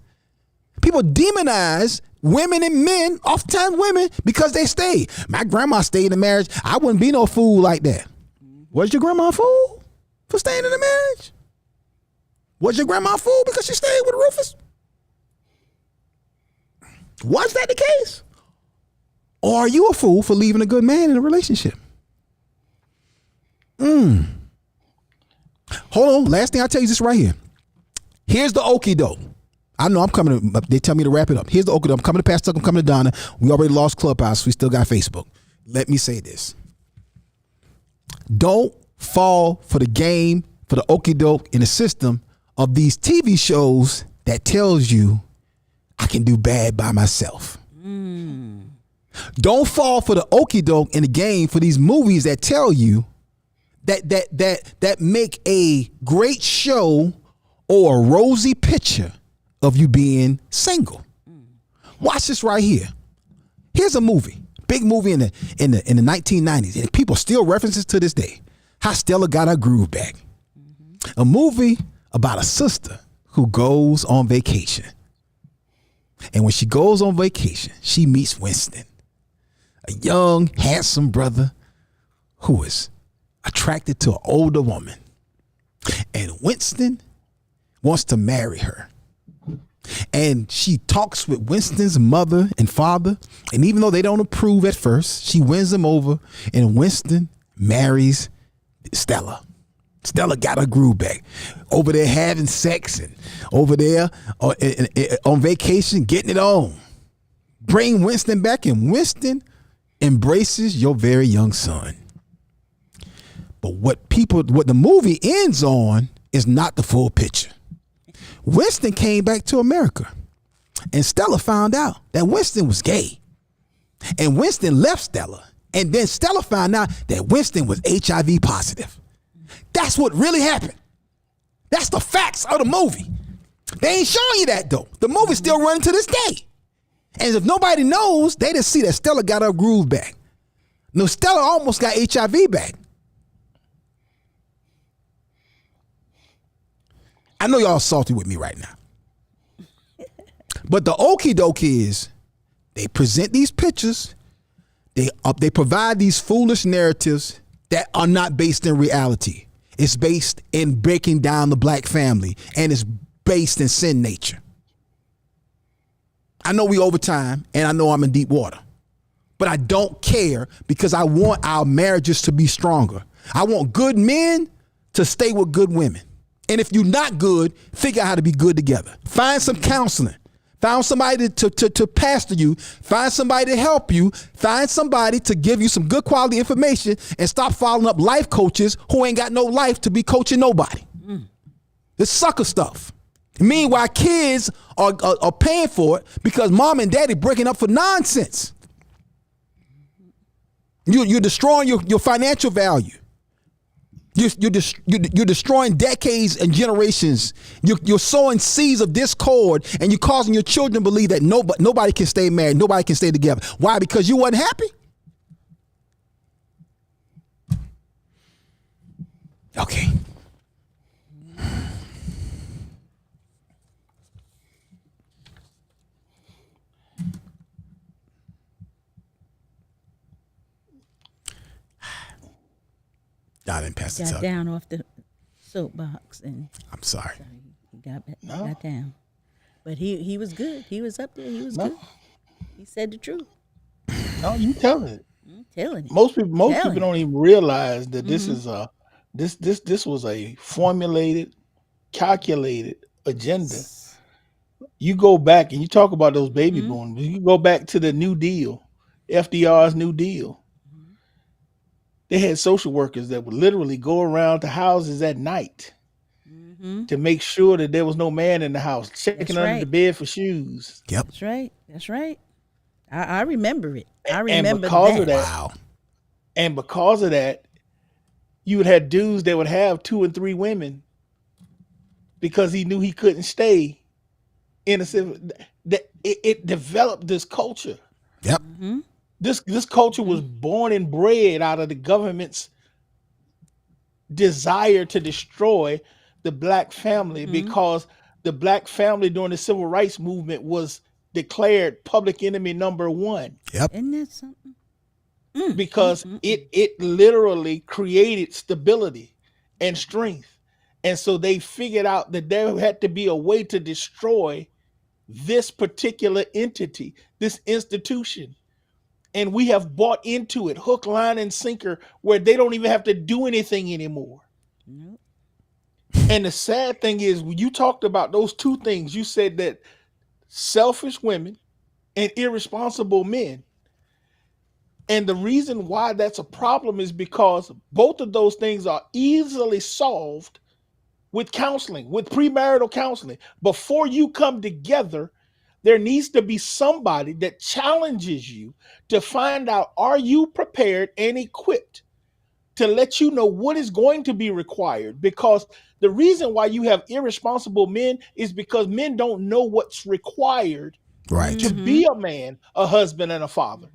women and men, oftentimes women, because they stay. My grandma stayed in a marriage. I wouldn't be no fool like that. Was your grandma a fool for staying in a marriage? Was your grandma a fool because she stayed with Rufus? Was that the case? Or are you a fool for leaving a good man in a relationship? Hold on. Last thing I'll tell you is this right here. Here's the okie doke. I know I'm coming. They tell me to wrap it up. Here's the okie doke. I'm coming to Pastor Tuck. I'm coming to Donna. We already lost Clubhouse. We still got Facebook. Let me say this. Don't fall for the game, for the okie doke in the system of these TV shows that tells you I can do bad by myself. Don't fall for the okie doke in the game for these movies that tell you that make a great show or a rosy picture of you being single. Watch this right here. Here's a movie, big movie in the 1990s, and people still reference it to this day. How Stella Got Her Groove Back. A movie about a sister who goes on vacation. And when she goes on vacation, she meets Winston, a young, handsome brother who is attracted to an older woman. And Winston wants to marry her. And she talks with Winston's mother and father. And even though they don't approve at first, she wins them over. And Winston marries Stella. Stella got her groove back. Over there having sex and over there on vacation, getting it on. Bring Winston back, and Winston embraces your very young son. But what the movie ends on is not the full picture. Winston came back to America, and Stella found out that Winston was gay. And Winston left Stella, and then Stella found out that Winston was HIV positive. That's what really happened. That's the facts of the movie. They ain't showing you that though. The movie's still running to this day. And if nobody knows, they didn't see that Stella got her groove back. No, Stella almost got HIV back. I know y'all salty with me right now. But the okie doke is they present these pictures. They provide these foolish narratives that are not based in reality. It's based in breaking down the black family, and it's based in sin nature. I know we over time, and I know I'm in deep water, but I don't care because I want our marriages to be stronger. I want good men to stay with good women. And if you're not good, figure out how to be good together. Find some counseling. Find somebody to pastor you. Find somebody to help you. Find somebody to give you some good quality information, and stop following up life coaches who ain't got no life to be coaching nobody. It's sucker stuff. Meanwhile, kids are paying for it because mom and daddy breaking up for nonsense. You're destroying your financial value. You're destroying decades and generations. You're sowing seeds of discord, and you're causing your children to believe that nobody can stay married, nobody can stay together. Why? Because you wasn't happy? Okay. I didn't pass the got tuck. Down off the soapbox, and I'm sorry. He got down, but he was good. He was up there. He was good. He said the truth. No, you telling it. I'm telling it. Most people don't even realize that this is this was a formulated, calculated agenda you go back and you talk about those baby boomers. You go back to the New Deal, FDR's New Deal. They had social workers that would literally go around to houses at night to make sure that there was no man in the house, checking under the bed for shoes. Yep. That's right. That's right. I remember it. I And remember because that. of that, Wow. and because of that, you would have dudes that would have 2 and 3 women because he knew he couldn't stay in a civil. That it developed this culture. Yep. This culture was born and bred out of the government's desire to destroy the black family because the black family during the civil rights movement was declared public enemy number 1. Yep. Isn't that something? Because it literally created stability and strength. And so they figured out that there had to be a way to destroy this particular entity, this institution. And we have bought into it hook, line, and sinker where they don't even have to do anything anymore. Nope. And the sad thing is, when you talked about those two things, you said that selfish women and irresponsible men. And the reason why that's a problem is because both of those things are easily solved with counseling, with premarital counseling. Before you come together, there needs to be somebody that challenges you to find out, are you prepared and equipped to let you know what is going to be required? Because the reason why you have irresponsible men is because men don't know what's required to be a man, a husband, and a father.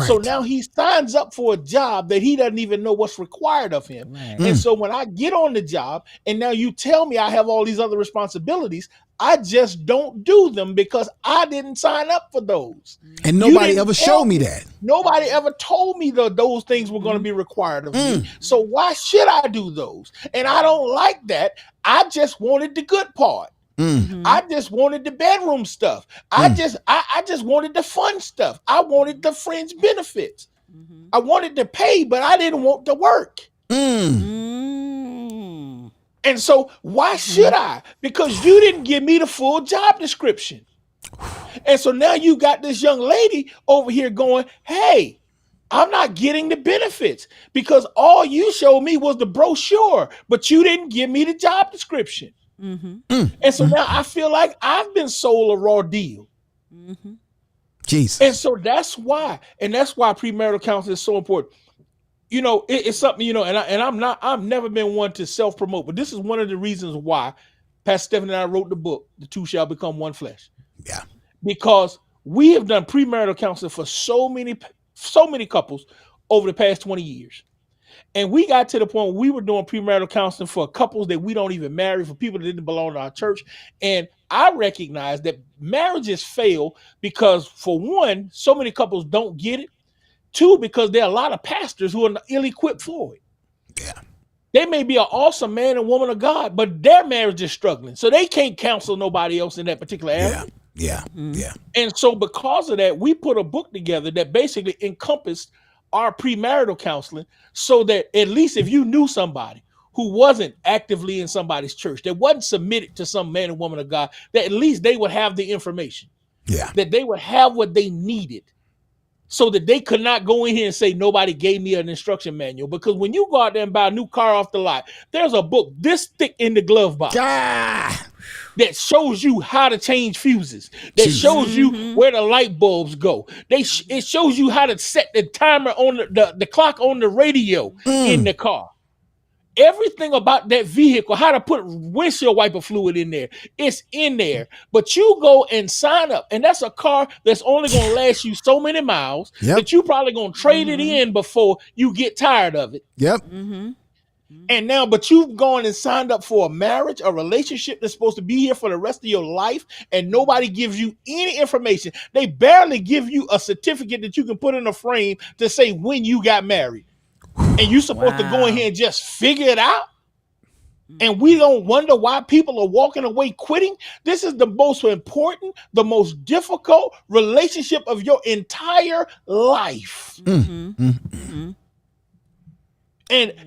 So now he signs up for a job that he doesn't even know what's required of him. And so when I get on the job and now you tell me I have all these other responsibilities, I just don't do them because I didn't sign up for those. And nobody ever showed me that. Nobody ever told me that those things were going to be required of me. So why should I do those? And I don't like that. I just wanted the good part. I just wanted the bedroom stuff. I just wanted the fun stuff. I wanted the fringe benefits. I wanted to pay, but I didn't want to work. And so why should I? Because you didn't give me the full job description. And so now you got this young lady over here going, hey, I'm not getting the benefits because all you showed me was the brochure, but you didn't give me the job description. And so now I feel like I've been sold a raw deal. Jesus. And so that's why premarital counseling is so important. You know, it's something, you know, and I've never been one to self-promote, but this is one of the reasons why Pastor Stephanie and I wrote the book, The Two Shall Become One Flesh. Yeah. Because we have done premarital counseling for so many couples over the past 20 years. And we got to the point where we were doing premarital counseling for couples that we don't even marry, for people that didn't belong to our church. And I recognize that marriages fail because, for one, so many couples don't get it. 2, because there are a lot of pastors who are ill-equipped for it. Yeah. They may be an awesome man and woman of God, but their marriage is struggling. So they can't counsel nobody else in that particular area. Yeah. And so because of that, we put a book together that basically encompassed our premarital counseling so that at least if you knew somebody who wasn't actively in somebody's church, that wasn't submitted to some man and woman of God, that at least they would have the information. Yeah. That they would have what they needed so that they could not go in here and say, nobody gave me an instruction manual. Because when you go out there and buy a new car off the lot, there's a book this thick in the glove box. That shows you how to change fuses. That shows you where the light bulbs go. It shows you how to set the timer on the clock on the radio in the car. Everything about that vehicle, how to put windshield wiper fluid in there, it's in there. But you go and sign up, and that's a car that's only going to last you so many miles that you probably going to trade it in before you get tired of it. Yep. And now, but you've gone and signed up for a marriage, a relationship that's supposed to be here for the rest of your life, and nobody gives you any information. They barely give you a certificate that you can put in a frame to say when you got married. And you're supposed to go in here and just figure it out. And we don't wonder why people are walking away quitting. This is the most important, the most difficult relationship of your entire life. And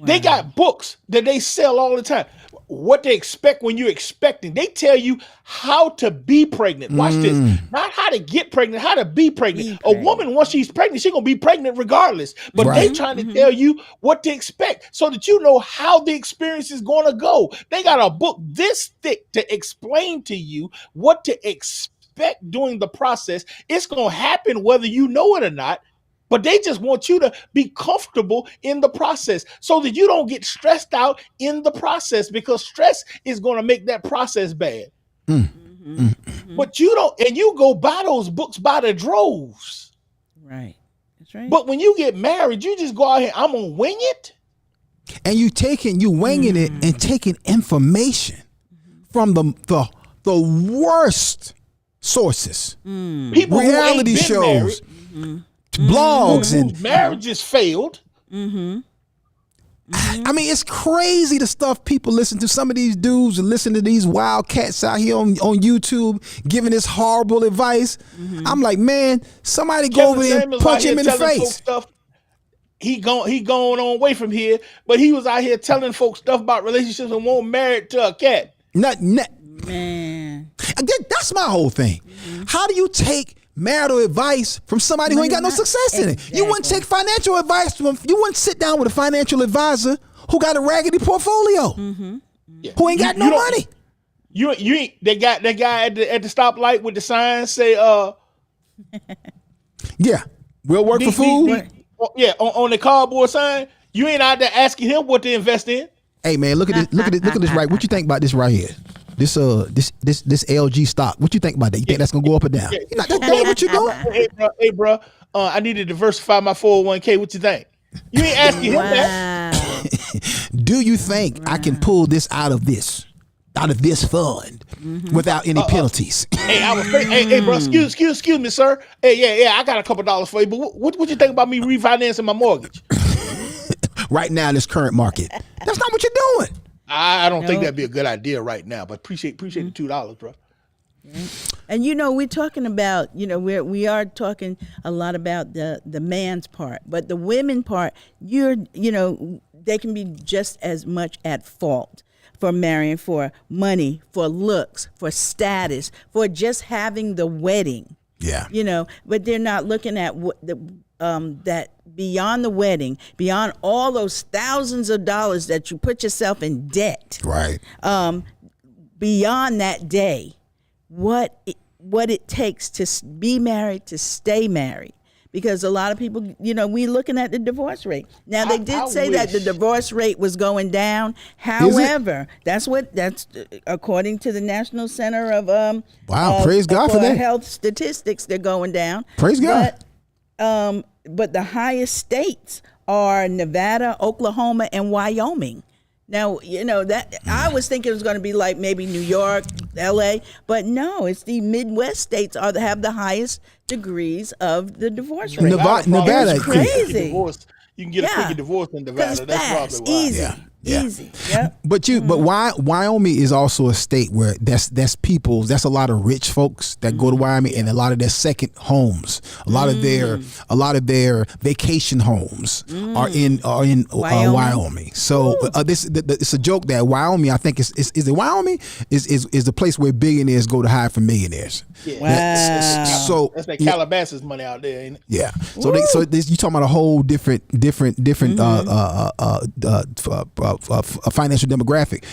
they got books that they sell all the time. what they expect when you're expecting. They tell you how to be pregnant. Watch this. Not how to get pregnant, how to be pregnant. A woman, once she's pregnant, she's going to be pregnant regardless. But they trying to tell you what to expect so that you know how the experience is going to go. They got a book this thick to explain to you what to expect during the process. It's going to happen whether you know it or not. But they just want you to be comfortable in the process so that you don't get stressed out in the process, because stress is going to make that process bad. But you don't, and you go buy those books by the droves. Right. That's right. But when you get married, you just go out here, I'm going to wing it. And you winging it and taking information from the worst sources. People reality who ain't been shows. Blogs and marriages failed. I mean, it's crazy the stuff people listen to. Some of these dudes and listen to these wild cats out here on YouTube giving this horrible advice. I'm like, man, somebody go over there and punch him in the face. Stuff. He going on away from here, but he was out here telling folks stuff about relationships and won't married to a cat. Man, that's my whole thing. How do you take marital advice from somebody who ain't got no success in it? You wouldn't take financial advice from. You wouldn't sit down with a financial advisor who got a raggedy portfolio, who ain't got no money. You ain't. They got that guy at the stoplight with the sign say, yeah, we'll work for food. On the cardboard sign. You ain't out there asking him what to invest in. Hey man, look at this right. What you think about this right here? This LG stock. What you think about that? You think that's gonna go up or down? Yeah. That's what you doing? Hey bro, I need to diversify my 401k. What you think? You ain't asking him that. Do you think I can pull this out of this fund without any penalties? Hey, bro, excuse me, sir. Hey, yeah, I got a couple dollars for you. But what you think about me refinancing my mortgage? Right now in this current market, that's not what you're doing. I don't think that'd be a good idea right now, but appreciate the $2, bro. And we're talking about, we are talking a lot about the man's part, but the women part, they can be just as much at fault for marrying for money, for looks, for status, for just having the wedding. Yeah. But they're not looking at what that beyond the wedding, beyond all those thousands of dollars that you put yourself in debt. Right. Beyond that day, what it takes to be married, to stay married. Because a lot of people, we looking at the divorce rate. Now they did say that the divorce rate was going down. However, that's according to the National Center of praise God for that. Health Statistics, they're going down. Praise God. But the highest states are Nevada, Oklahoma, and Wyoming. Now, that I was thinking it was going to be like maybe New York, LA, but no, it's the Midwest states have the highest degrees of the divorce rate. Nevada is crazy. You can get a quicker divorce in Nevada. That's probably why. Easy. Yeah. Easy. Yep. But Wyoming is also a state where that's a lot of rich folks that go to Wyoming, and a lot of their second homes, a lot of their vacation homes are in Wyoming. So it's a joke that Wyoming, I think is it Wyoming is the place where billionaires go to hide from millionaires. Yeah. Wow. So that's that Calabasas money out there, ain't it? Yeah. So you talking about a whole different financial demographic.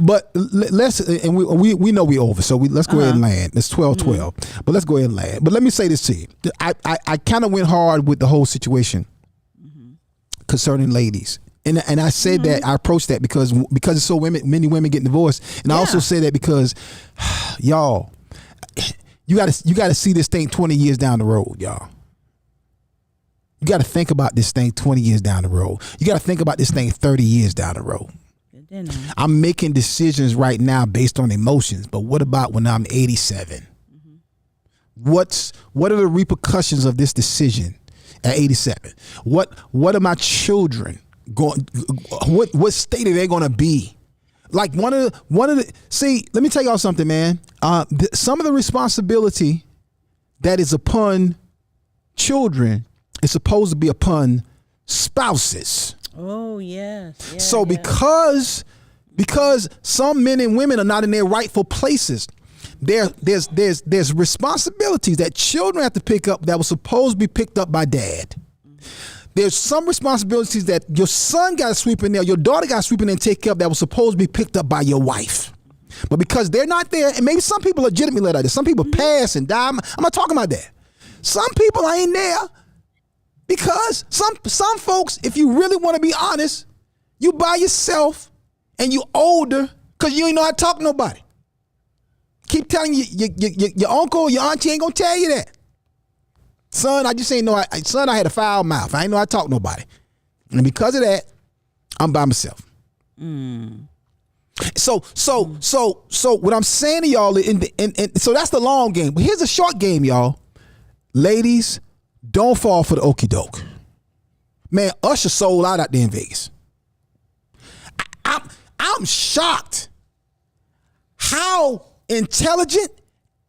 But let's, and we know we over, so let's go ahead and land. It's 12-12, but let's go ahead and land. But let me say this to you. I kind of went hard with the whole situation concerning ladies. And I said that I approached that because it's so many women getting divorced, and I also say that because y'all, you got to see this thing 20 years down the road, y'all. You got to think about this thing 20 years down the road. You got to think about this thing 30 years down the road. I'm making decisions right now based on emotions, but what about when I'm 87? What are the repercussions of this decision at 87? What are my children going? What state are they going to be? Like one of the. See, let me tell y'all something, man. Some of the responsibility that is upon children is supposed to be upon spouses. Oh yes. So because because some men and women are not in their rightful places. There's responsibilities that children have to pick up that were supposed to be picked up by dad. There's some responsibilities that your son got to sweep in there, your daughter got to sweep in there and take care of that was supposed to be picked up by your wife. But because they're not there, and maybe some people legitimately like that. Some people pass and die. I'm not talking about that. Some people ain't there because some folks, if you really want to be honest, you by yourself and you older because you ain't know how to talk to nobody. Keep telling your uncle or your auntie ain't gonna tell you that. Son, I just ain't know. I had a foul mouth. I ain't know how to talk to nobody. And because of that, I'm by myself. So what I'm saying to y'all, and so that's the long game. But here's the short game, y'all. Ladies, don't fall for the okie doke. Man, Usher sold out there in Vegas. I'm shocked how intelligent,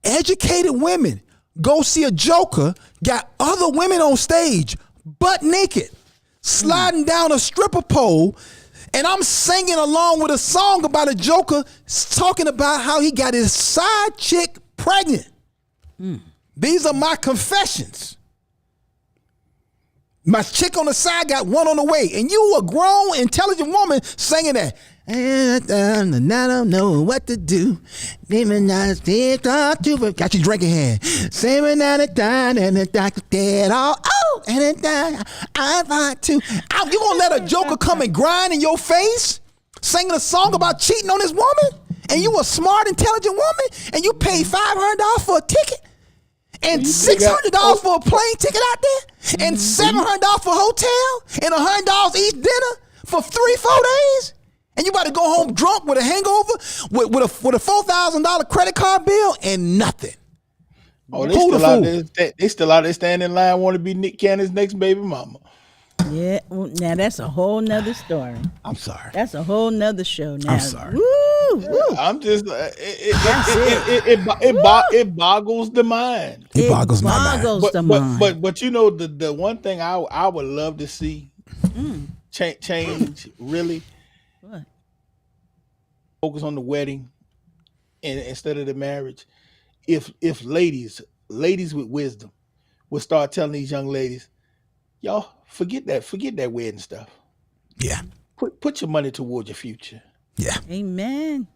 educated women go see a joker, got other women on stage, butt naked, sliding down a stripper pole, and I'm singing along with a song about a joker talking about how he got his side chick pregnant. These are my confessions. My chick on the side got one on the way, and you a grown, intelligent woman singing that. And I don't know what to do. Got your drinking hand. Same at a time, and the doctor dead. Oh, and I want to. You gonna let a joker come and grind in your face, singing a song about cheating on this woman, and you a smart, intelligent woman, and you paid $500 for a ticket, and $600 for a plane ticket out there, and $700 for a hotel, and $100 each dinner for 3-4 days. And you about to go home drunk with a hangover, with a $4,000 credit card bill and nothing. Oh, they still out there standing in line, want to be Nick Cannon's next baby mama. Yeah, well, now that's a whole nother story. I'm sorry. That's a whole nother show now. I'm sorry. Woo. I'm just, it boggles the mind. It boggles my mind. But you know, the one thing I would love to see change really. What? Focus on the wedding and instead of the marriage. If ladies with wisdom would start telling these young ladies, y'all forget that wedding stuff. Yeah. Put your money towards your future. Yeah. Amen.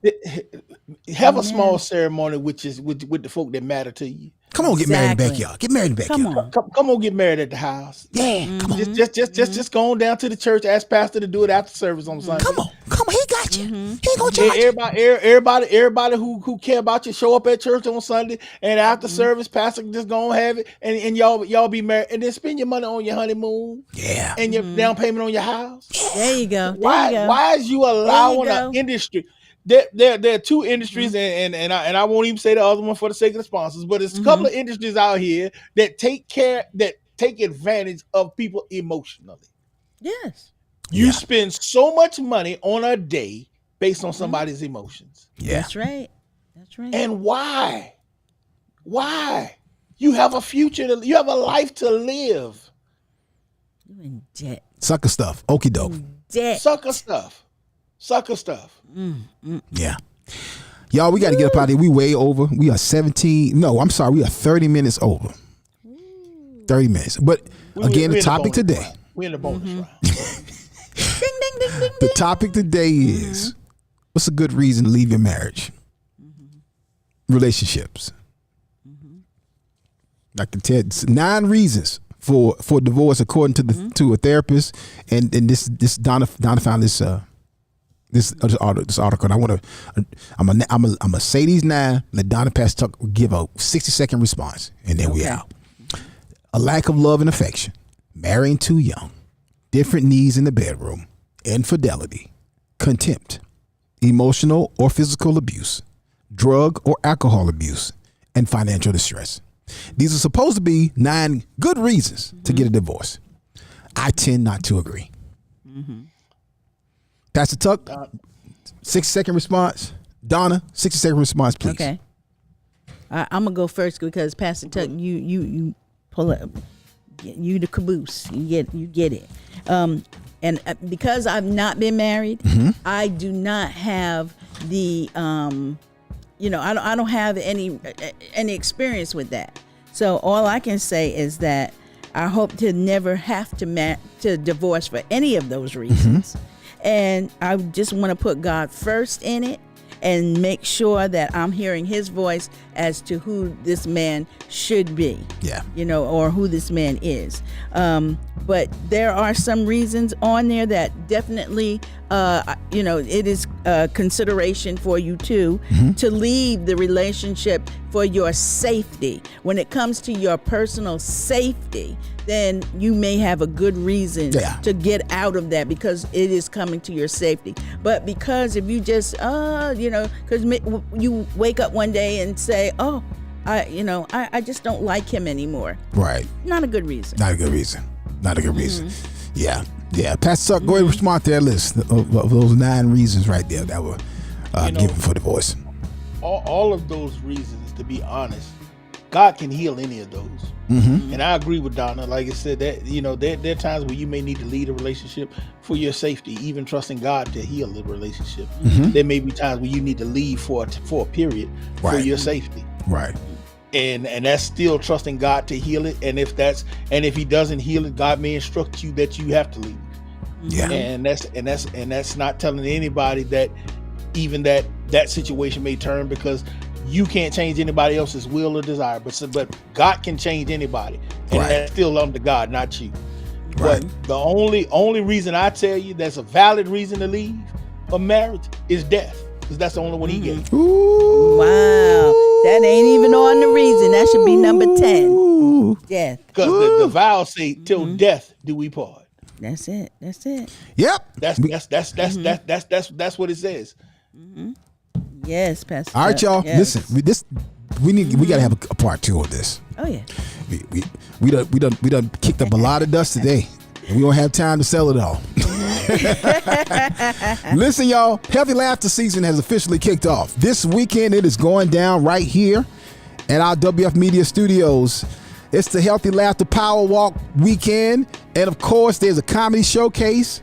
Have a small ceremony with the folk that matter to you. Come on, get married in the backyard. Get married in the backyard. Come on, get married at the house. Yeah, come on. Just go on down to the church. Ask pastor to do it after service on Sunday. Come on, he got you. He ain't gonna charge you. Everybody who care about you show up at church on Sunday, and after service, pastor can just go and have it, and y'all be married, and then spend your money on your honeymoon. Yeah, and your down payment on your house. There you go. Why is you allowing an industry? There are two industries, and I won't even say the other one for the sake of the sponsors, but there's a couple of industries out here that take advantage of people emotionally. Yes. You spend so much money on a day based on somebody's emotions. Yeah. That's right. And why? Why? You have a future, you have a life to live. You in debt. Sucker stuff. Okie doke. Debt. Sucker stuff. Yeah. Y'all, we got to get up out of here. We way over. We are 30 minutes over. 30 minutes. But again, the topic today. We're in the bonus round. Ding, ding, ding, ding. The topic today is, what's a good reason to leave your marriage? Relationships. I can tell 9 reasons for divorce according to a therapist, and this Donna found this article. And I'm gonna say these 9. Let Donna give a 60-second response, and then we out. A lack of love and affection, marrying too young, different needs in the bedroom, infidelity, contempt, emotional or physical abuse, drug or alcohol abuse, and financial distress. These are supposed to be 9 good reasons to get a divorce. I tend not to agree. Pastor Tuck, 60-second response. Donna, 60-second response, please. Okay. I'm gonna go first because Pastor Tuck, you pull up. You the caboose. You get it. And because I've not been married, I do not have the, I don't have any experience with that. So all I can say is that I hope to never have to divorce for any of those reasons. And I just want to put God first in it and make sure that I'm hearing his voice as to who this man should be. Yeah. Or who this man is. But there are some reasons on there that definitely, it is consideration for you too, to leave the relationship for your safety. When it comes to your personal safety, then you may have a good reason to get out of that because it is coming to your safety. But because if you just, because you wake up one day and say, oh, I just don't like him anymore. Right. Not a good reason. Not a good reason. Yeah. Pastor Tuck, go ahead and respond to that list of those 9 reasons right there that were given for divorce. All of those reasons, to be honest, God can heal any of those. And I agree with Donna. Like I said, that there are times where you may need to lead a relationship for your safety, even trusting God to heal the relationship. There may be times where you need to leave for a period for your safety. Right. And that's still trusting God to heal it. And if he doesn't heal it, God may instruct you that you have to leave. Yeah. And that's not telling anybody that even that situation may turn, because you can't change anybody else's will or desire, but God can change anybody, and that's still under God, not you. Right. But the only reason I tell you that's a valid reason to leave a marriage is death, because that's the only one he gave. Ooh. Wow, that ain't even on the reason. That should be number 10. Death. Because the vows say, "Till death do we part." That's it. Yep. That's what it says. Yes, Pastor. All right, y'all. Yes. Listen, we gotta have a part 2 of this. Oh yeah. We done kicked up a lot of dust today, and we don't have time to sell it all. Listen, y'all. Healthy Laughter season has officially kicked off. This weekend, it is going down right here at our WF Media Studios. It's the Healthy Laughter Power Walk weekend, and of course, there's a comedy showcase.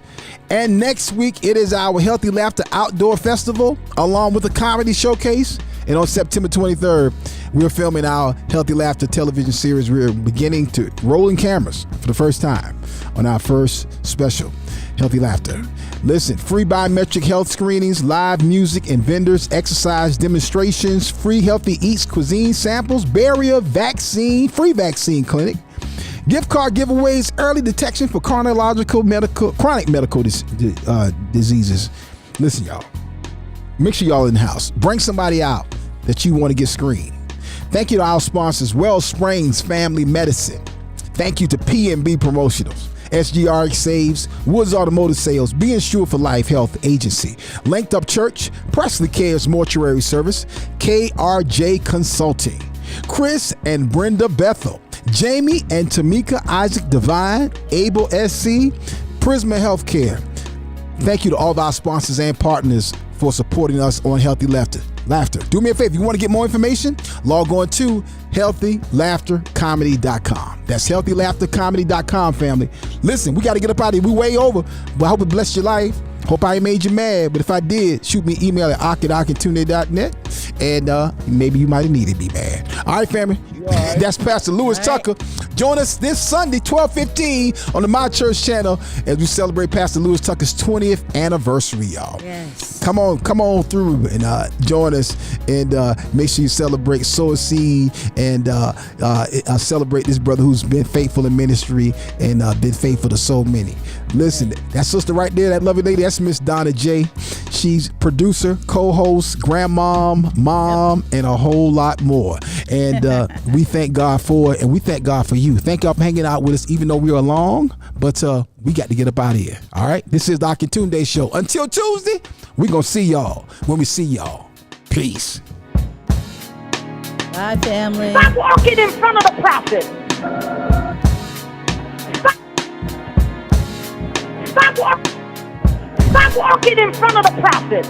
And next week, it is our Healthy Laughter Outdoor Festival, along with a comedy showcase. And on September 23rd, we're filming our Healthy Laughter television series. We're beginning to rolling cameras for the first time on our first special, Healthy Laughter. Listen, free biometric health screenings, live music and vendors, exercise demonstrations, free healthy eats, cuisine samples, barrier vaccine, free vaccine clinic, gift card giveaways, early detection for chronic medical diseases. Listen, y'all, make sure y'all in the house. Bring somebody out that you want to get screened. Thank you to our sponsors, Wellsprings Family Medicine. Thank you to PNB Promotionals, SGRX Saves, Woods Automotive Sales, Be Insured for Life Health Agency, Linked Up Church, Presley Cares Mortuary Service, KRJ Consulting, Chris and Brenda Bethel, Jamie and Tamika Isaac Divine, Able SC, Prisma Healthcare. Thank you to all of our sponsors and partners for supporting us on Healthy Laughter. Do me a favor, if you want to get more information, log on to healthylaughtercomedy.com. That's healthylaughtercomedy.com, family. Listen, we got to get up out of here. We way over, but I hope it blessed your life. Hope I made you mad, but if I did, shoot me an email at akintunde.net, and maybe you might have needed me mad. All right, family. Right. That's Pastor Lewis Tucker. Join us this Sunday, 12:15 on the My Church channel as we celebrate Pastor Lewis Tucker's 20th anniversary, y'all. Yes. Come on through and join us, and make sure you celebrate, sow a seed, and celebrate this brother who's been faithful in ministry and been faithful to so many. Listen, that sister right there, that lovely lady, that's Miss Donna J. She's producer, co-host, grandmom, mom, and a whole lot more. And we thank God for it, and we thank God for you. Thank y'all for hanging out with us, even though we were long, but we got to get up out of here. All right? This is the Akintunde Show. Until Tuesday, we're going to see y'all when we see y'all. Peace. Bye, family. Stop walking in front of the prophet. Stop walking in front of the prophet.